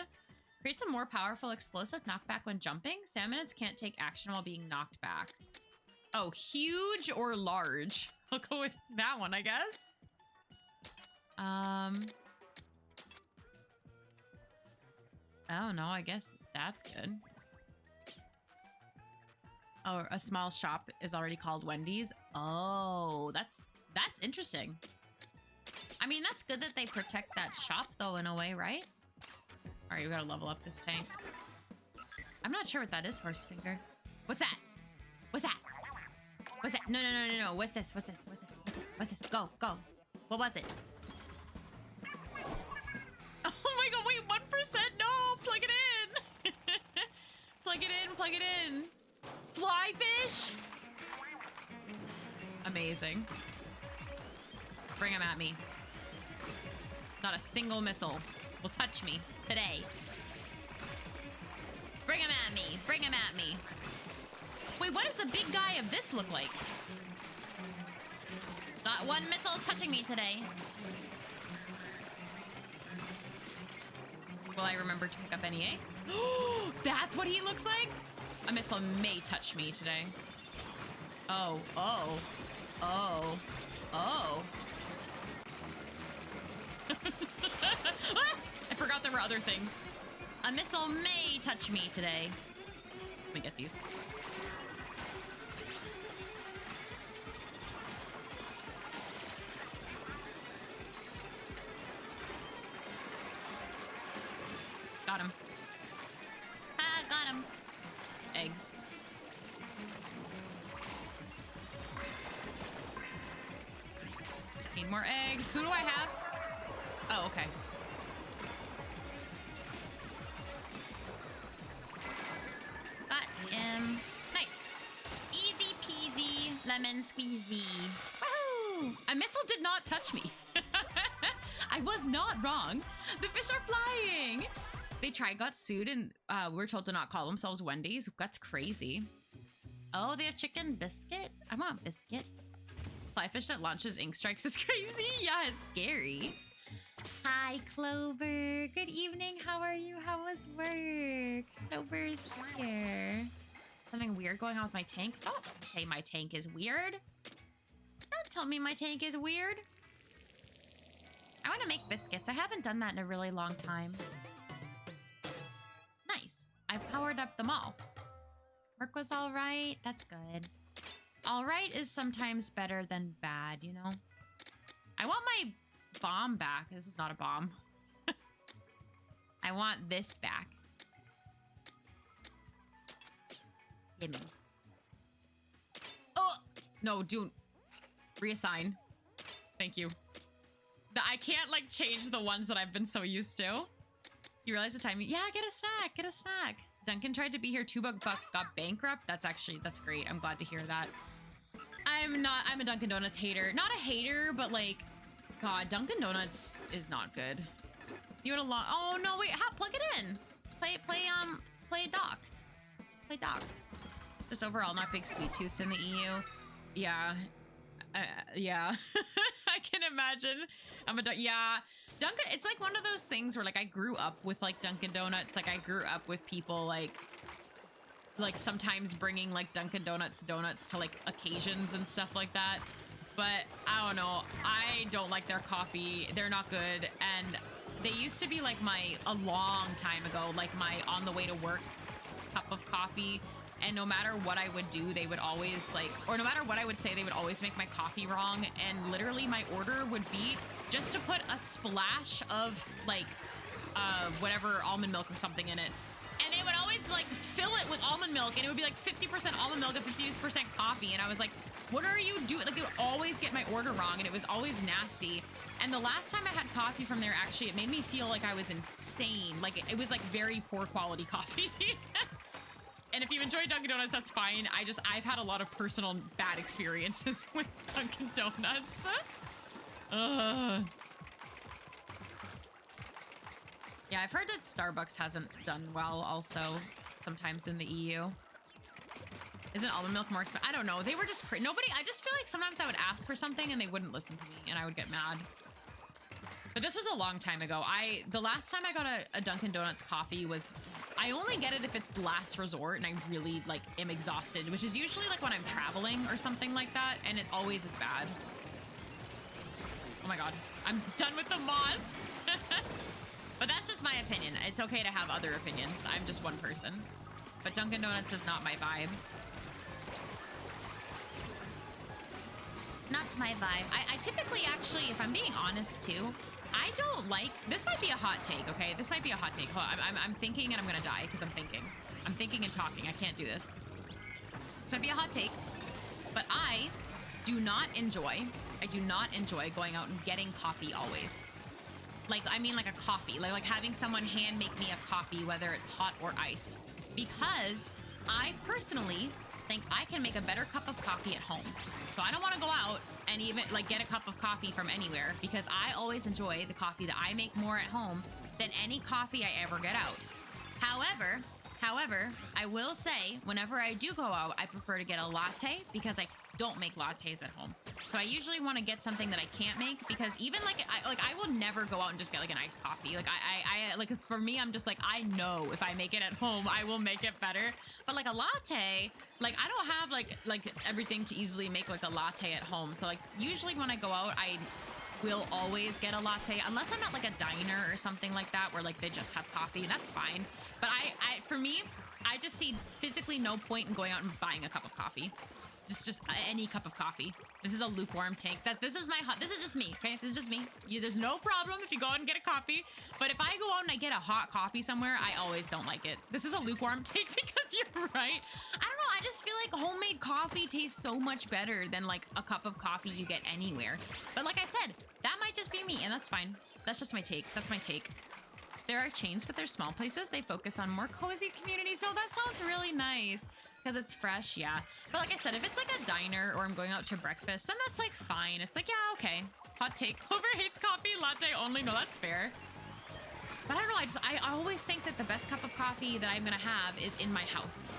Creates a more powerful explosive knockback when jumping. Salmonids can't take action while being knocked back. Oh, huge or large? I'll go with that one, I guess. Oh no, I guess that's good. Oh, a small shop is already called Wendy's. Oh, that's interesting. I mean, that's good that they protect that shop though, in a way, right? All right, we gotta level up this tank. I'm not sure what that is, Horsefinger. What's that? What's that? What's that? No. What's this? What's this? What's this? What's this? What's this? Go. What was it? Oh my god, wait, 1%? No, plug it in. Plug it in. Fly fish? Amazing. Bring them at me. Not a single missile will touch me today. Bring him at me. Bring him at me. Wait, what does the big guy of this look like? Not one missile is touching me today. Will I remember to pick up any eggs? That's what he looks like? A missile may touch me today. Oh. I forgot there were other things. A missile may touch me today. Let me get these. Got him. Ah, got him. Eggs. Need more eggs. Who do I have? Oh, okay. Got him. Nice. Easy peasy, lemon squeezy. Woohoo! A missile did not touch me. I was not wrong. The fish are flying. They got sued, and we're told to not call themselves Wendy's. That's crazy. Oh, they have chicken biscuit? I want biscuits. Fly fish that launches ink strikes is crazy. Yeah, it's scary. Hi, Clover. Good evening. How are you? How was work? Clover's here. Something weird going on with my tank? Don't say my tank is weird. Don't tell me my tank is weird. I want to make biscuits. I haven't done that in a really long time. Nice. I've powered up them all. Work was all right. That's good. All right is sometimes better than bad, you know? I want my bomb back. This is not a bomb. I want this back. Gimme. Oh! No, do reassign. Thank you. I can't, like, change the ones that I've been so used to. You realize the time? Yeah, get a snack. Get a snack. Duncan tried to be here too, but got bankrupt. That's great. I'm glad to hear that. I'm a Dunkin' Donuts hater. Not a hater, but like, God, Dunkin' Donuts is not good. You had a lot. Oh no, wait, plug it in. Play docked. Play docked. Just overall, not big sweet tooths in the EU. Yeah. Yeah. I can imagine. Yeah. Dunkin', it's like one of those things where like I grew up with like Dunkin' Donuts. Like I grew up with people like sometimes bringing like Dunkin' Donuts donuts to like occasions and stuff like that. But I don't know. I don't like their coffee. They're not good. And they used to be like a long time ago, like my on the way to work cup of coffee. And no matter what I would do, they would always like, or no matter what I would say, they would always make my coffee wrong. And literally my order would be just to put a splash of like, whatever almond milk or something in it. And they would always like fill it with almond milk and it would be like 50% almond milk and 50% coffee. And I was like, what are you doing? Like they would always get my order wrong and it was always nasty. And the last time I had coffee from there, actually, it made me feel like I was insane. Like it was like very poor quality coffee. And if you enjoy Dunkin' Donuts, that's fine. I've had a lot of personal bad experiences with Dunkin' Donuts. Yeah, I've heard that Starbucks hasn't done well also sometimes in the EU. Isn't almond milk more expensive? I don't know. They were just I just feel like sometimes I would ask for something and they wouldn't listen to me and I would get mad. But this was a long time ago. The last time I got a Dunkin' Donuts coffee was, I only get it if it's last resort and I really like am exhausted, which is usually like when I'm traveling or something like that. And it always is bad. Oh my God, I'm done with the moss. But that's just my opinion. It's okay to have other opinions. I'm just one person. But Dunkin' Donuts is not my vibe. Not my vibe. I typically actually, if I'm being honest too, I don't like, this might be a hot take, okay? This might be a hot take. I'm thinking and I'm gonna die because I'm thinking. I'm thinking and talking. I can't do this. This might be a hot take, but I do not enjoy going out and getting coffee always. Like, I mean like a coffee, like having someone hand make me a coffee, whether it's hot or iced, because I personally think I can make a better cup of coffee at home. So I don't want to go out and even like get a cup of coffee from anywhere because I always enjoy the coffee that I make more at home than any coffee I ever get out. However, I will say whenever I do go out, I prefer to get a latte because I don't make lattes at home. So I usually want to get something that I can't make because even I will never go out and just get like an iced coffee. Like I like, cause for me, I'm just like, I know if I make it at home, I will make it better. But like a latte, like I don't have like everything to easily make like a latte at home. So like usually when I go out, I will always get a latte unless I'm at like a diner or something like that where like they just have coffee. That's fine. But for me, I just see physically no point in going out and buying a cup of coffee. Just any cup of coffee. This is a lukewarm take. This is just me, okay? This is just me. There's no problem if you go out and get a coffee. But if I go out and I get a hot coffee somewhere, I always don't like it. This is a lukewarm take because you're right. I don't know. I just feel like homemade coffee tastes so much better than like a cup of coffee you get anywhere. But like I said, that might just be me and that's fine. That's just my take. That's my take. There are chains, but they're small places. They focus on more cozy communities. So that sounds really nice. Because it's fresh, yeah. But like I said, if it's like a diner or I'm going out to breakfast, then that's like fine. It's like, yeah, okay. Hot take. Clover hates coffee, latte only. No, that's fair. But I don't know. I always think that the best cup of coffee that I'm going to have is in my house.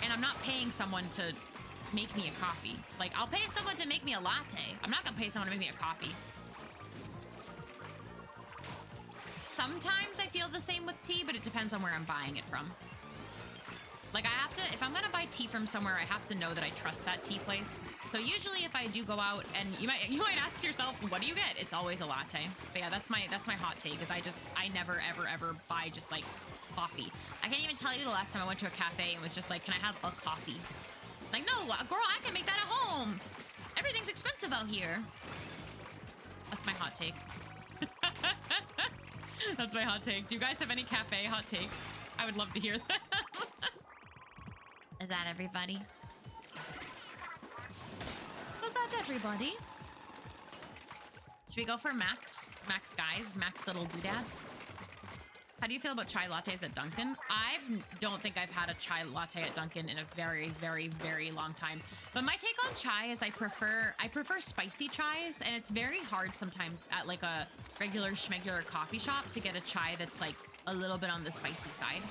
And I'm not paying someone to make me a coffee. Like, I'll pay someone to make me a latte. I'm not going to pay someone to make me a coffee. Sometimes I feel the same with tea, but it depends on where I'm buying it from. Like I have to, if I'm gonna buy tea from somewhere, I have to know that I trust that tea place. So usually if I do go out and you might ask yourself, what do you get? It's always a latte. But yeah, that's my hot take is I never ever buy just like coffee. I can't even tell you the last time I went to a cafe and was just like, can I have a coffee? Like, no, girl, I can make that at home. Everything's expensive out here. That's my hot take. That's my hot take. Do you guys have any cafe hot takes? I would love to hear that. that everybody? Was that everybody? Should we go for Max? Max guys? Max little doodads? How do you feel about chai lattes at Dunkin'? I don't think I've had a chai latte at Dunkin' in a very, very, very long time. But my take on chai is I prefer spicy chais, and it's very hard sometimes at like a regular schmegular coffee shop to get a chai that's like a little bit on the spicy side.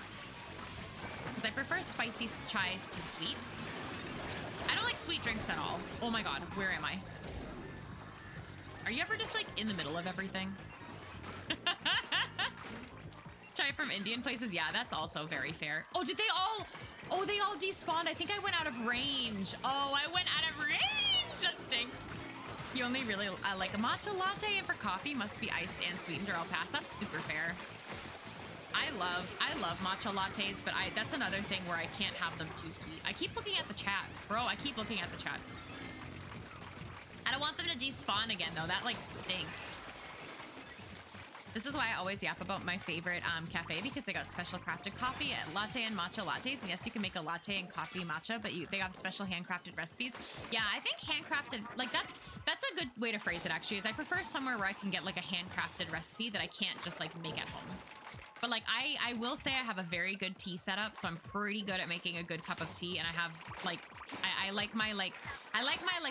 Because I prefer spicy chais to sweet. I don't like sweet drinks at all. Oh my god, where am I? Are you ever just like in the middle of everything? Chai from Indian places? Yeah, that's also very fair. Oh, did they all? Oh, they all despawned. I think I went out of range. Oh, I went out of range. That stinks. You only really like a matcha latte, and for coffee must be iced and sweetened or I'll pass. That's super fair. I love matcha lattes, but that's another thing where I can't have them too sweet. I keep looking at the chat, bro. I keep looking at the chat. I don't want them to despawn again, though. That like stinks. This is why I always yap about my favorite cafe, because they got special crafted coffee, latte, and matcha lattes. And yes, you can make a latte and coffee matcha, but they have special handcrafted recipes. Yeah, I think handcrafted, like that's a good way to phrase it, actually, is I prefer somewhere where I can get like a handcrafted recipe that I can't just like make at home. But like I will say I have a very good tea setup, so I'm pretty good at making a good cup of tea, and I have like I like my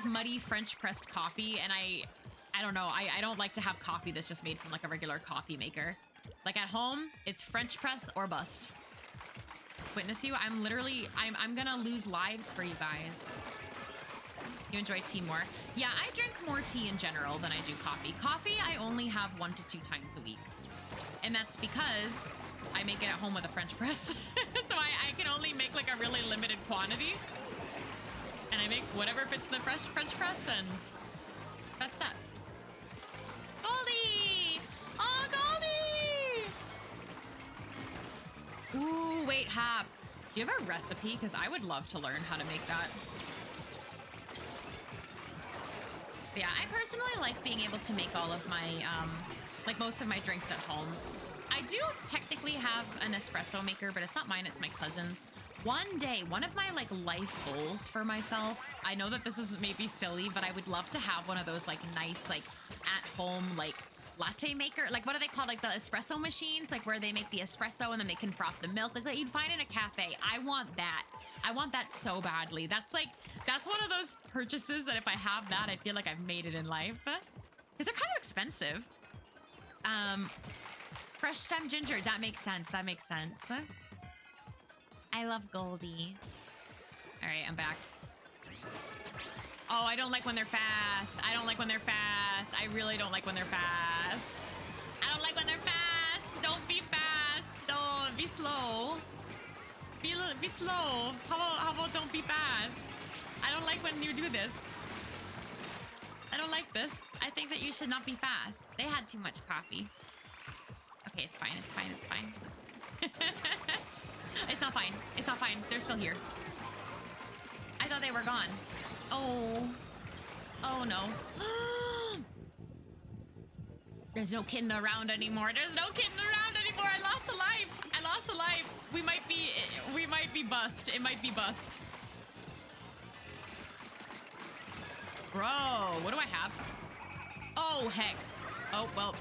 muddy French pressed coffee, and I don't know, I don't like to have coffee that's just made from like a regular coffee maker. Like at home, it's French press or bust. Witness you, I'm gonna lose lives for you guys. You enjoy tea more? Yeah, I drink more tea in general than I do coffee. Coffee, I only have 1 to 2 times a week. And that's because I make it at home with a French press. So I can only make like a really limited quantity. And I make whatever fits in the French press, and that's that. Goldie! Oh, Goldie! Ooh, wait, Hap. Do you have a recipe? Because I would love to learn how to make that. But yeah, I personally like being able to make all of my, like most of my drinks at home. I do technically have an espresso maker, but it's not mine, it's my cousin's. One day, one of my like life goals for myself, I know that this is maybe silly, but I would love to have one of those like nice, like at home, like latte maker. Like what are they called? Like the espresso machines, like where they make the espresso and then they can froth the milk, like that you'd find in a cafe. I want that. I want that so badly. That's one of those purchases that if I have that, I feel like I've made it in life. Because they're kind of expensive. Fresh stem ginger. That makes sense. That makes sense. I love Goldie. All right, I'm back. Oh, I don't like when they're fast. I don't like when they're fast. I really don't like when they're fast. I don't like when they're fast. Don't be fast. Don't be slow. Be slow. How about don't be fast? I don't like when you do this. I don't like this. I think that you should not be fast. They had too much coffee. Okay, it's fine. It's fine. It's fine. It's not fine. It's not fine. They're still here. I thought they were gone. Oh. Oh, no. There's no kidding around anymore. There's no kidding around anymore. I lost a life. I lost a life. We might be bust. It might be bust. Bro, what do I have? Oh, heck. Oh, well.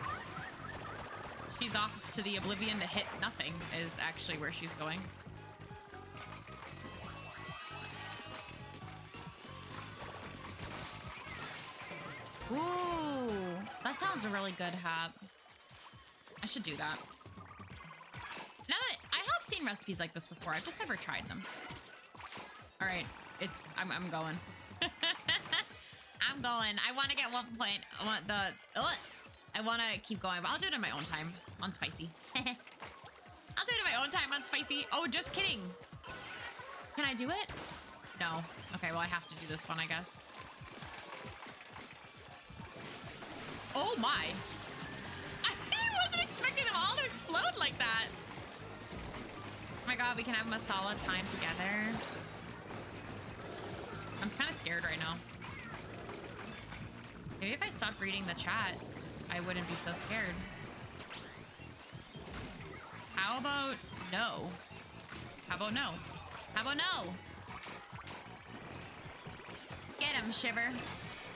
She's off to the oblivion to hit nothing is actually where she's going. Ooh, that sounds really good, Hap. I should do that. Now that I have seen recipes like this before, I've just never tried them. All right, I'm going. I'm going. I want to get 1 point. I want to keep going, but I'll do it in my own time on spicy. I'll do it in my own time on spicy. Oh, just kidding. Can I do it? No. Okay, well, I have to do this one, I guess. Oh, my. I wasn't expecting them all to explode like that. Oh, my God, we can have masala time together. I'm kind of scared right now. Maybe if I stopped reading the chat, I wouldn't be so scared. How about no? How about no? How about no? Get him, Shiver.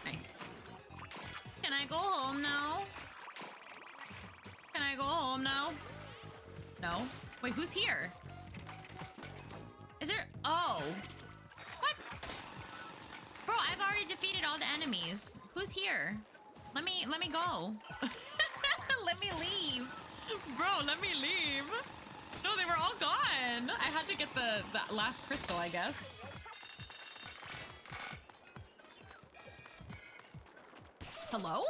Nice. Can I go home now? Can I go home now? No. Wait, who's here? Is there... Oh. What? Bro, I've already defeated all the enemies. Who's here? Let me go. Let me leave. Bro, let me leave. No, they were all gone. I had to get the last crystal, I guess. Hello?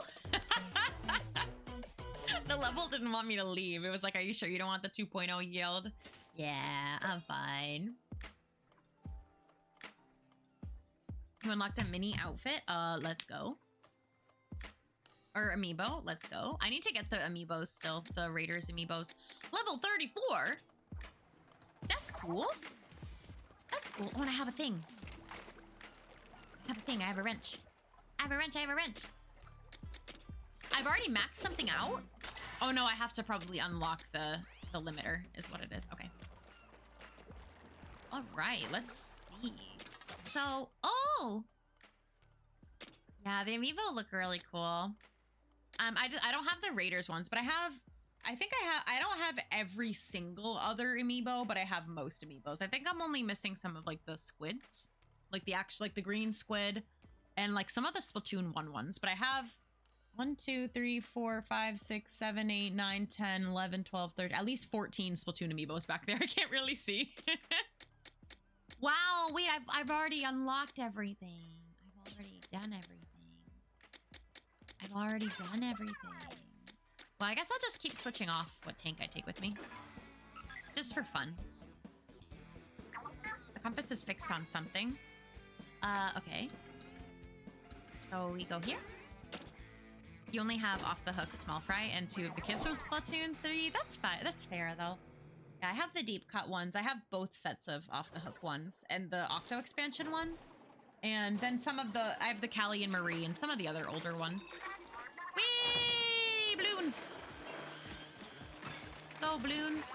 The level didn't want me to leave. It was like, are you sure you don't want the 2.0 yield? Yeah, I'm fine. You unlocked a mini outfit? Let's go. Or amiibo, let's go. I need to get the amiibos still, the Raiders amiibos. Level 34? That's cool. That's cool. Oh, and I have a thing. I have a thing, I have a wrench. I have a wrench, I have a wrench. I've already maxed something out. Oh no, I have to probably unlock the limiter is what it is. Okay. All right, let's see. So, oh. Yeah, the amiibo look really cool. I don't have the Raiders ones, but I don't have every single other amiibo, but I have most amiibos. I think I'm only missing some of like the squids, like the green squid and like some of the Splatoon 1 ones, but I have 1, 2, 3, 4, 5, 6, 7, 8, 9, 10, 11, 12, 13, at least 14 Splatoon amiibos back there. I can't really see. Wow, wait, I've already unlocked everything. I've already done everything. I've already done everything. Well, I guess I'll just keep switching off what tank I take with me. Just for fun. The compass is fixed on something. Okay. So we go here. You only have off the hook small fry and 2 of the kids from Splatoon 3. That's fine. That's fair though. Yeah, I have the deep cut ones. I have both sets of off the hook ones and the Octo expansion ones. And then I have the Callie and Marie and some of the other older ones. Whee! Balloons! Go, balloons.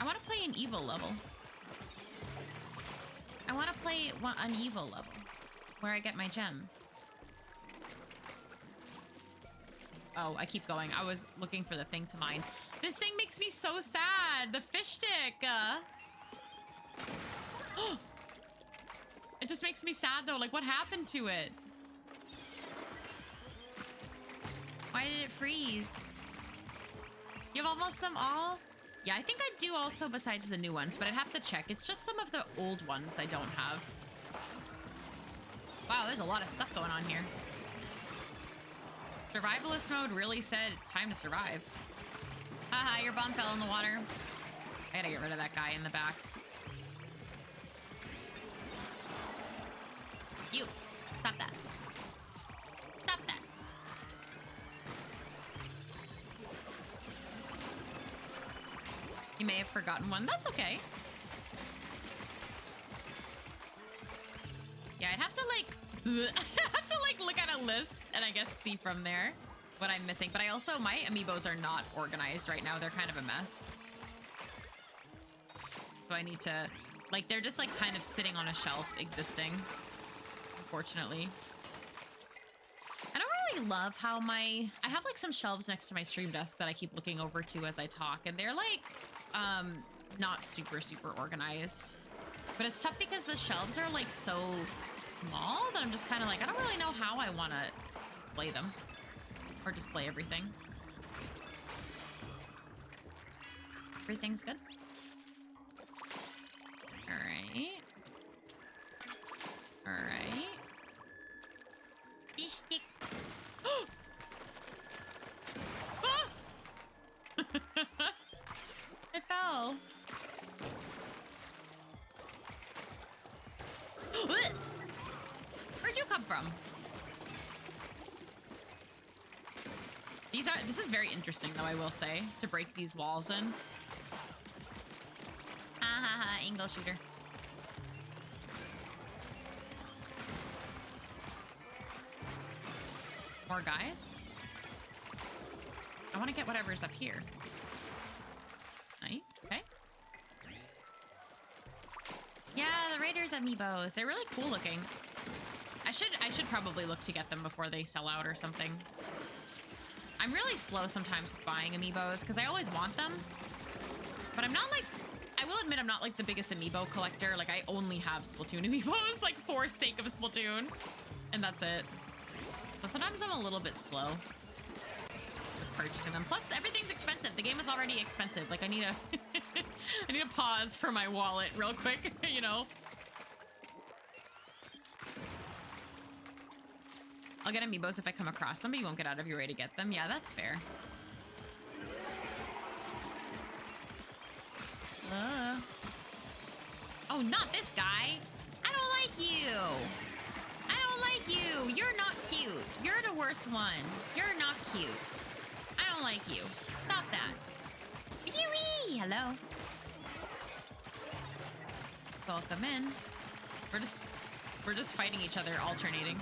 I want to play an evil level. I want to play an evil level where I get my gems. Oh, I keep going. I was looking for the thing to mine. This thing makes me so sad. The fish stick. It just makes me sad though. Like, what happened to it? Why did it freeze? You have almost them all? Yeah, I think I do also besides the new ones, but I'd have to check. It's just some of the old ones I don't have. Wow, there's a lot of stuff going on here. Survivalist mode really said it's time to survive. Haha, your bomb fell in the water. I gotta get rid of that guy in the back. You, stop that. Stop that. You may have forgotten one. That's okay. Yeah, I'd have to like look at a list and I guess see from there what I'm missing. But I also, my amiibos are not organized right now. They're kind of a mess. So I need to, like, they're just like kind of sitting on a shelf existing, unfortunately. I don't really love how I have like some shelves next to my stream desk that I keep looking over to as I talk. And they're like, not super organized. But it's tough because the shelves are like so small that I'm just kind of like, I don't really know how I want to display them or display everything. Everything's good. All right. All right. Fish stick. Ah! I fell. Where'd you come from? This is very interesting though, I will say, to break these walls in. Ha ha ha, angle shooter. More guys? I want to get whatever's up here. Nice, okay. Yeah, the Raiders amiibos. They're really cool looking. I should probably look to get them before they sell out or something. I'm really slow sometimes with buying amiibos because I always want them. But I'm not like, I will admit I'm not like the biggest amiibo collector. Like I only have Splatoon amiibos like for sake of Splatoon. And that's it. But sometimes I'm a little bit slow with purchasing them. Plus everything's expensive. The game is already expensive. Like I need a, I need a pause for my wallet real quick, you know? I'll get amiibos if I come across them, but you won't get out of your way to get them. Yeah, that's fair. Oh, not this guy. I don't like you. I don't like you. You're not cute. You're the worst one. You're not cute. I don't like you. Stop that. Yui! Hello. Welcome in. We're just fighting each other, alternating.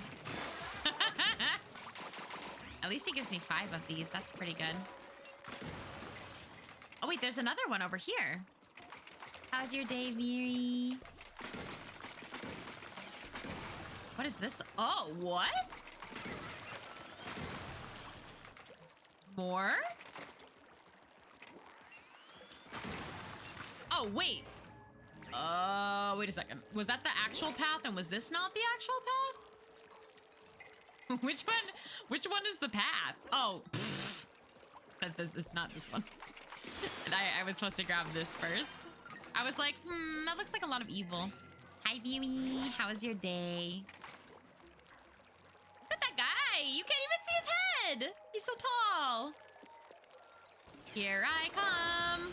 At least he gives me 5 of these. That's pretty good. Oh, wait, there's another one over here. How's your day, Viri? What is this? Oh, what? More? Oh, wait. Wait a second. Was that the actual path and was this not the actual path? Which one is the path? Oh, it's not this one. I was supposed to grab this first. I was like, that looks like a lot of evil. Hi, Beauty. How was your day? Look at that guy. You can't even see his head. He's so tall. Here I come.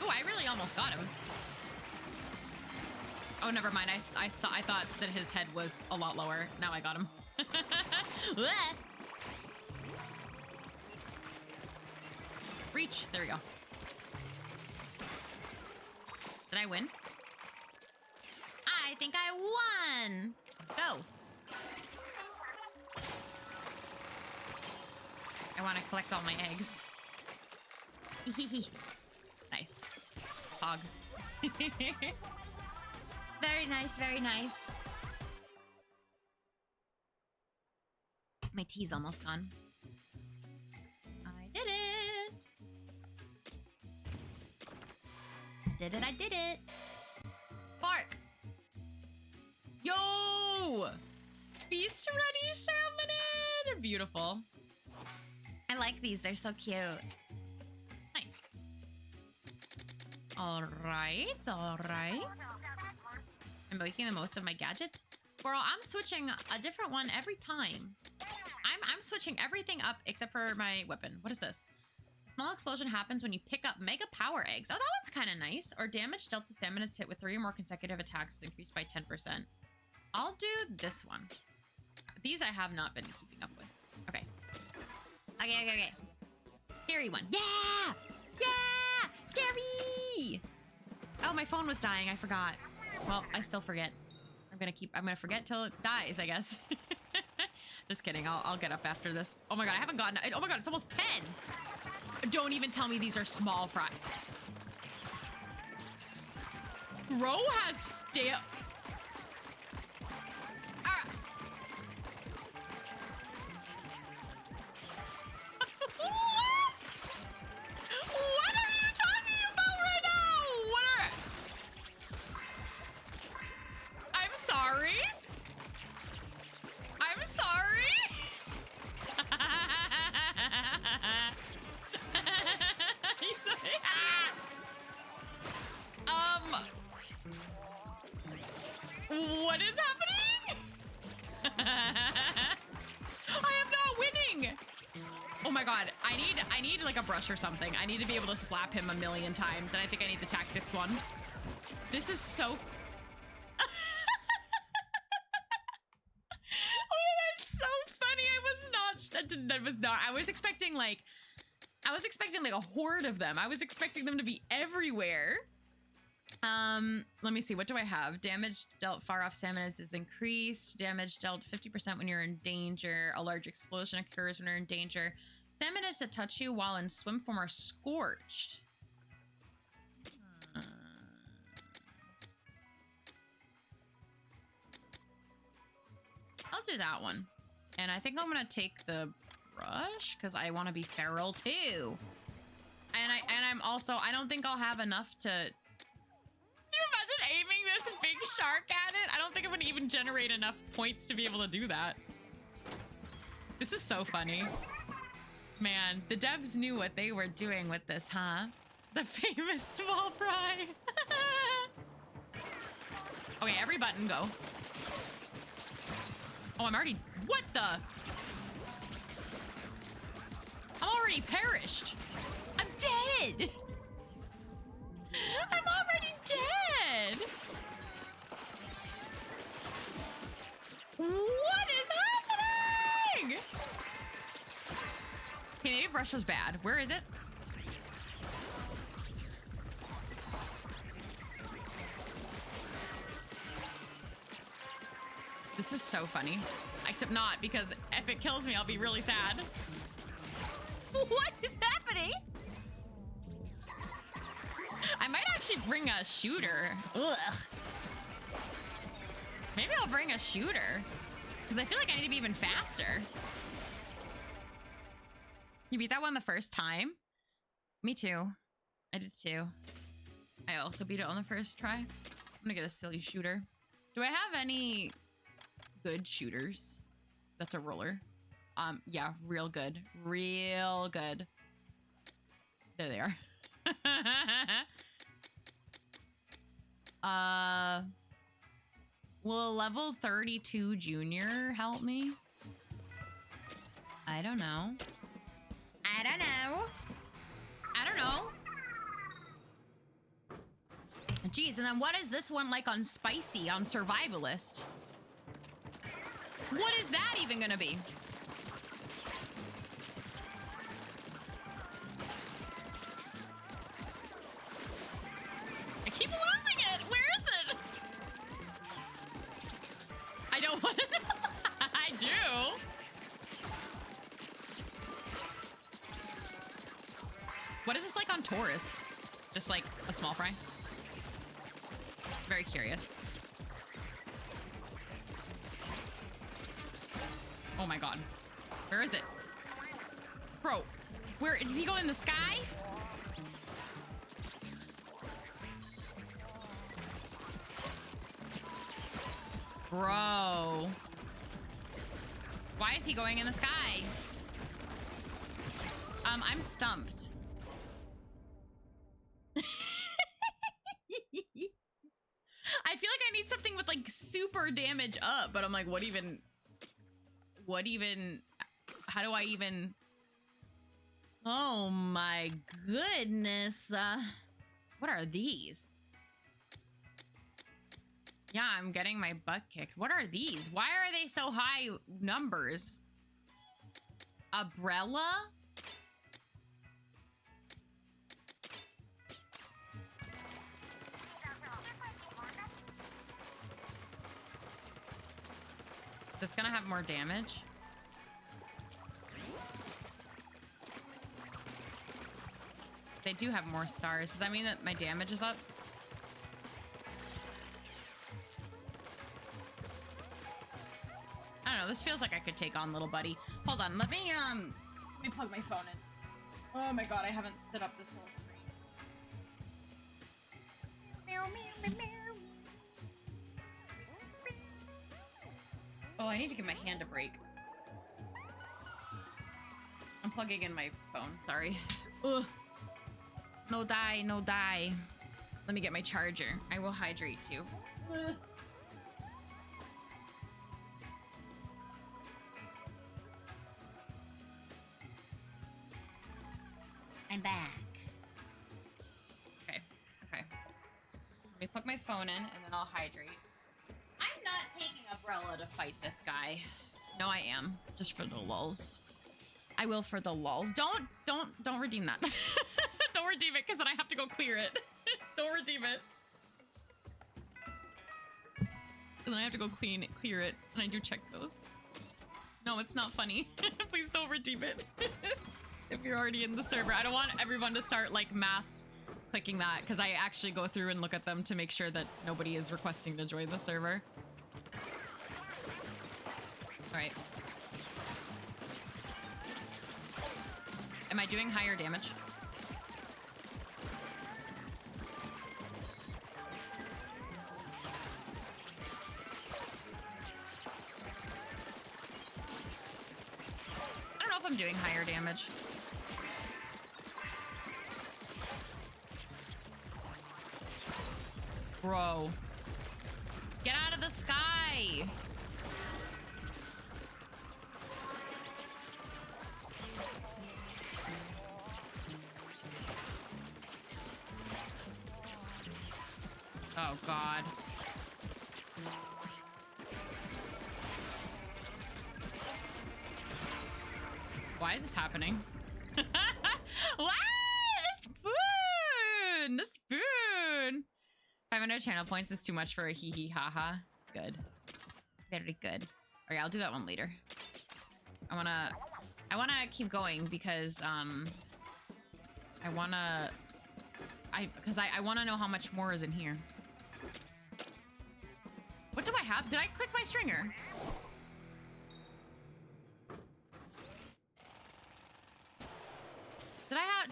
Oh, I really almost got him. Oh, never mind. I thought that his head was a lot lower. Now I got him. Reach. There we go. Did I win? I think I won. Go. I want to collect all my eggs. Nice. Hog. Very nice, very nice. My tea's almost gone. I did it. I did it. Bark. Yo! Feast ready salmon. Beautiful. I like these. They're so cute. Nice. All right. All right. I'm making the most of my gadgets. Girl, I'm switching a different one every time. I'm switching everything up except for my weapon. What is this? Small explosion happens when you pick up mega power eggs. Oh, that one's kind of nice. Or damage dealt to salmon is hit with 3 or more consecutive attacks is increased by 10%. I'll do this one. These I have not been keeping up with. Okay. Okay. Scary one. Yeah! Yeah! Scary! Oh, my phone was dying. I forgot. Well, I still forget. I'm gonna forget till it dies, I guess. Just kidding. I'll get up after this. Oh my god, I haven't gotten. Oh my god, it's almost 10. Don't even tell me these are small fry. Bro has stale. What are you talking about right now? I'm sorry. I'm sorry. He's like, what is happening? I am not winning. Oh my god, I need like a brush or something. I need to be able to slap him a million times, and I think I need the tactics one. This is so that's so funny. I was expecting like a horde of them. I was expecting them to be everywhere. Let me see. What do I have? Damage dealt far off stamina is increased. Damage dealt 50% when you're in danger. A large explosion occurs when you're in danger. Stamina to touch you while in swim form are scorched. I'll do that one. And I think I'm gonna take the brush because I want to be feral too. And I'm also, I don't think I'll have enough to. Can you imagine aiming this big shark at it? I don't think I'm gonna even generate enough points to be able to do that. This is so funny. Man, the devs knew what they were doing with this, huh? The famous small fry. Okay, every button go. Oh, I'm already, what the? I'm already perished. I'm dead. I'm already dead. What is happening? Okay, maybe brush was bad. Where is it? This is so funny. Except not, because if it kills me, I'll be really sad. What is happening? I might actually bring a shooter. Ugh. Maybe I'll bring a shooter. Because I feel like I need to be even faster. You beat that one the first time? Me too. I did too. I also beat it on the first try. I'm gonna get a silly shooter. Do I have any good shooters? That's a roller. Yeah, real good. Real good. There they are. Will a level 32 junior help me? I don't know. I don't know. I don't know. Jeez, and then what is this one like on Spicy, on Survivalist? What is that even gonna be? I keep losing it. Where is it? I don't want to know. I do. What is this like on Tourist? Just like a small fry? Very curious. Oh my god. Where is it? Bro, where did he go in the sky? Bro. Why is he going in the sky? I'm stumped. I feel like I need something with like super damage up, but I'm like, what even, how do I even, oh my goodness. What are these? Yeah, I'm getting my butt kicked. What are these? Why are they so high numbers? Umbrella? Is this gonna have more damage? They do have more stars. Does that mean that my damage is up? I don't know. This feels like I could take on little buddy. Hold on. Let me plug my phone in. Oh my god, I haven't stood up this whole screen. Meow, meow, meow, meow. Oh, I need to give my hand a break. I'm plugging in my phone, sorry. Ugh. No die, no die. Let me get my charger. I will hydrate too. Ugh. I'm back. Okay, okay. Let me plug my phone in and then I'll hydrate. I'm not taking Umbrella to fight this guy. No, I am. Just for the lulz. I will for the lulz. Don't redeem that. Don't redeem it, because then I have to go clear it. Don't redeem it. And then I have to go clear it, and I do check those. No, it's not funny. Please don't redeem it. If you're already in the server. I don't want everyone to start like mass clicking that, because I actually go through and look at them to make sure that nobody is requesting to join the server. All right. Am I doing higher damage? I don't know if I'm doing higher damage. Bro. Get out of the sky. Oh, God. Why is this happening? What? The spoon! The spoon! 500 channel points is too much for a hee hee haha. Good. Very good. Okay, I'll do that one later. I wanna keep going because I wanna know how much more is in here. What do I have? Did I click my stringer?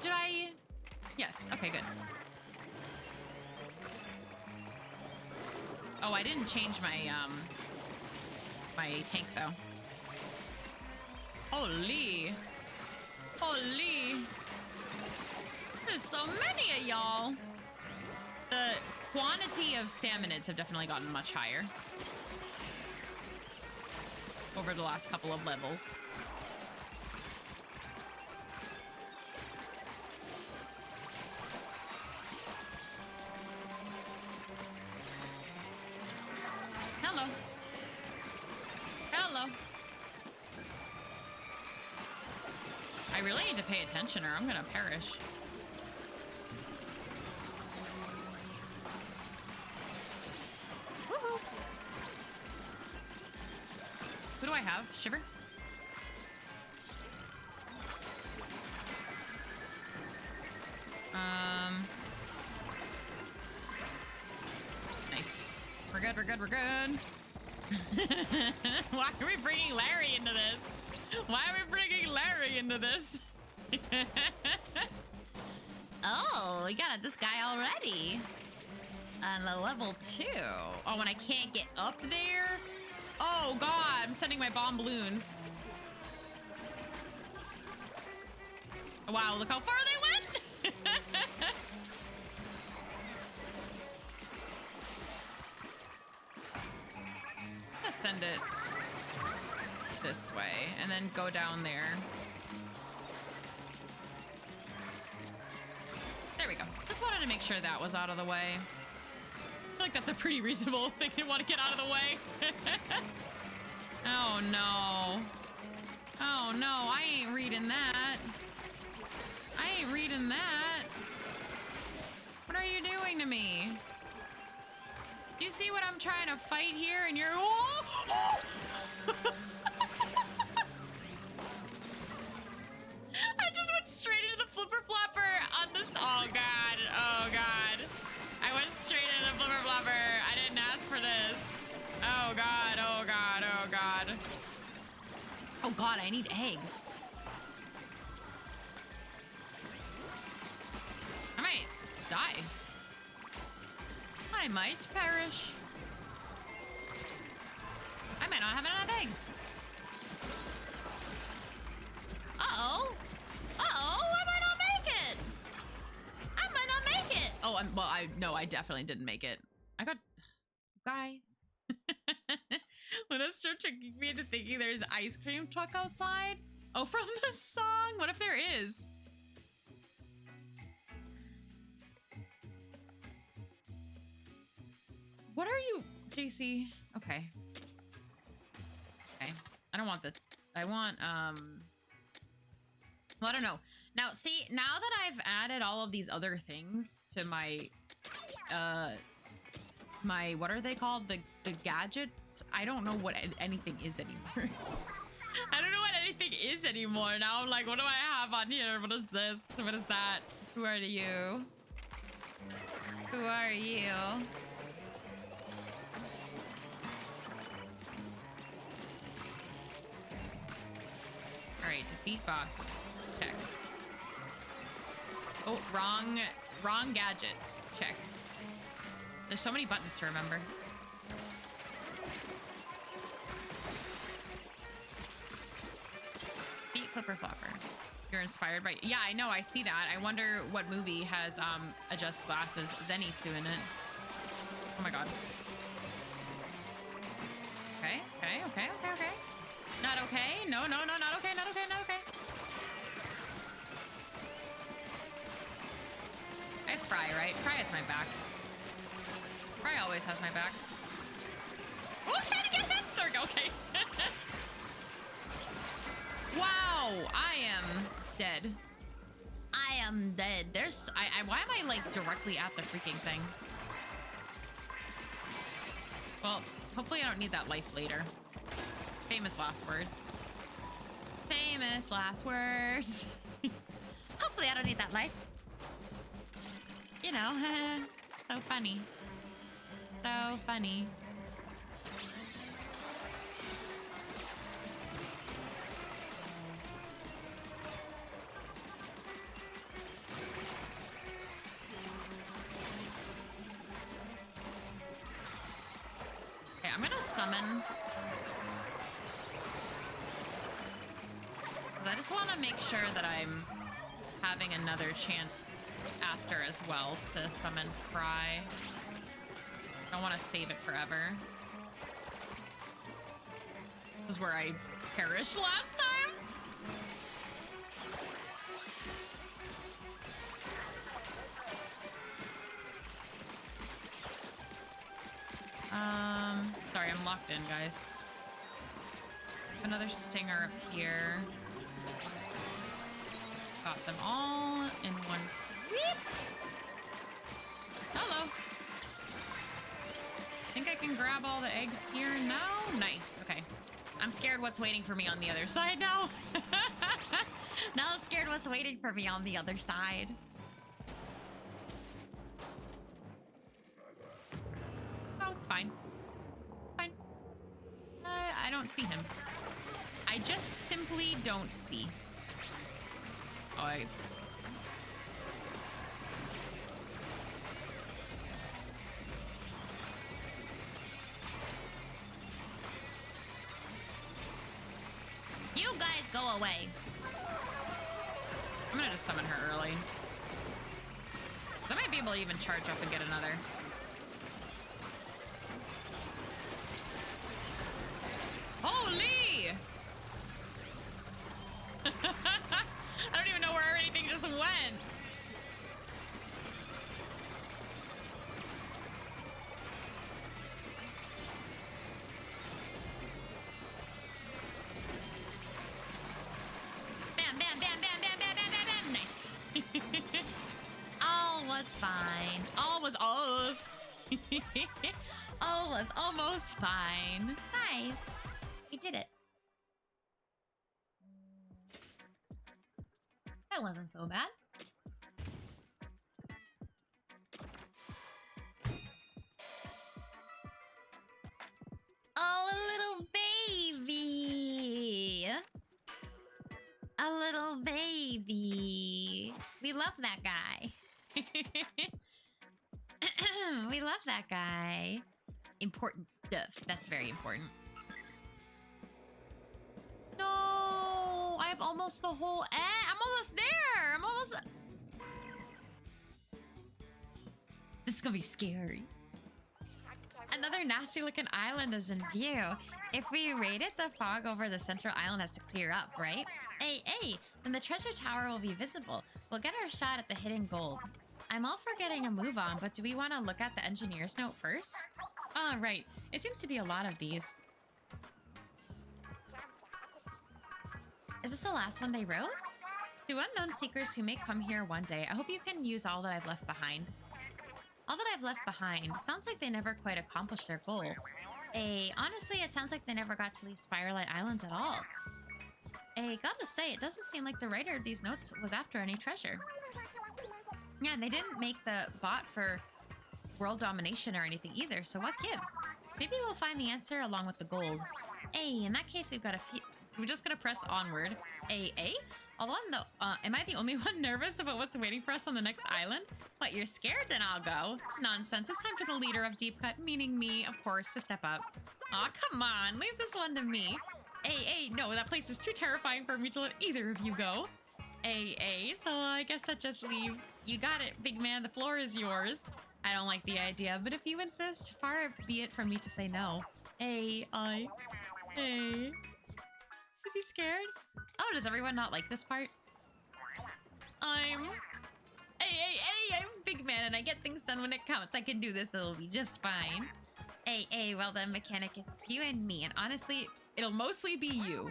Did I? Yes. Okay, good. Oh, I didn't change my my tank though. Holy. Holy. There's so many of y'all. The quantity of salmonids have definitely gotten much higher over the last couple of levels. Hello. Hello. I really need to pay attention or I'm gonna perish. Woohoo. Who do I have? Shiver? Nice. We're good, we're good, we're good. Why are we bringing Larry into this? Why are we bringing Larry into this? Oh, we got this guy already. On the level 2. Oh, and I can't get up there? Oh, God. I'm sending my bomb balloons. Wow, look how far they went. I'm gonna send it this way and then go down there. There we go. Just wanted to make sure that was out of the way. I feel like that's a pretty reasonable thing to want to get out of the way. Oh, no. Oh, no. I ain't reading that. I ain't reading that. What are you doing to me? Do you see what I'm trying to fight here? And you're... Oh! Oh! I just went straight into the flipper flopper on this. Oh, God. Oh, God. I went straight into the flipper flopper. I didn't ask for this. Oh, God. Oh, God. Oh, God. Oh, God. I need eggs. I might die. I might perish. I might not have enough eggs. Uh-oh. Uh-oh, I might not make it. I might not make it. Oh, well, I definitely didn't make it. I got, guys. When I start tricking me into thinking there's an ice cream truck outside. Oh, from the song? What if there is? What are you, JC? Okay. Okay. I don't want the, I want, well, I don't know. Now, see, now that I've added all of these other things to my my, what are they called? The gadgets? I don't know what anything is anymore. I don't know what anything is anymore. Now I'm like, what do I have on here? What is this? What is that? Who are you? Who are you? All right, defeat bosses. Check. Oh, wrong gadget. Check. There's so many buttons to remember. Beat Flipper Flopper. You're inspired by... Yeah, I know. I see that. I wonder what movie has adjust glasses Zenitsu in it. Oh my god. Okay. Not okay? No, not okay, not okay. I have Fry, right? Fry has my back. Fry always has my back. Oh, I'm trying to get him! There we go, okay. Wow, I am dead. I am dead. There's... why am I, like, directly at the freaking thing? Well, hopefully I don't need that life later. Famous last words. Famous last words. Hopefully I don't need that life. You know, so funny. So funny. Okay, I'm gonna summon. I just want to make sure that I'm having another chance after as well to summon Fry. I don't want to save it forever. This is where I perished last time. Sorry, I'm locked in, guys. Another stinger up here. Got them all in one sweep. Hello. Think I can grab all the eggs here? No? Nice. Okay. I'm scared what's waiting for me on the other side now. Now I'm scared what's waiting for me on the other side. Oh, it's fine. It's fine. I don't see him. I just simply don't see. Oh, you guys go away. I'm gonna just summon her early. I might be able to even charge up and get another. Holy! I don't even know where anything just went. Bam, bam, bam, bam, bam, bam, bam, bam, bam. Nice. All was fine. All was all was almost fine. Nice. We did it. That wasn't so bad. Oh, a little baby. A little baby. We love that guy. We love that guy. Important stuff. That's very important. No, I have almost the whole egg. I'm almost there. I'm almost... This is gonna be scary. Another nasty looking island is in view. If we raid it, the fog over the central island has to clear up, right? Hey, then the treasure tower will be visible. We'll get our shot at the hidden gold. I'm all for getting a move on, but do we want to look at the engineer's note first? Oh, right. It seems to be a lot of these. Is this the last one they wrote? To unknown seekers who may come here one day, I hope you can use all that I've left behind. All that I've left behind. Sounds like they never quite accomplished their goal. Honestly, it sounds like they never got to leave Spiralight Islands at all. Gotta say, it doesn't seem like the writer of these notes was after any treasure. Yeah, they didn't make the bot for world domination or anything either, so what gives? Maybe we'll find the answer along with the gold. In that case, we've got a few... We're just gonna press onward. Although am I the only one nervous about what's waiting for us on the next island? What, you're scared? Then I'll go. Nonsense. It's time for the leader of Deep Cut, meaning me, of course, to step up. Aw, come on. Leave this one to me. No, that place is too terrifying for me to let either of you go. So I guess that just leaves. You got it, big man. The floor is yours. I don't like the idea, but if you insist, far be it from me to say no. Is he scared? Oh, does everyone not like this part? I'm big man and I get things done when it counts. I can do this, it'll be just fine. Well then, mechanic, it's you and me, and honestly, it'll mostly be you.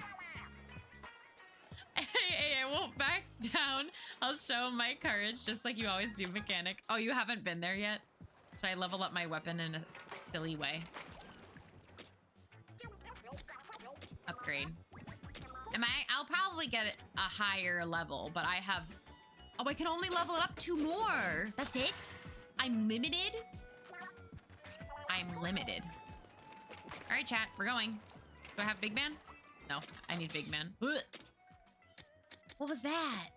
I won't back down. I'll show my courage just like you always do, mechanic. Oh, you haven't been there yet? Should I level up my weapon in a silly way? Upgrade. I'll probably get it a higher level, but I have... Oh, I can only level it up 2 more. That's it? I'm limited? I'm limited. All right, chat, we're going. Do I have big man? No, I need big man. Ugh. What was that?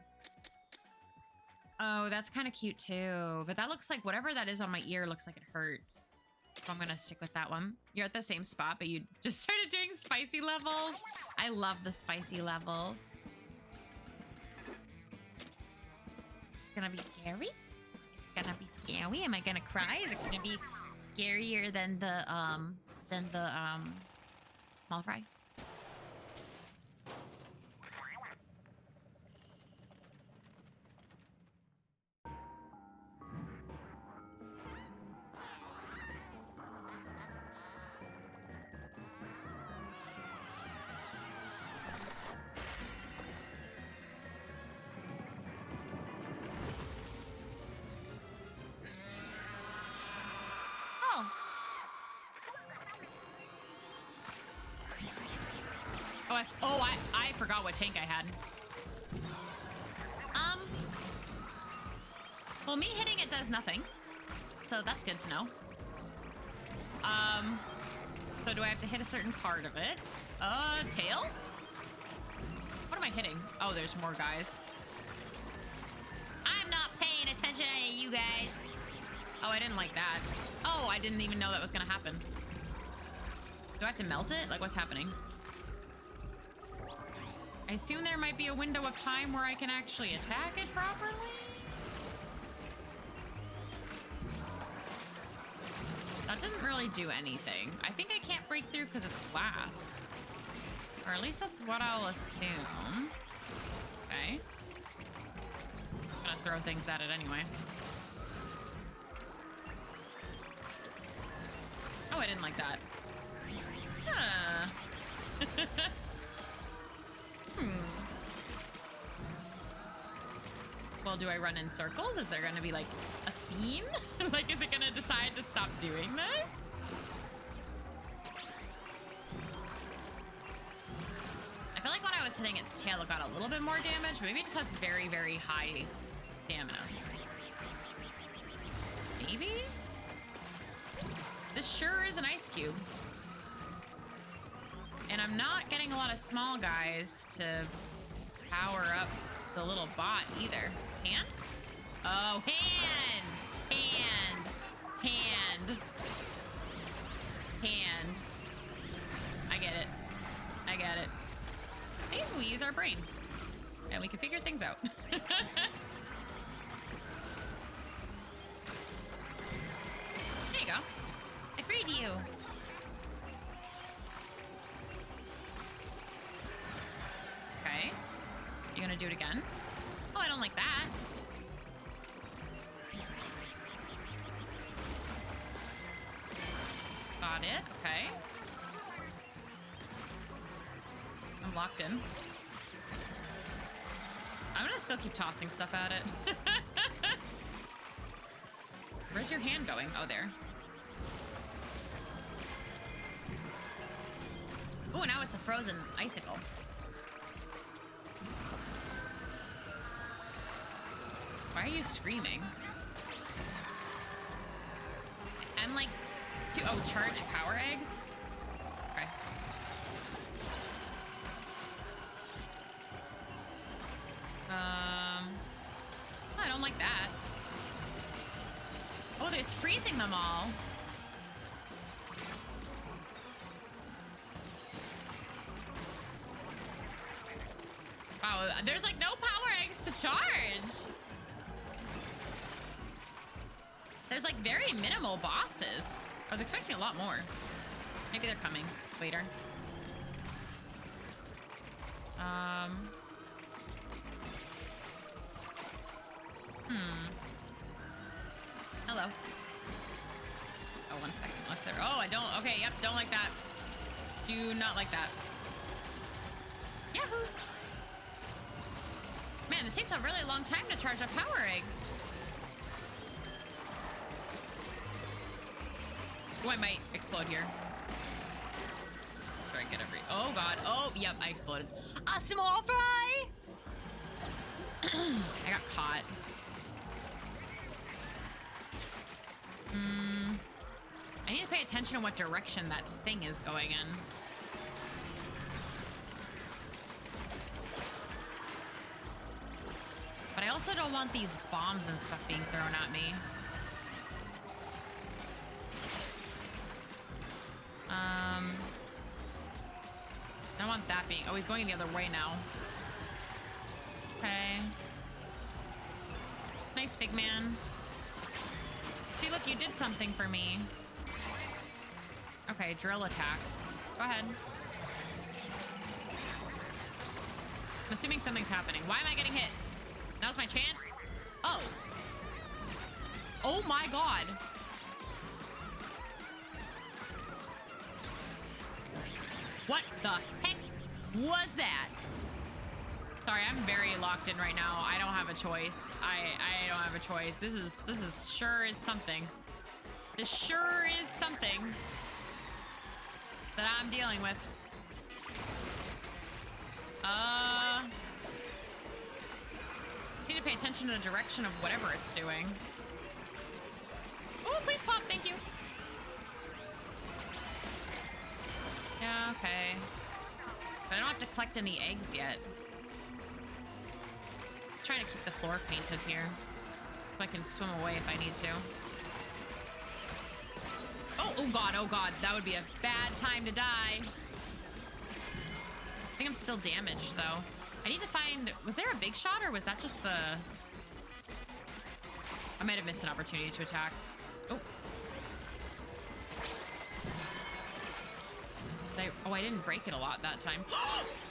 Oh, that's kind of cute too. But that looks like whatever that is on my ear looks like it hurts. So I'm gonna stick with that one. You're at the same spot, but you just started doing spicy levels. I love the spicy levels. Gonna be scary? Gonna be scary? Am I gonna cry? Is it gonna be scarier than the small fry? I forgot what tank I had. Well, me hitting it does nothing, so that's good to know. So do I have to hit a certain part of it? Tail? What am I hitting? Oh, there's more guys. I'm not paying attention to you guys. Oh, I didn't like that. Oh, I didn't even know that was gonna happen. Do I have to melt it? Like, what's happening? I assume there might be a window of time where I can actually attack it properly? That didn't really do anything. I think I can't break through because it's glass. Or at least that's what I'll assume. Okay. I'm gonna throw things at it anyway. Oh, I didn't like that. Huh. Well, do I run in circles? Is there gonna be like a scene? Like, is it gonna decide to stop doing this? I feel like when I was hitting its tail, it got a little bit more damage. Maybe it just has very, very high stamina. Maybe? This sure is an ice cube. And I'm not getting a lot of small guys to power up the little bot either. Hand? Oh, hand! Hand! Hand! Hand. I get it. I get it. Maybe we use our brain. And we can figure things out. There you go. I freed you. Okay. You gonna do it again? Oh, I don't like that. Got it. Okay. I'm locked in. I'm gonna still keep tossing stuff at it. Where's your hand going? Oh, there. Oh, now it's a frozen icicle. Why are you screaming? I'm like, oh, charge power eggs? Okay. I don't like that. Oh, there's freezing them all. Wow, there's like no power eggs to charge. There's like very minimal bosses. I was expecting a lot more. Maybe they're coming later. Hello. Oh, 1 second left there. Oh, I don't. Okay, yep, don't like that. Do not like that. Yahoo! Man, this takes a really long time to charge up power eggs. Oh, I might explode here. Try and get every. Oh god. Oh, yep, I exploded. A small fry. I got caught. I need to pay attention to what direction that thing is going in. But I also don't want these bombs and stuff being thrown at me. I don't want that being. Oh, he's going the other way now. Okay. Nice, big man. See, look, you did something for me. Okay, drill attack. Go ahead. I'm assuming something's happening. Why am I getting hit? Now's my chance. Oh. Oh my god. What the heck was that? Sorry, I'm very locked in right now. I don't have a choice. I don't have a choice. This is sure is something. This sure is something that I'm dealing with. Need to pay attention to the direction of whatever it's doing. Oh, please pop, thank you. Yeah, okay. But I don't have to collect any eggs yet. Just trying to keep the floor painted here so I can swim away if I need to. Oh god, that would be a bad time to die. I think I'm still damaged though. I need to find, was there a big shot or was that just the, I might have missed an opportunity to attack. Oh. I didn't break it a lot that time.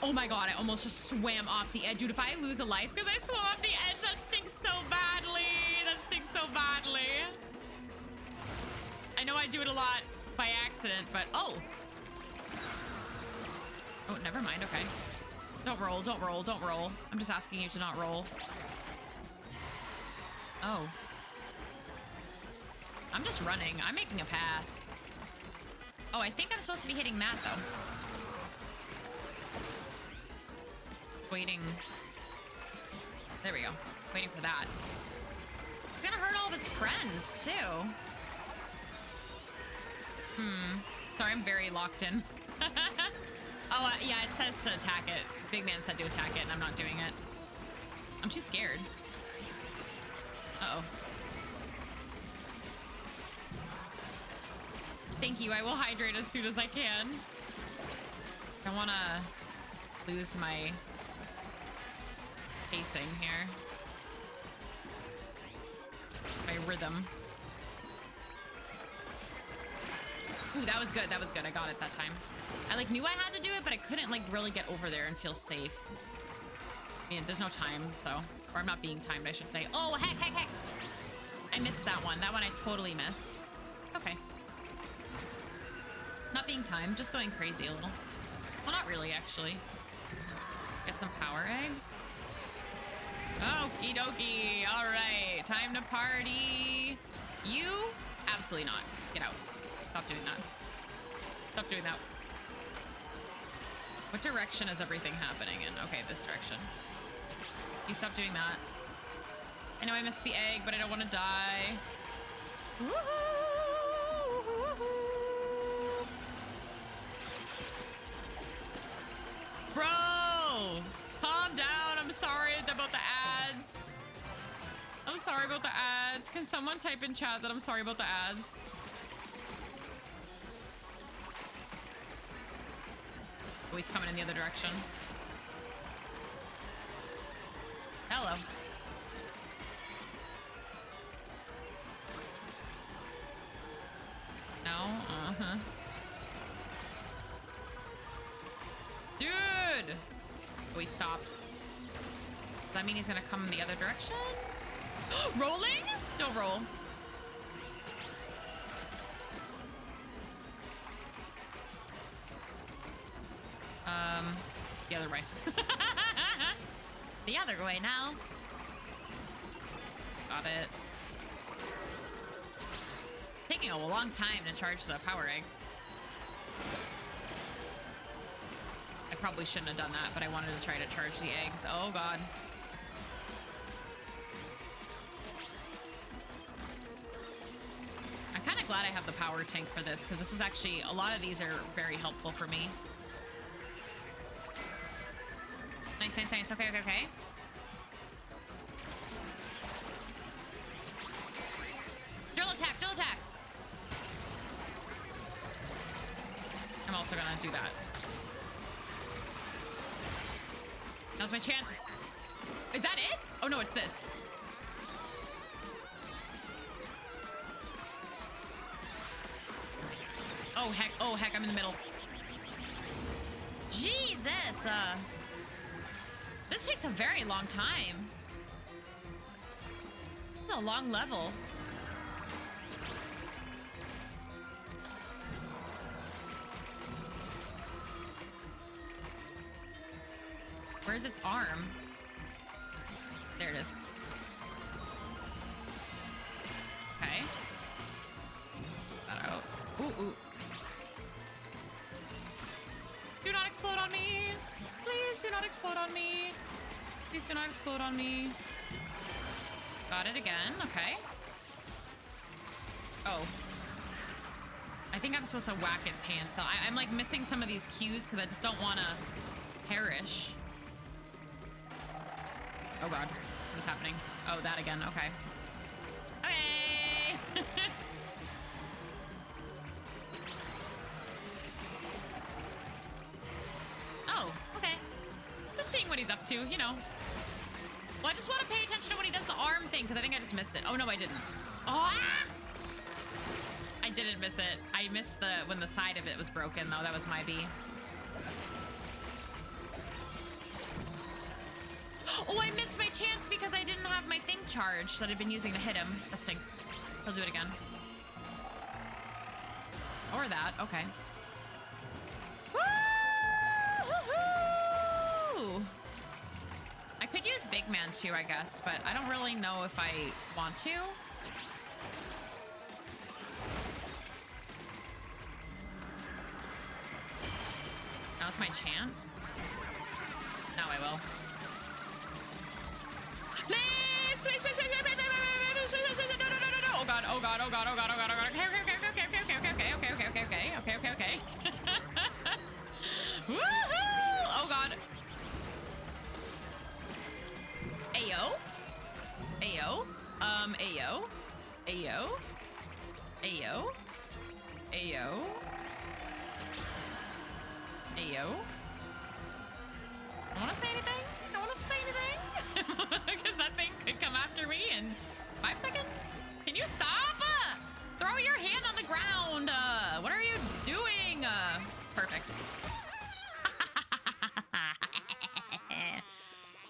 Oh my god, I almost just swam off the edge. Dude, if I lose a life because I swam off the edge, that stinks so badly. That stinks so badly. I know I do it a lot by accident, but oh. Oh, never mind, okay. Don't roll, don't roll, don't roll. I'm just asking you to not roll. Oh. I'm just running. I'm making a path. Oh, I think I'm supposed to be hitting that, though. Waiting. There we go. Waiting for that. He's gonna hurt all of his friends, too. Sorry, I'm very locked in. Oh, yeah, it says to attack it. Big man said to attack it, and I'm not doing it. I'm too scared. Uh-oh. Thank you. I will hydrate as soon as I can. I don't want to lose my pacing here. My rhythm. Ooh, that was good. That was good. I got it that time. I like knew I had to do it, but I couldn't like really get over there and feel safe. I mean, there's no time, so, or I'm not being timed, I should say. Oh, heck, heck, heck. I missed that one. That one I totally missed. Okay. Not being timed, just going crazy a little. Well, not really, actually. Get some power eggs. Okie dokie. All right, time to party. You? Absolutely not. Get out. Stop doing that. Stop doing that. What direction is everything happening in? Okay, this direction. You stop doing that. I know I missed the egg, but I don't want to die. Bro! Calm down. I'm sorry about the ads. I'm sorry about the ads. Can someone type in chat that I'm sorry about the ads? Oh, he's coming in the other direction. Hello. No? Uh-huh. Dude! Oh, he stopped. Does that mean he's gonna come in the other direction? Rolling? Don't roll. The other way. The other way now. Got it. Taking a long time to charge the power eggs. I probably shouldn't have done that, but I wanted to try to charge the eggs. Oh god. I'm kind of glad I have the power tank for this, because this is actually, a lot of these are very helpful for me. Nice, nice, nice. Okay, okay, okay. Drill attack, drill attack. I'm also gonna do that. Now's my chance. Is that it? Oh no, it's this. Oh heck, I'm in the middle. Jesus, this takes a very long time. It's a long level. Where's its arm? There it is. Okay. That out. Ooh, ooh. Do not explode on me. Please do not explode on me. Please do not explode on me. Got it again. Okay. Oh. I think I'm supposed to whack its hand. So I'm like missing some of these cues because I just don't want to perish. Oh god. What is happening? Oh, that again. Okay. Okay. Oh, okay. Just seeing what he's up to, you know. Well, I just want to pay attention to when he does the arm thing, because I think I just missed it. Oh, no, I didn't. Oh, ah! I didn't miss it. I missed when the side of it was broken, though. That was my B. Oh, I missed my chance because I didn't have my thing charged that I'd been using to hit him. That stinks. He'll do it again. Or that. Okay. Woo-hoo-hoo! I could use Big Man too, I guess, but I don't really know if I want to. Now's my chance. Now I will. Please, please, please, please, please, please, please, no, no, no, no, no. Oh god, oh god, oh god, oh god, oh god, oh god. Okay, okay, okay, okay, okay, okay, okay, okay, okay, okay, okay, okay, okay. Woohoo! Oh god. Ayo. Ayo. Ayo. Ayo. Ayo. Ayo. Ayo. I want to say anything? I want to say anything? Because that thing could come after me in 5 seconds. Can you stop? Throw your hand on the ground. What are you doing? Perfect.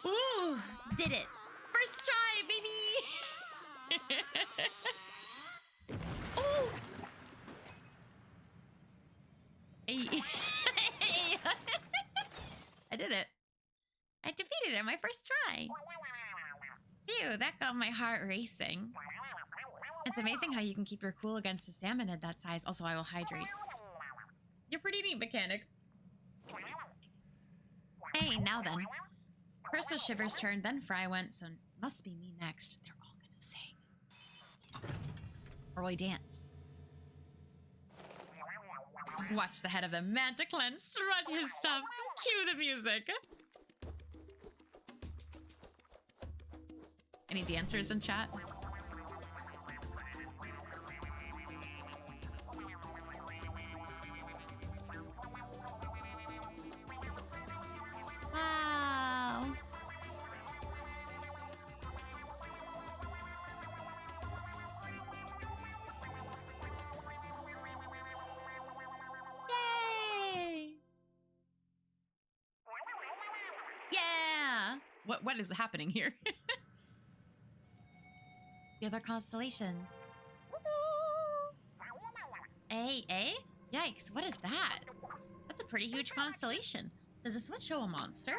Ooh, did it. First try, baby. Oh. Hey. I did it. I defeated it my first try. Phew, that got my heart racing. It's amazing how you can keep your cool against a salmon at that size. Also, I will hydrate. You're pretty neat, mechanic. Hey, now then. First was Shiver's turn, then Fry went, so must be me next. They're all gonna sing. Or will he dance? Watch the head of the Manticlen strut his stuff. Cue the music. Any dancers in chat? Wow. Yay! Yeah! What is happening here? The other constellations. Eh? Yikes, what is that? That's a pretty huge constellation. Does this one show a monster?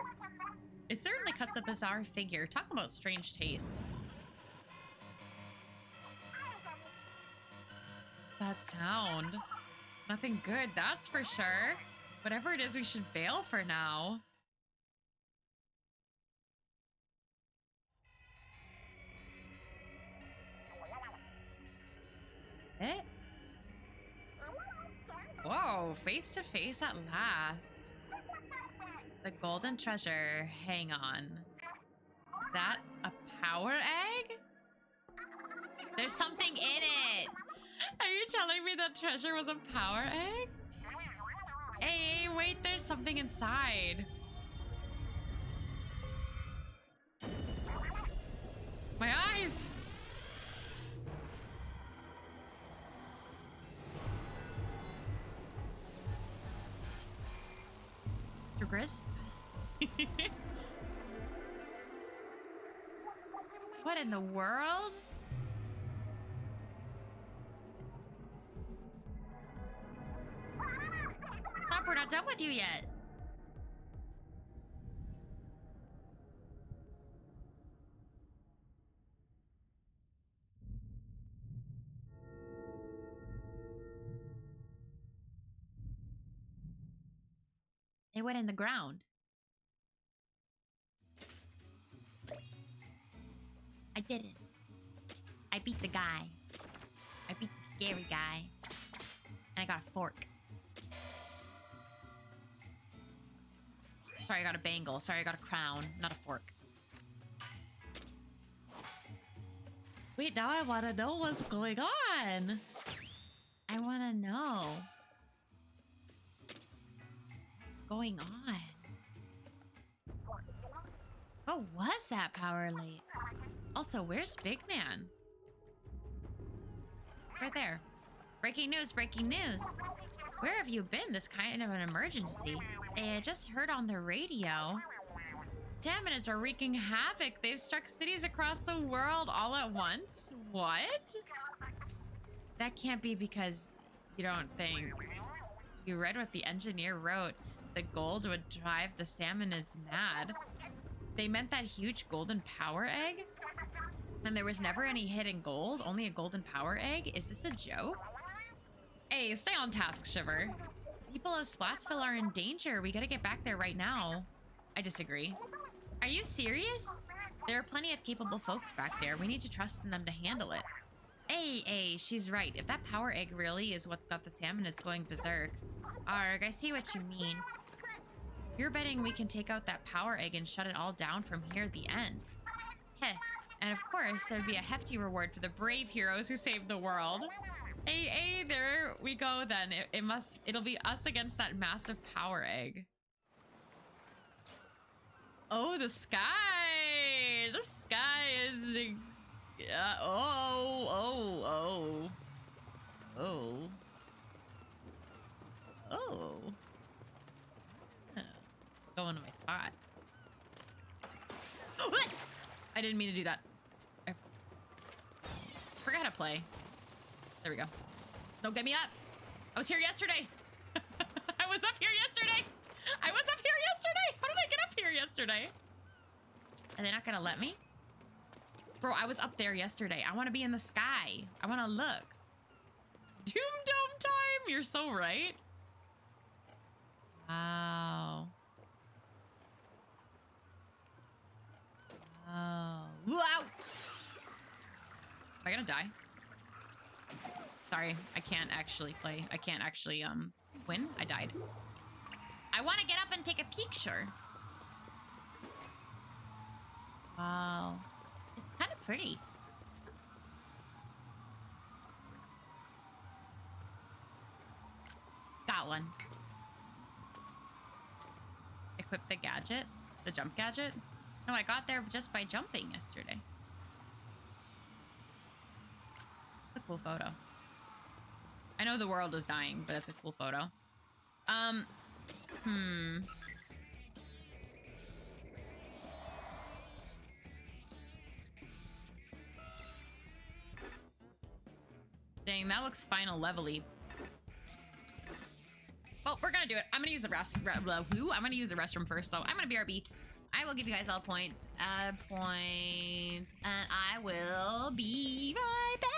It certainly cuts a bizarre figure. Talk about strange tastes. That sound. Nothing good, that's for sure. Whatever it is, we should bail for now. It? Whoa, face to face at last. The golden treasure. Hang on. Is that a power egg? There's something in it. Are you telling me that treasure was a power egg? Hey, wait, there's something inside. My eyes! Mr. Grizz? What in the world? Stop, we're not done with you yet. It went in the ground. I did it. I beat the guy. I beat the scary guy. And I got a fork. Sorry, I got a bangle. Sorry, I got a crown, not a fork. Wait, now I want to know what's going on. I want to know what's going on. What was that power light? Also, where's Big Man? Right there. Breaking news, breaking news. Where have you been? This kind of an emergency. I just heard on the radio. Salmonids are wreaking havoc. They've struck cities across the world all at once. What? That can't be because you don't think. You read what the engineer wrote. The gold would drive the salmonids mad. They meant that huge golden power egg? And there was never any hidden gold, only a golden power egg? Is this a joke? Hey, stay on task, Shiver. People of Splatsville are in danger. We gotta get back there right now. I disagree. Are you serious? There are plenty of capable folks back there. We need to trust in them to handle it. Hey, she's right. If that power egg really is what got the salmonids going berserk. Arg, I see what you mean. You're betting we can take out that power egg and shut it all down from here at the end. Heh. And of course, there'd be a hefty reward for the brave heroes who saved the world. Hey, there we go then. It'll be us against that massive power egg. Oh, the sky! The sky is... Oh. Going to my spot. I didn't mean to do that. I forgot how to play. There we go. Don't get me up. I was here yesterday. I was up here yesterday. How did I get up here yesterday? Are they not gonna let me? Bro, I was up there yesterday. I want to be in the sky. I want to look. Doom Dome time. You're so right. Wow. Oh. Wow. Am I gonna die? Sorry, I can't actually play. I can't actually win. I died. I want to get up and take a peek, sure. Wow. It's kind of pretty. Got one. Equip the gadget. The jump gadget. No, I got there just by jumping yesterday. It's a cool photo. I know the world is dying, but it's a cool photo. Dang, that looks final level-y. Well, we're gonna do it. I'm gonna use the I'm gonna use the restroom first, so I'm gonna BRB. I will give you guys all points. Add points. And I will be right back.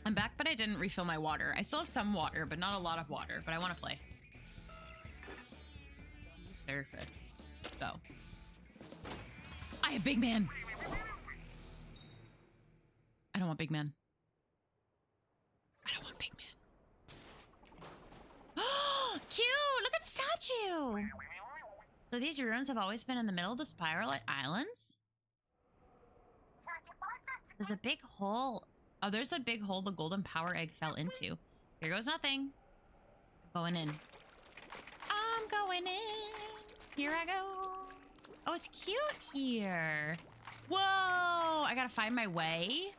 I'm back, but I didn't refill my water. I still have some water, but not a lot of water, but I want to play. Sea surface. Go. I have big man. I don't want big man. I don't want big man. Cute! Look at the statue! So these ruins have always been in the middle of the spiral islands? There's a big hole. Oh, there's a big hole the golden power egg fell into. Here goes nothing. Going in. I'm going in. Here I go. Oh, it's cute here. Whoa! I gotta find my way.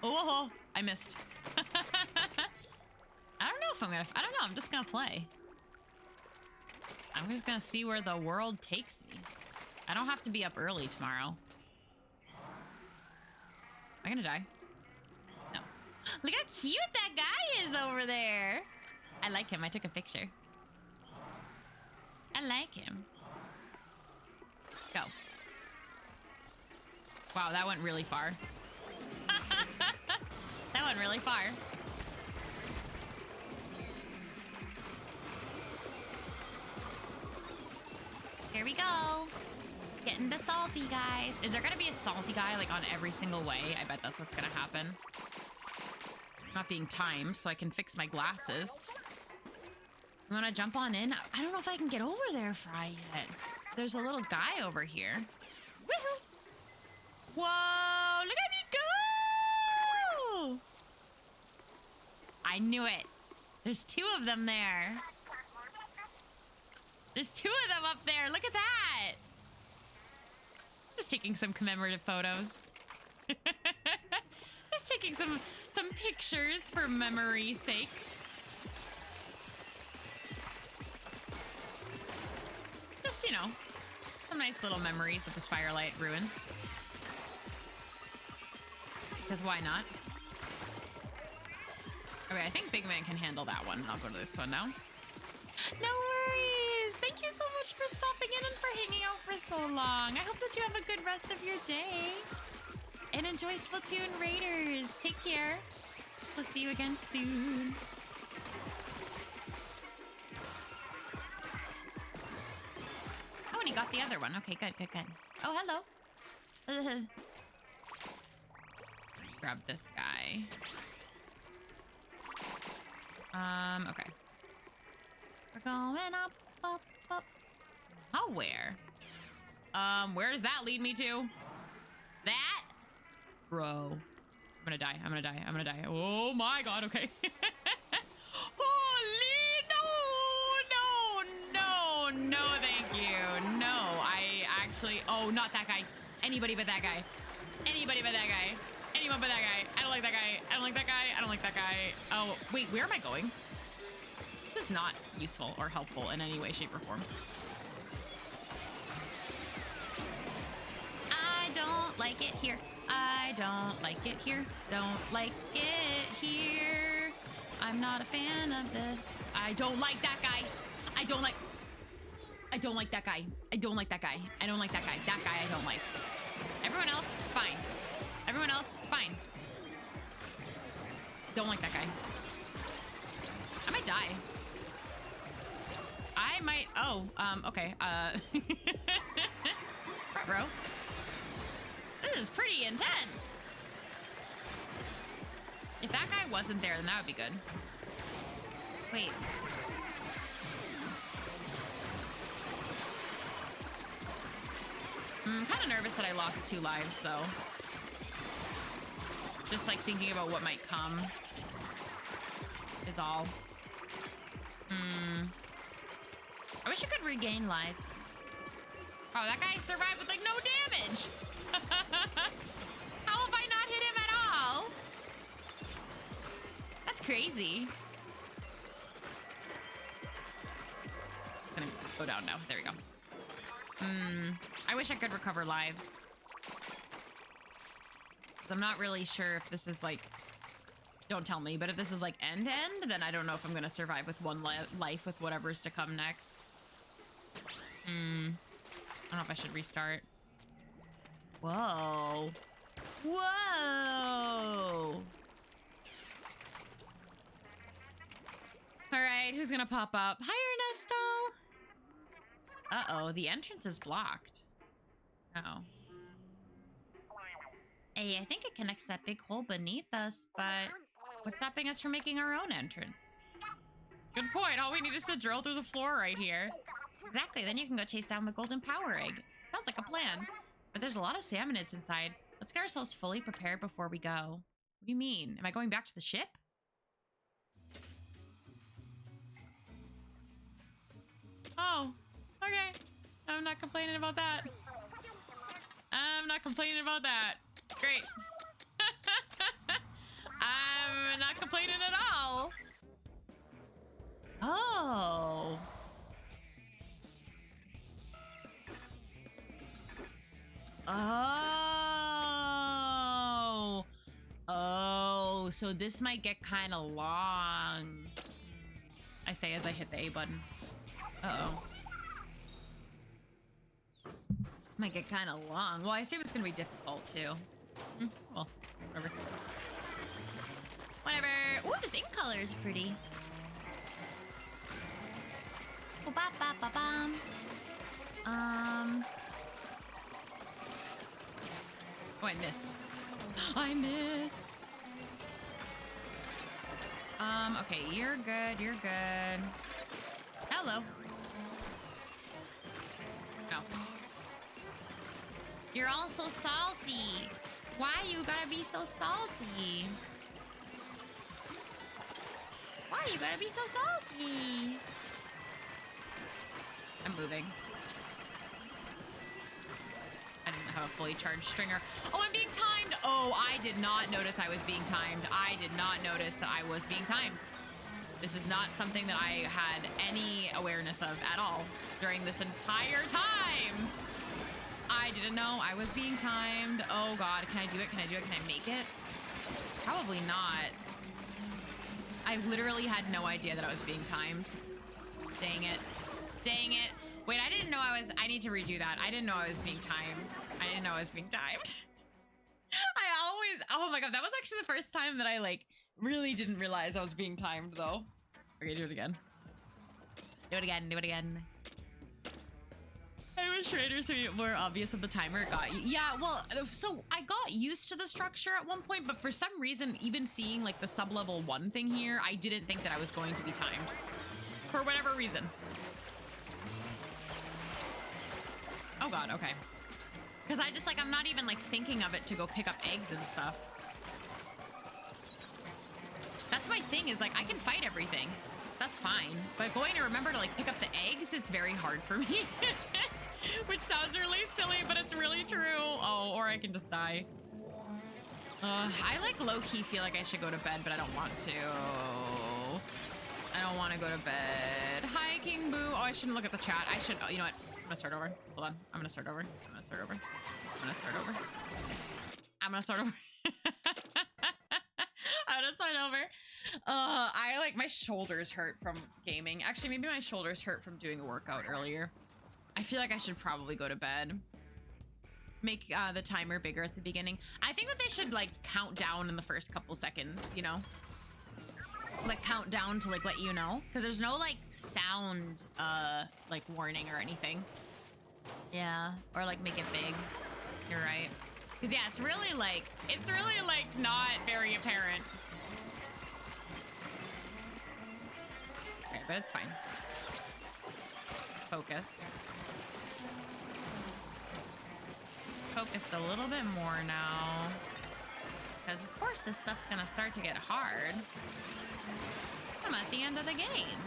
Oh, I missed. I don't know if I'm gonna... I don't know. I'm just gonna play. I'm just gonna see where the world takes me. I don't have to be up early tomorrow. Am I gonna die? No. Look how cute that guy is over there. I like him. I took a picture. I like him. Go. Wow, that went really far. That went really far. Here we go. Getting the salty guys. Is there gonna be a salty guy like on every single way? I bet that's what's gonna happen. I'm not being timed, so I can fix my glasses. You wanna jump on in? I don't know if I can get over there, Fry, yet. There's a little guy over here. Woohoo! Whoa! Look at me go! I knew it. There's two of them there. There's two of them up there. Look at that. Just taking some commemorative photos. Just taking some pictures for memory's sake. Just, you know, some nice little memories of the Spirelight ruins. Because why not? Okay, I think Big Man can handle that one. I'll go to this one now. No worries. Thank you so much for stopping in and for hanging out for so long. I hope that you have a good rest of your day. And enjoy Splatoon Raiders. Take care. We'll see you again soon. Oh, and he got the other one. Okay, good, good, good. Oh, hello. Grab this guy. Okay. We're going up, up, up. Oh, where? Where does that lead me to? That? Bro. I'm gonna die. I'm gonna die. I'm gonna die. Oh my god, okay. Holy no, thank you. No, I actually, oh, not that guy. Anybody but that guy. Anybody but that guy. Anyone but that guy. I don't like that guy. I don't like that guy. I don't like that guy. Oh, wait, where am I going? This is not useful or helpful in any way, shape, or form. I don't like it here. I don't like it here. Don't like it here. I'm not a fan of this. I don't like that guy. I don't like that guy. I don't like that guy. I don't like that guy. That guy I don't like. Everyone else, fine. Everyone else, fine. Don't like that guy. I might die. I might, oh, okay. Bro. This is pretty intense. If that guy wasn't there, then that would be good. Wait. I'm kind of nervous that I lost 2 lives, though. Just like thinking about what might come is all. I wish you could regain lives. Oh, that guy survived with like no damage. How have I not hit him at all? That's crazy. I'm gonna go down now. There we go. I wish I could recover lives. I'm not really sure if this is like, don't tell me, but if this is like end, then I don't know if I'm gonna survive with 1 life with whatever's to come next. I don't know if I should restart. Whoa. Whoa. All right, who's gonna pop up? Hi, Ernesto. Uh-oh, the entrance is blocked. Uh-oh. Hey, I think it connects that big hole beneath us, but what's stopping us from making our own entrance? Good point. All we need is to drill through the floor right here. Exactly. Then you can go chase down the golden power egg. Sounds like a plan. But there's a lot of salmonids inside. Let's get ourselves fully prepared before we go. What do you mean? Am I going back to the ship? Oh, okay. I'm not complaining about that. I'm not complaining about that. Great. I'm not complaining at all. Oh. Oh. Oh, so this might get kind of long. I say as I hit the A button. Uh-oh. Might get kind of long. Well, I assume it's going to be difficult, too. Well, whatever. Whatever. Ooh, this ink color is pretty. Oh, ba ba ba bum. Oh, I missed. I missed. Okay, you're good. You're good. Hello. No. You're all so salty. Why you gotta be so salty? Why you gotta be so salty? I'm moving. I didn't have a fully charged stringer. Oh, I'm being timed. Oh, I did not notice I was being timed. I did not notice that I was being timed. This is not something that I had any awareness of at all during this entire time. I didn't know I was being timed. Oh God, can I do it? Can I do it? Can I make it? Probably not. I literally had no idea that I was being timed. Dang it. Dang it. Wait, I didn't know I need to redo that. I didn't know I was being timed. I didn't know I was being timed. Oh my God, that was actually the first time that I like really didn't realize I was being timed though. Okay, do it again. Do it again, do it again. I wish Raiders would be more obvious of the timer got you. Yeah, well, so I got used to the structure at one point, but for some reason, even seeing like the sub-level 1 thing here, I didn't think that I was going to be timed. For whatever reason. Oh God, okay. Because I just like, I'm not even like thinking of it to go pick up eggs and stuff. That's my thing is like, I can fight everything. That's fine. But going to remember to like pick up the eggs is very hard for me. Which sounds really silly, but it's really true. Oh, or I can just die. I like low-key feel like I should go to bed, but I don't want to. I don't want to go to bed. Hi, King Boo. Oh, I shouldn't look at the chat. I should, oh, you know what? I'm gonna start over. Hold on. I'm gonna start over. I'm gonna start over. I'm gonna start over. I'm gonna start over. I'm gonna start over. I like my shoulders hurt from gaming. Actually, maybe my shoulders hurt from doing a workout earlier. I feel like I should probably go to bed. Make the timer bigger at the beginning. I think that they should like count down in the first couple seconds, you know? Like count down to like let you know. Because there's no like sound like warning or anything. Yeah, or like make it big. You're right. Because yeah, it's really like not very apparent. Okay, but it's fine. Focused. Focused a little bit more now. Because of course this stuff's gonna start to get hard. I'm at the end of the game.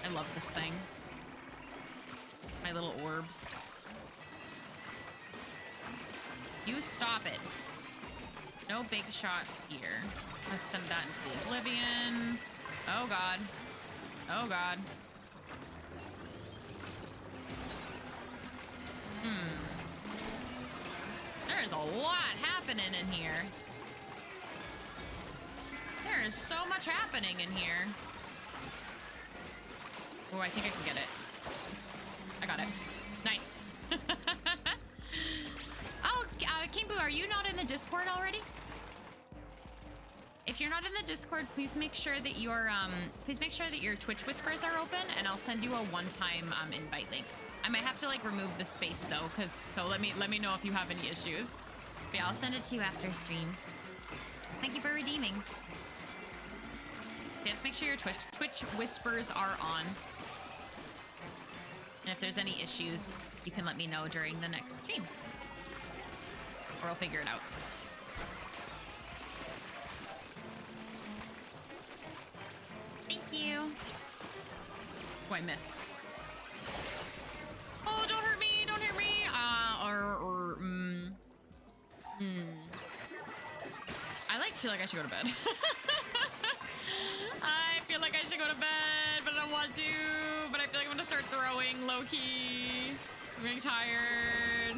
I love this thing. My little orbs. You stop it. No big shots here. Let's send that into the oblivion. Oh God. Oh God. There's a lot happening in here. There is so much happening in here. Oh, I think I can get it. I got it. Nice. Oh, King Boo, are you not in the Discord already? If you're not in the Discord, please make sure that your Twitch whispers are open, and I'll send you a one-time invite link. I might have to like remove the space though, so let me know if you have any issues. But yeah, I'll send it to you after stream. Thank you for redeeming. Yeah, just make sure your Twitch whispers are on. And if there's any issues, you can let me know during the next stream. Or I'll figure it out. Thank you. Oh, I missed. Oh, don't hurt me! Don't hurt me! I like feel like I should go to bed. I feel like I should go to bed, but I don't want to. But I feel like I'm gonna start throwing low-key. I'm getting tired.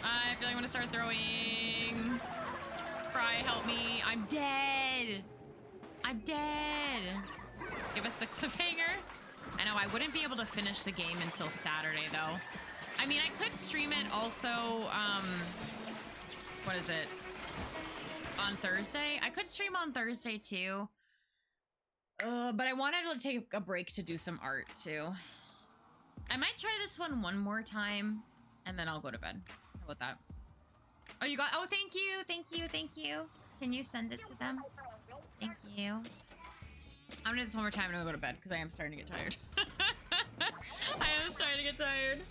I feel like I'm gonna start throwing. Fry, help me. I'm dead. I'm dead. Give us the cliffhanger. I know I wouldn't be able to finish the game until Saturday though. I mean, I could stream it also, what is it? On Thursday? I could stream on Thursday too. But I wanted to take a break to do some art too. I might try this one more time and then I'll go to bed. How about that? Oh, you got, oh, thank you, thank you, thank you. Can you send it to them? Thank you. I'm gonna do this one more time and I'm gonna go to bed because I am starting to get tired. I am starting to get tired.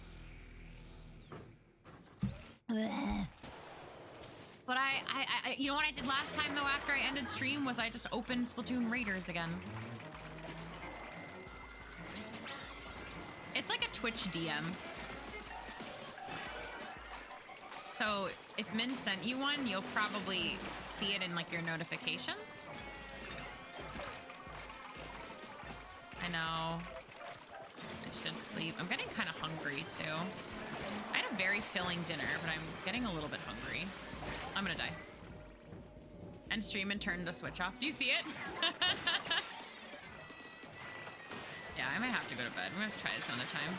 But you know what I did last time though after I ended stream was I just opened Splatoon Raiders again. It's like a Twitch DM. So if Min sent you one, you'll probably see it in like your notifications. I know. I should sleep. I'm getting kind of hungry too. I had a very filling dinner, but I'm getting a little bit hungry. I'm gonna die. And stream and turn the switch off. Do you see it? Yeah, I might have to go to bed. We're gonna have to try this another time.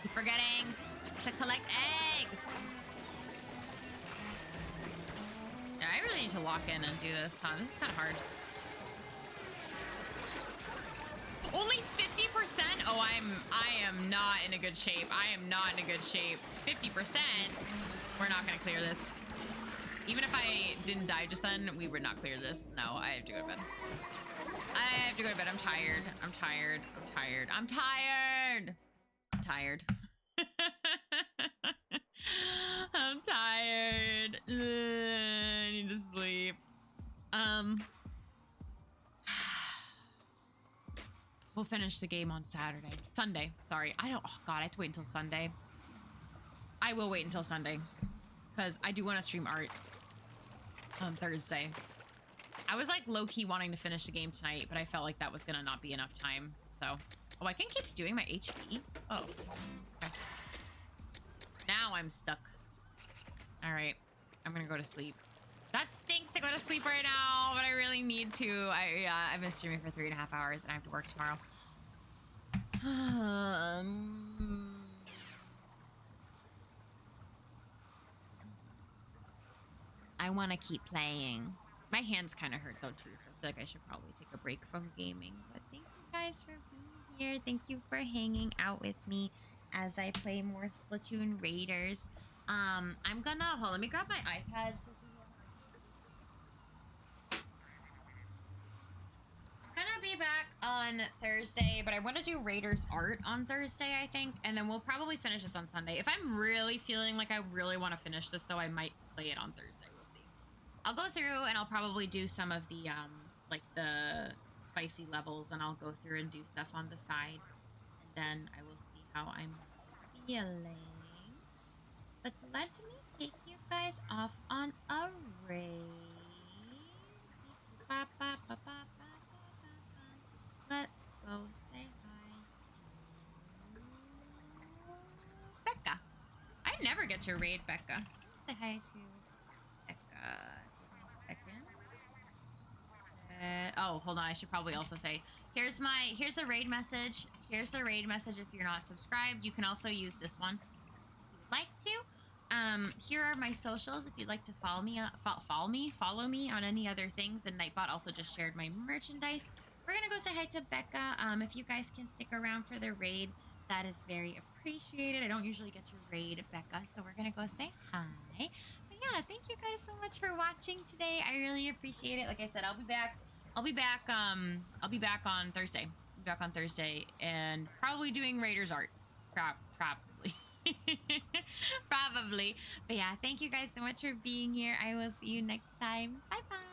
Keep forgetting to collect eggs. Yeah, I really need to lock in and do this, huh? This is kind of hard. Only 50%? Oh, I am not in a good shape. I am not in a good shape. 50%? We're not gonna clear this. Even if I didn't die just then, we would not clear this. No, I have to go to bed. I have to go to bed. I'm tired. I'm tired. I'm tired. I'm tired. I'm tired. I'm tired. I need to sleep. We'll finish the game on Sunday, sorry. Oh God, I have to wait until Sunday. I will wait until Sunday because I do want to stream art on Thursday. I was like low-key wanting to finish the game tonight, but I felt like that was gonna not be enough time. So, oh, I can keep doing my HP. Oh, okay. Now I'm stuck. All right, I'm gonna go to sleep. That stinks to go to sleep right now, but I really need to. I've been streaming for 3.5 hours and I have to work tomorrow. I want to keep playing. My hands kind of hurt though too, so I feel like I should probably take a break from gaming. But thank you guys for being here. Thank you for hanging out with me as I play more Splatoon Raiders. I'm gonna hold. Let me grab my iPad. Gonna be back on Thursday, but I want to do Raiders art on Thursday, I think, and then we'll probably finish this on Sunday. If I'm really feeling like I really want to finish this, so I might play it on Thursday. We'll see. I'll go through and I'll probably do some of the like the spicy levels, and I'll go through and do stuff on the side, and then I will see how I'm feeling. But let me take you guys off on a raid. Ba, ba, ba, ba, ba. Let's go say hi to Becca. I never get to raid Becca. Say hi to Becca. Give me a second. Oh, hold on. I should probably also say, here's the raid message. Here's the raid message if you're not subscribed. You can also use this one if you would like to. Here are my socials if you'd like to follow me on any other things. And Nightbot also just shared my merchandise. We're gonna go say hi to Becca. If you guys can stick around for the raid, that is very appreciated. I don't usually get to raid Becca, so we're gonna go say hi. But yeah, thank you guys so much for watching today. I really appreciate it. Like I said, I'll be back on Thursday. I'll be back on Thursday and probably doing Raiders art. Probably. Probably. But yeah, thank you guys so much for being here. I will see you next time. Bye bye.